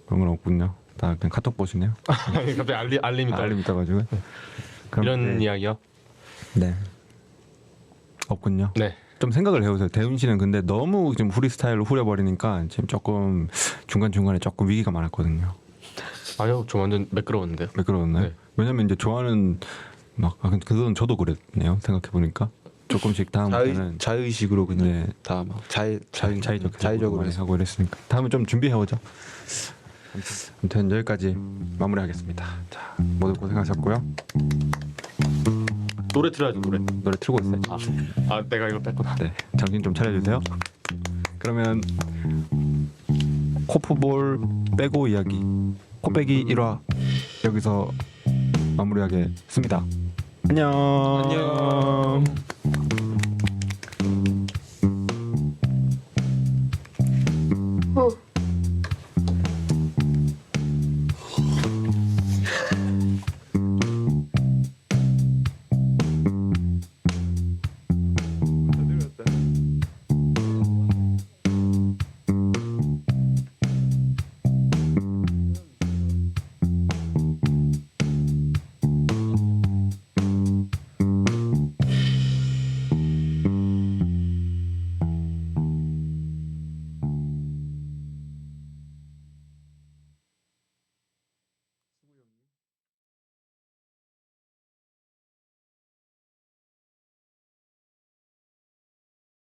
그런 건 없군요. 다 그냥 카톡 보시네요. 갑자기 알림이 떠. 알림 떠가지고. 그럼 이런 네. 이야기요? 네. 없군요. 네. 좀 생각을 해보세요. 대훈 씨는 근데 너무 지금 후리스타일로 후려버리니까 지금 조금 중간중간에 조금 위기가 많았거든요. 아니요, 저 완전 매끄러웠는데요. 매끄러웠나요? 네. 왜냐면 이제 좋아하는 근데 그건 저도 그랬네요. 생각해보니까 조금씩 다음부터는 자의식으로 그냥 네. 다 막 자의적으로 해서. 하고 이랬으니까 다음에 좀 준비해오죠. 아무튼 여기까지 마무리하겠습니다. 자, 모두 고생하셨고요. 노래 틀어야죠, 노래. 노래 틀고 있어요. 내가 이거 뺐구나. 네, 정신 좀 차려주세요. 그러면 코프볼 빼고 이야기 코빼기 1화 여기서 마무리하겠습니다. 안녕.